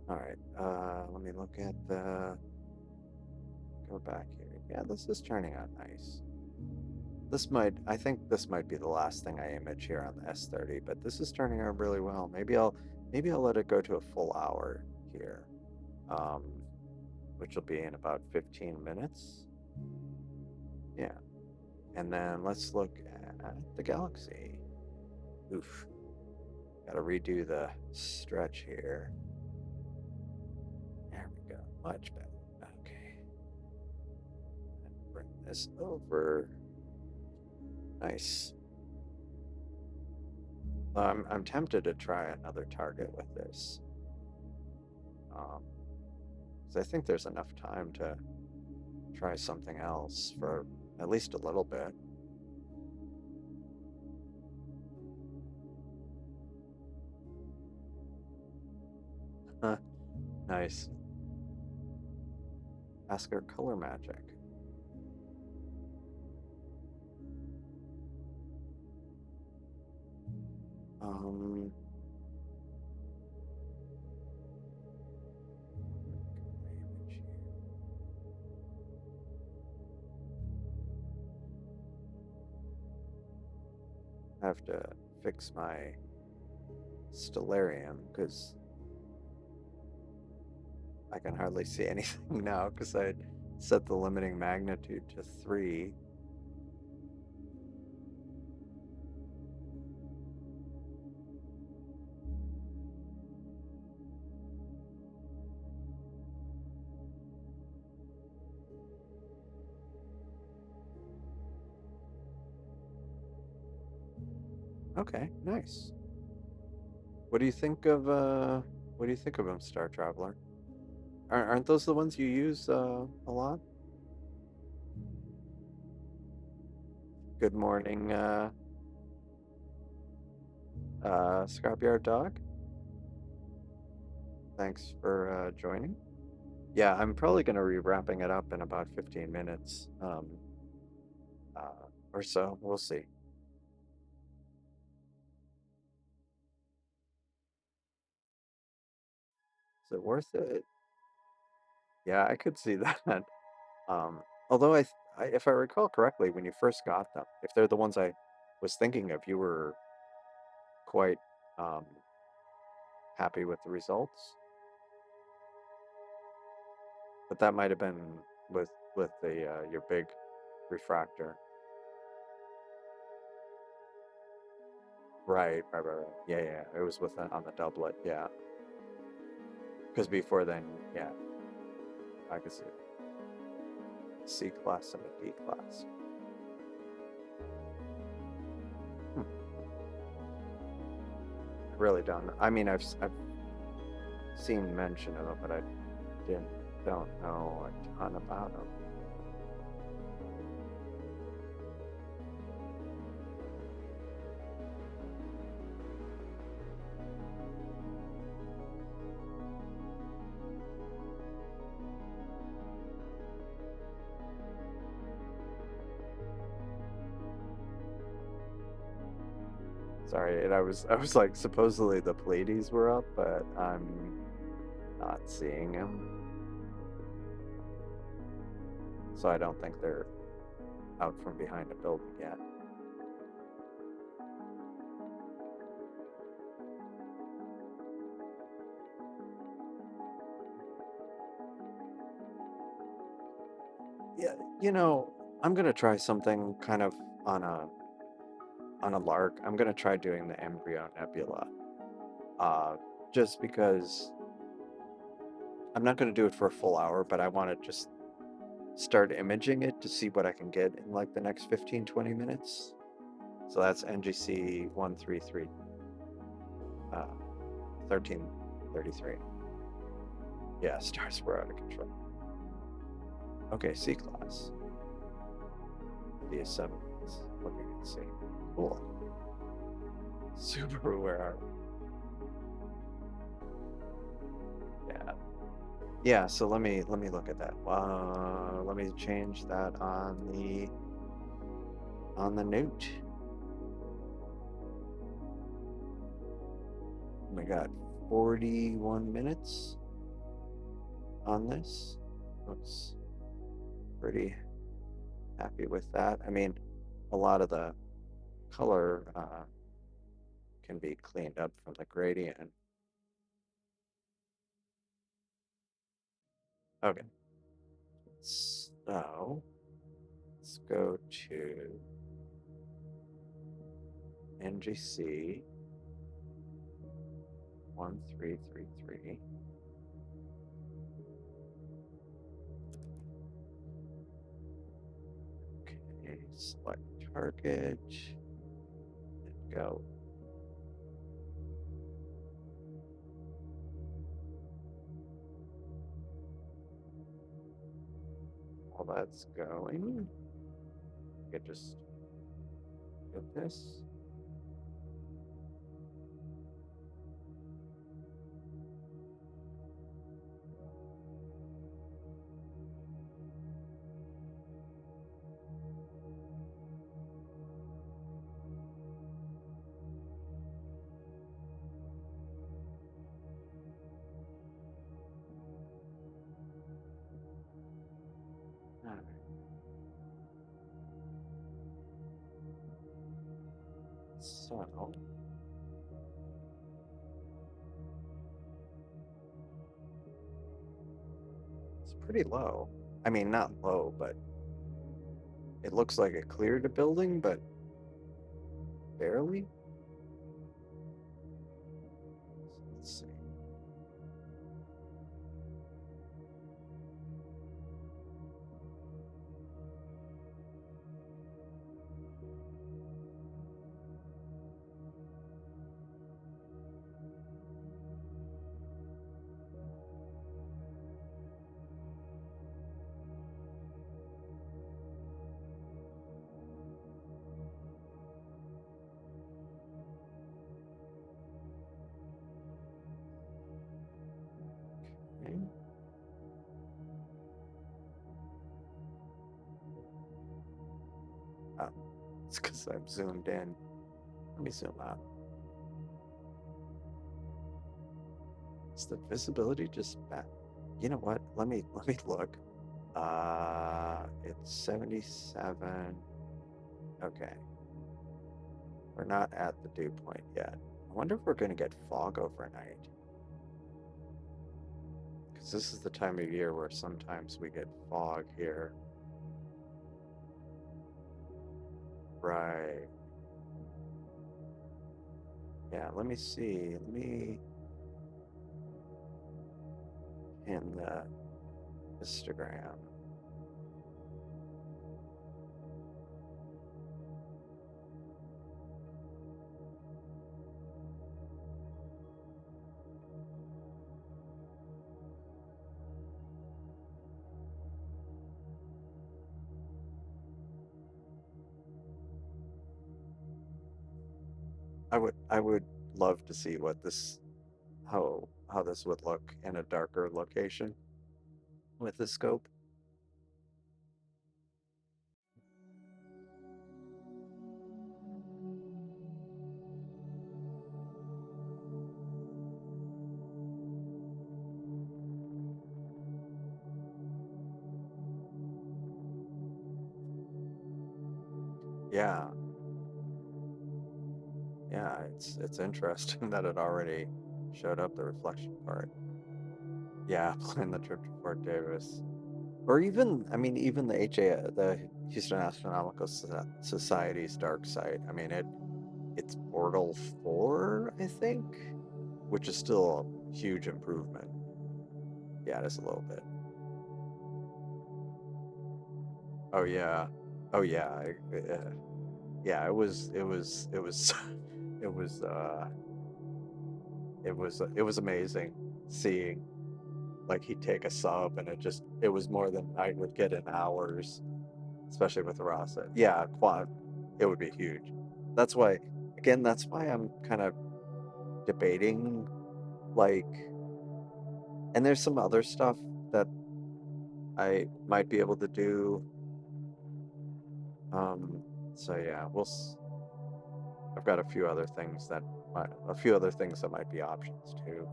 All right. Let me look at the. Go back here. Yeah, this is turning out nice. I think this might be the last thing I image here on the S30, but this is turning out really well. Maybe I'll let it go to a full hour here, um, which will be in about 15 minutes. Yeah, and then let's look at the galaxy. Oof. Gotta redo the stretch here. There we go. Much better. Okay. And bring this over. Nice. I'm tempted to try another target with this. Because I think there's enough time to try something else for at least a little bit. Huh, nice. Ask her color magic. Um, I have to fix my stellarium because I can hardly see anything now because I set the limiting magnitude to 3. Okay, nice. What do you think of them, Star Traveler? Aren't those the ones you use a lot? Good morning, Scrapyard Dog. Thanks for joining. Yeah, I'm probably going to be wrapping it up in about 15 minutes or so. We'll see. Is it worth it? Yeah, I could see that. Although if I recall correctly, when you first got them, if they're the ones I was thinking of, you were quite um, happy with the results. But that might have been with the your big refractor. Right. Yeah. It was with on the doublet. Yeah, because before then, yeah, I could see it. C class and a D class. Hmm. I really don't. I mean, I've seen mention of them, but I don't know a ton about them. Sorry, and I was like, supposedly the Pleiades were up, but I'm not seeing them, so I don't think they're out from behind a building yet. Yeah, I'm gonna try something kind of on a lark. I'm gonna try doing the embryo nebula, just because I'm not gonna do it for a full hour, but I want to just start imaging it to see what I can get in like the next 15-20 minutes. So that's NGC 133 1333. Yeah, stars were out of control. Okay, C class. DS7 is looking at C. Cool. Subaru, where are we? Yeah. Yeah, so let me look at that. Let me change that on the note. We got 41 minutes on this. Looks pretty happy with that. I mean, a lot of the color can be cleaned up from the gradient. Okay, so let's go to NGC 1333. Okay, select target. And go. While that's going, I could just get this. All right. So it's pretty low. I mean, not low, but it looks like it cleared a building, but barely. Let's see. Okay. Oh, it's because I'm zoomed in. Let me zoom out. Is the visibility just bad? You know what? Let me look. It's 77. Okay. We're not at the dew point yet. I wonder if we're going to get fog overnight. Because this is the time of year where sometimes we get fog here. Right. Yeah, let me see. Let me pin the histogram. I would love to see what this how this would look in a darker location with the scope. Yeah, yeah, it's interesting that it already showed up the reflection part. Yeah, plan the trip to Fort Davis. Or even, I mean, even the the Houston Astronomical Society's dark side. I mean, it's Bortle 4, I think, which is still a huge improvement. Yeah, just a little bit. Oh yeah, oh yeah, yeah. It was, it was, it was amazing seeing like he'd take a sub and it was more than I would get in hours, especially with Rasa. Yeah, quad, it would be huge. That's why, again, that's why I'm kind of debating, like, and there's some other stuff that I might be able to do. Um, so yeah, I've got a few other things a few other things that might be options too.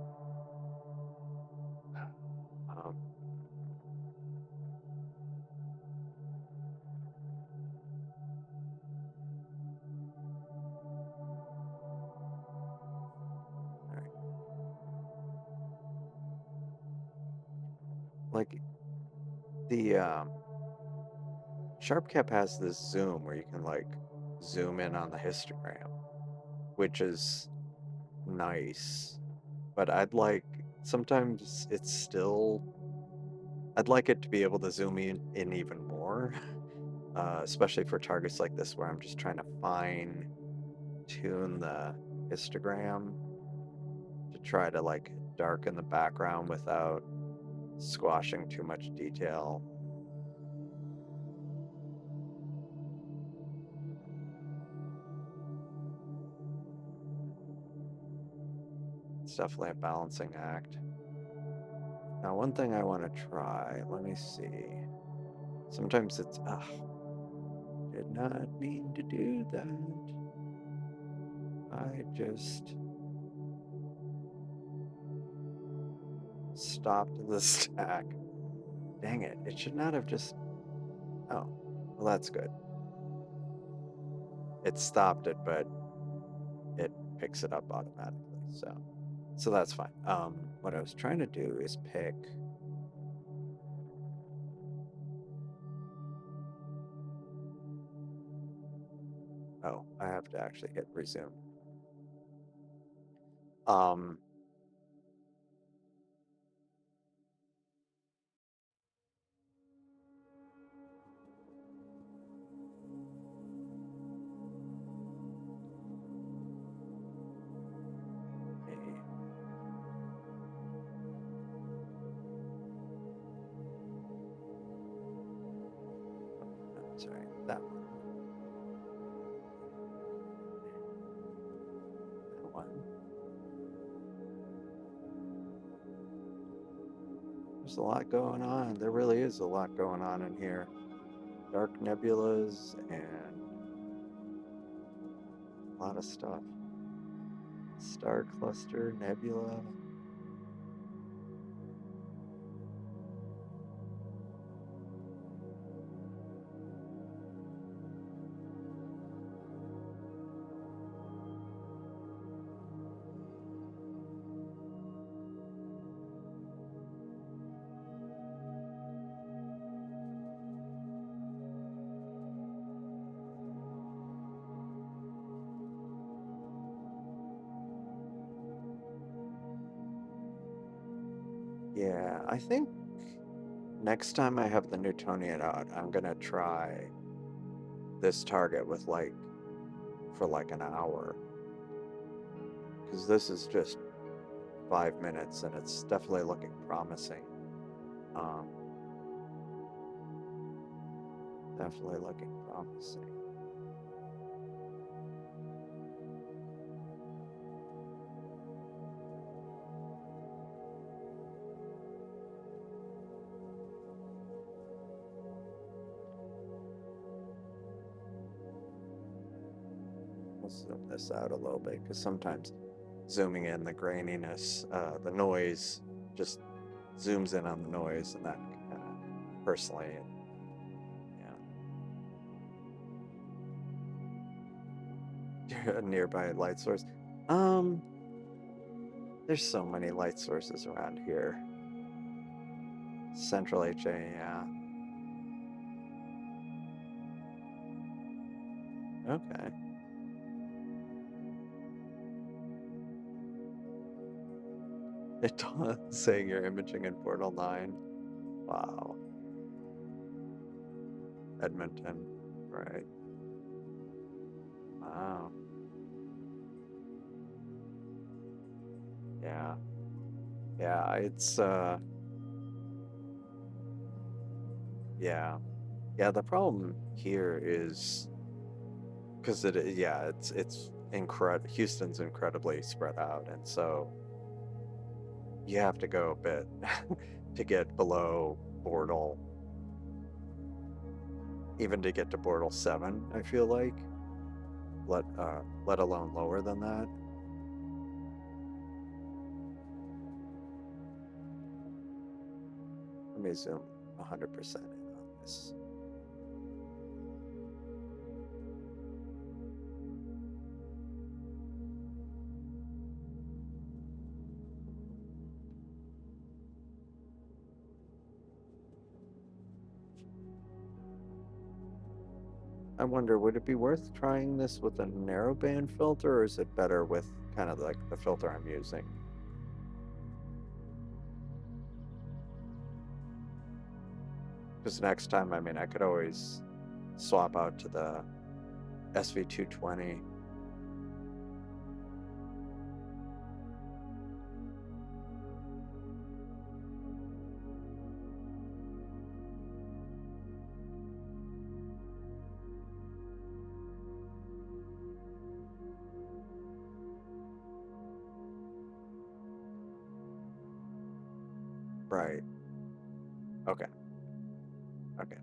Um, all right. Like the SharpCap has this zoom where you can like zoom in on the histogram, which is nice. but sometimes it's still, I'd like it to be able to zoom in even more, especially for targets like this where I'm just trying to fine tune the histogram to try to like darken the background without squashing too much detail. It's definitely a balancing act. Now, one thing I want to try, let me see. Sometimes it's, did not mean to do that. I just stopped the stack. Dang it, it should not have just, oh, well, that's good. It stopped it, but it picks it up automatically, so that's fine. What I was trying to do is pick, oh, I have to actually hit resume. Um, sorry, that one. That one. There's a lot going on. There really is a lot going on in here. Dark nebulas and a lot of stuff. Star cluster, nebula. Yeah, I think next time I have the Newtonian out, I'm gonna try this target with for like an hour. Because this is just 5 minutes and it's definitely looking promising. Um, definitely looking promising. We'll zoom this out a little bit because sometimes zooming in the graininess, the noise just zooms in on the noise, and that personally, yeah, a nearby light source. Um, there's so many light sources around here. Central HA, yeah. Okay. It does saying you're imaging in Portal 9. Wow. Edmonton, right. Wow. Yeah. Yeah, it's yeah. Yeah, the problem here is because yeah, it's incredible. Houston's incredibly spread out, and so you have to go a bit to get below Bortle, even to get to Bortle 7, I feel like, let alone lower than that. Let me zoom 100% in on this. I wonder, would it be worth trying this with a narrowband filter, or is it better with kind of like the filter I'm using? Because next time, I mean, I could always swap out to the SV220. Right. Okay. Okay.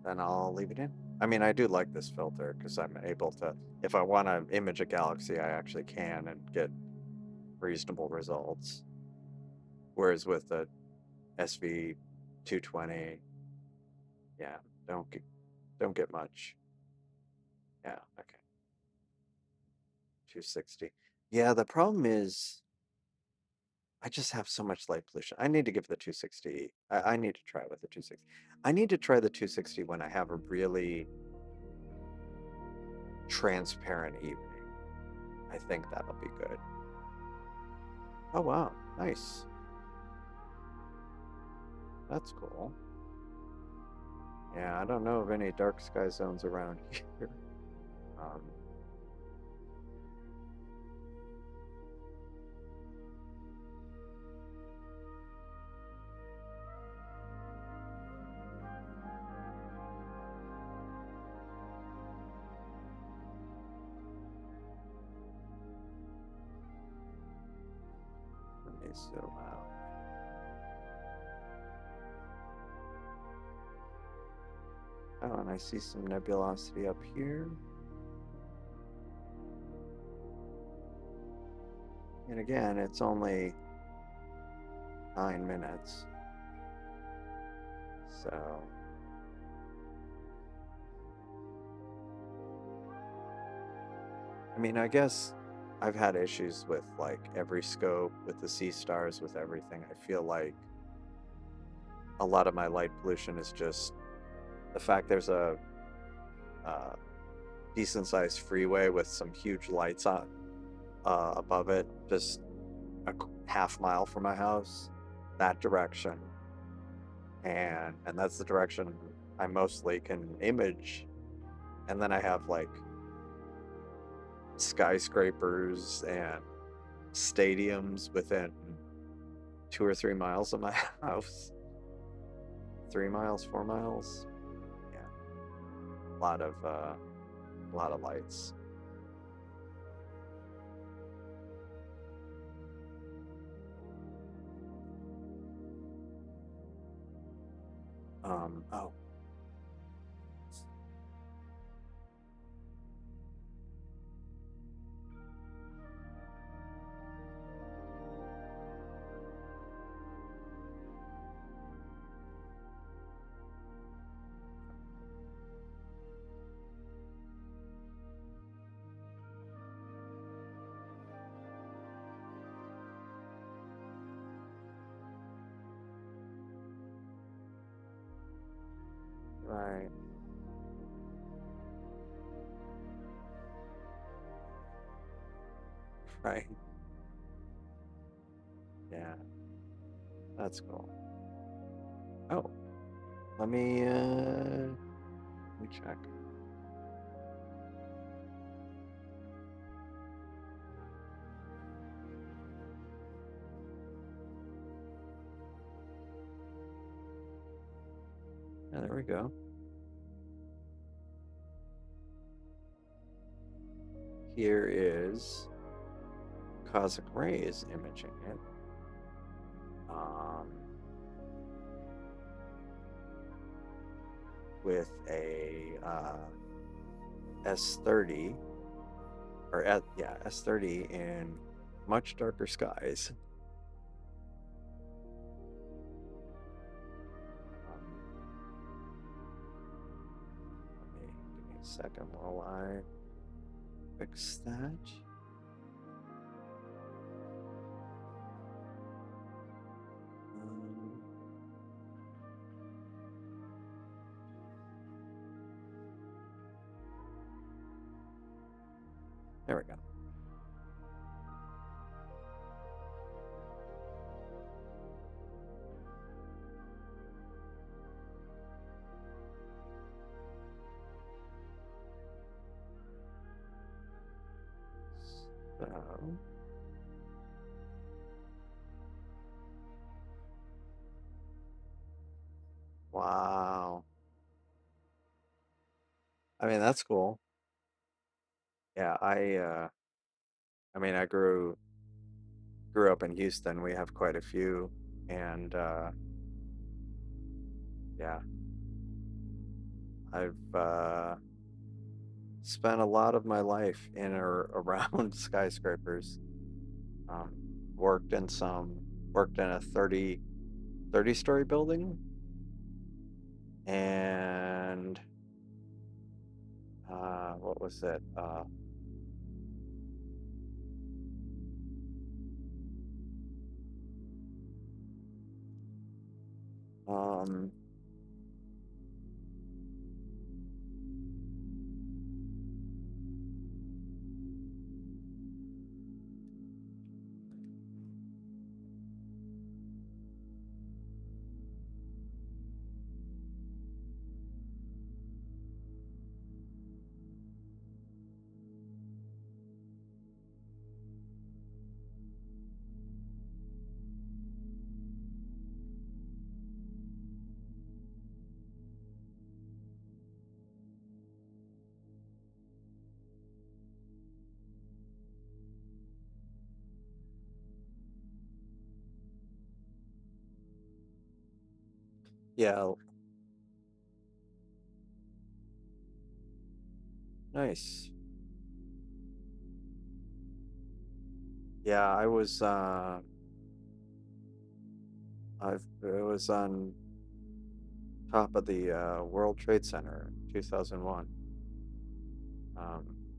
Then I'll leave it in. I mean, I do like this filter because I'm able to, if I want to image a galaxy, I actually can and get reasonable results. Whereas with the SV220, yeah, don't get much. Yeah, okay. 260. Yeah, the problem is I just have so much light pollution. I need to give the 260. I need to try with the 260. I need to try the 260 when I have a really transparent evening. I think that'll be good. Oh wow, nice. That's cool. Yeah, I don't know of any dark sky zones around here. Um, let me zoom out. Oh, and I see some nebulosity up here. And again, it's only 9 minutes. So, I mean, I guess I've had issues with like every scope, with the Seestars, with everything. I feel like a lot of my light pollution is just the fact there's a decent sized freeway with some huge lights on above it, just a half mile from my house, that direction, and that's the direction I mostly can image. And then I have like skyscrapers and stadiums within 2 or 3 miles of my house. 3 miles, 4 miles. Yeah, a lot of lights. Oh, right, right. Yeah, that's cool. Oh, let me check. Yeah, there we go. Here is cosmic rays imaging it. Um, with a S30 yeah, S30 in much darker skies. Give me a second while I fix that. There we go. Wow. I mean, that's cool. Yeah, I mean, I grew up in Houston. We have quite a few, and yeah, I've spent a lot of my life in or around skyscrapers. Um, worked in a 30-story building, and what was it? Um, yeah, nice. Yeah, it was on top of the World Trade Center in 2001.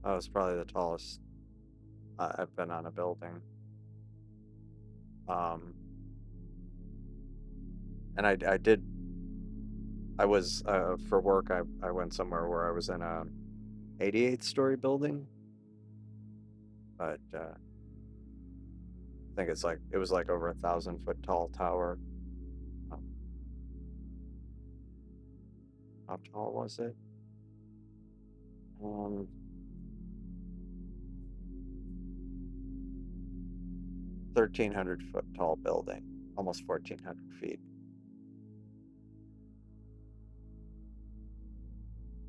That was probably the tallest I've been on a building. Um, and I was for work. I went somewhere where I was in a 88-story building, but I think it was like over 1,000 foot tall tower. Um, how tall was it? 1,300 foot tall building, almost 1,400 feet,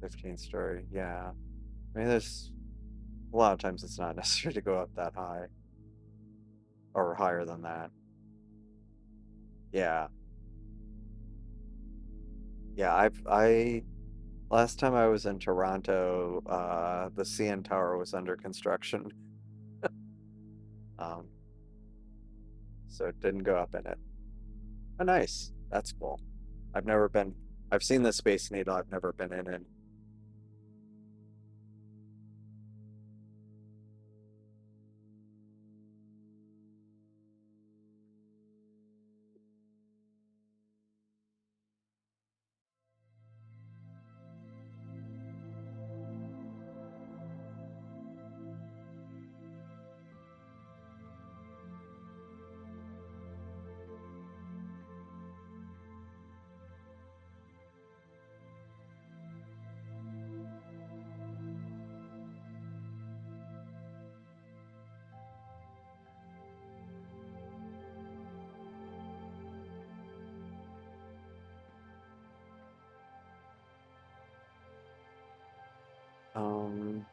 15-story. Yeah, I mean, there's a lot of times it's not necessary to go up that high or higher than that. Yeah, yeah. I last time I was in Toronto, the CN Tower was under construction, um, so it didn't go up in it. Oh, nice. That's cool. I've never been. I've seen the Space Needle. I've never been in it. Um,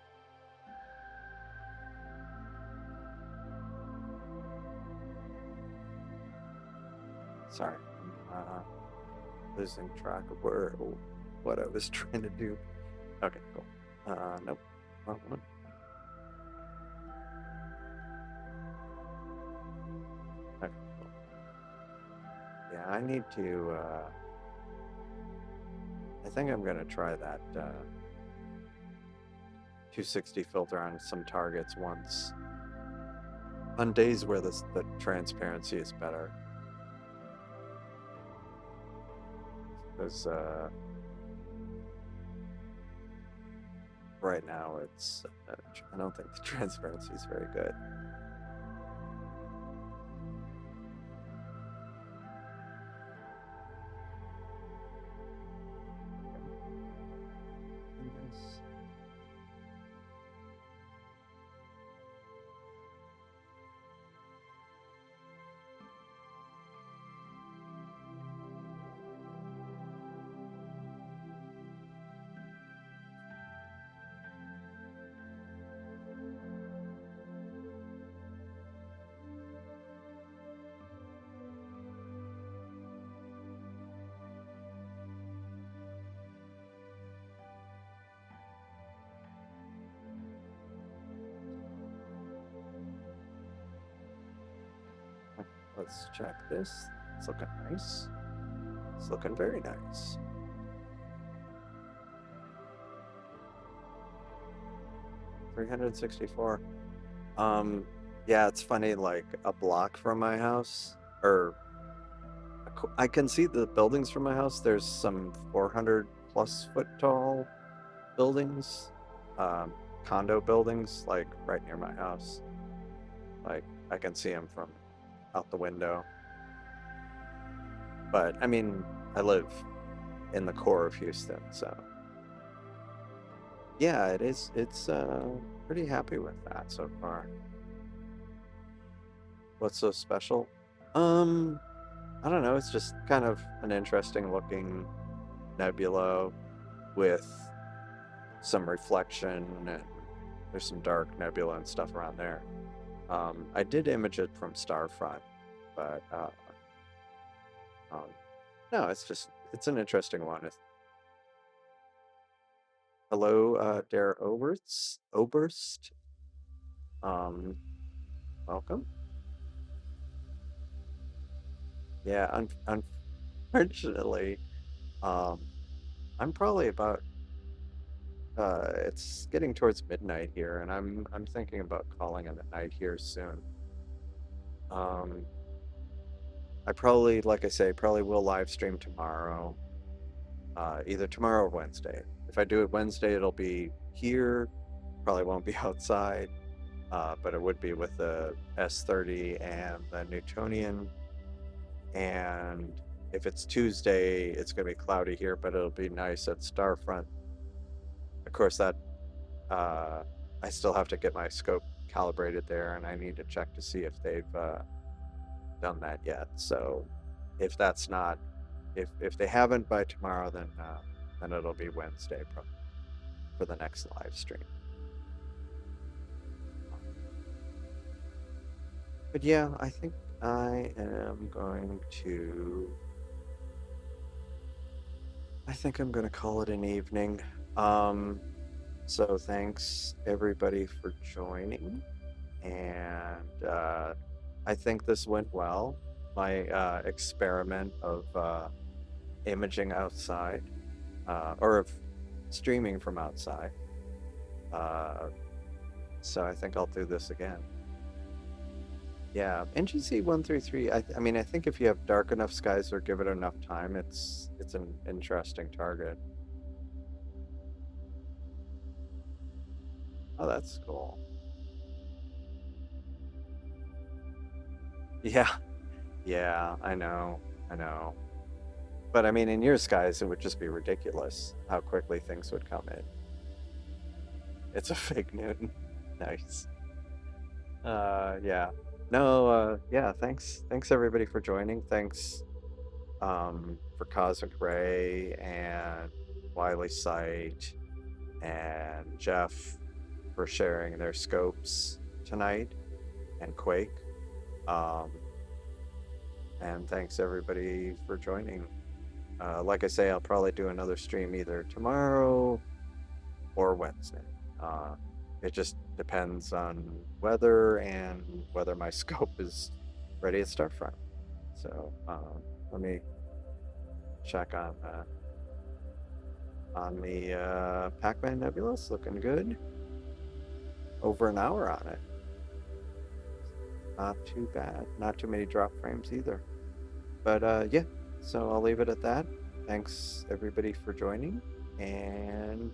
sorry, I'm losing track of what I was trying to do. Okay, cool. Nope, wrong one. Okay, cool. Yeah, I need to. I think I'm gonna try that 260 filter on some targets once on days where the transparency is better. Because right now I don't think the transparency is very good. let's check this. It's looking nice. It's looking very nice. $364. Yeah, it's funny, like a block from my house, or I can see the buildings from my house. There's some 400 plus foot tall buildings, um, condo buildings, like right near my house. Like I can see them from out the window. But I mean, I live in the core of Houston, so yeah, it is. It's pretty happy with that so far. What's so special? Um, I don't know. It's just kind of an interesting looking nebula with some reflection, and there's some dark nebula and stuff around there. I did image it from Starfront, but um, no, it's an interesting one. Hello, Der Oberst. Um, welcome. Yeah, unfortunately, um, I'm probably about it's getting towards midnight here, and I'm thinking about calling it a night here soon. Um, I probably, like I say, probably will live stream tomorrow, either tomorrow or Wednesday. If I do it Wednesday, it'll be here. Probably won't be outside, but it would be with the S30 and the Newtonian. And if it's Tuesday, it's going to be cloudy here, but it'll be nice at Starfront. Of course, that uh, I still have to get my scope calibrated there, and I need to check to see if they've done that yet. So if that's not, if they haven't by tomorrow, then it'll be Wednesday probably for the next live stream. But yeah, I think I am going to. I think I'm going to call it an evening. Um, so thanks everybody for joining, and I think this went well. My experiment of imaging outside, or of streaming from outside. Uh, so I think I'll do this again. Yeah, NGC 133. I mean, I think if you have dark enough skies or give it enough time, it's an interesting target. Oh, that's cool. Yeah, yeah, I know. But I mean, in your skies, it would just be ridiculous how quickly things would come in. It's a fake Newton. Nice. Yeah. No, yeah, thanks everybody for joining. Thanks for Cosmic Ray and Wiley Sight and Jeff for sharing their scopes tonight, and Quake. Um, and thanks everybody for joining. Like I say, I'll probably do another stream either tomorrow or Wednesday. Uh, it just depends on weather and whether my scope is ready at Starfront. So let me check on the Pac-Man Nebula. It's looking good. Over an hour on it. Not too bad. Not too many drop frames either. But yeah, so I'll leave it at that. Thanks everybody for joining, and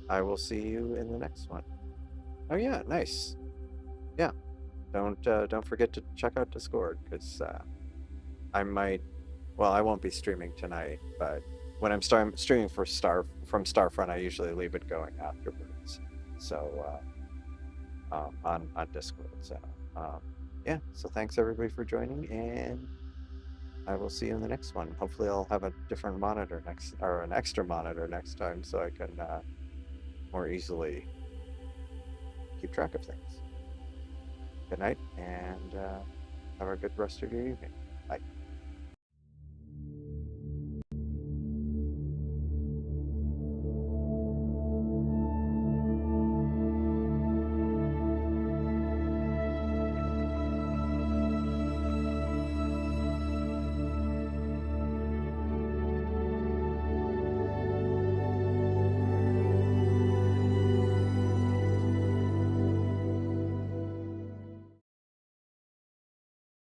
I will see you in the next one. Oh yeah, nice. Yeah, don't forget to check out Discord, because I might. Well, I won't be streaming tonight, but when I'm streaming from Starfront, I usually leave it going afterwards. So on Discord. So yeah. So thanks everybody for joining, and I will see you in the next one. Hopefully, I'll have a different monitor next, or an extra monitor next time, so I can more easily keep track of things. Good night, and have a good rest of your evening.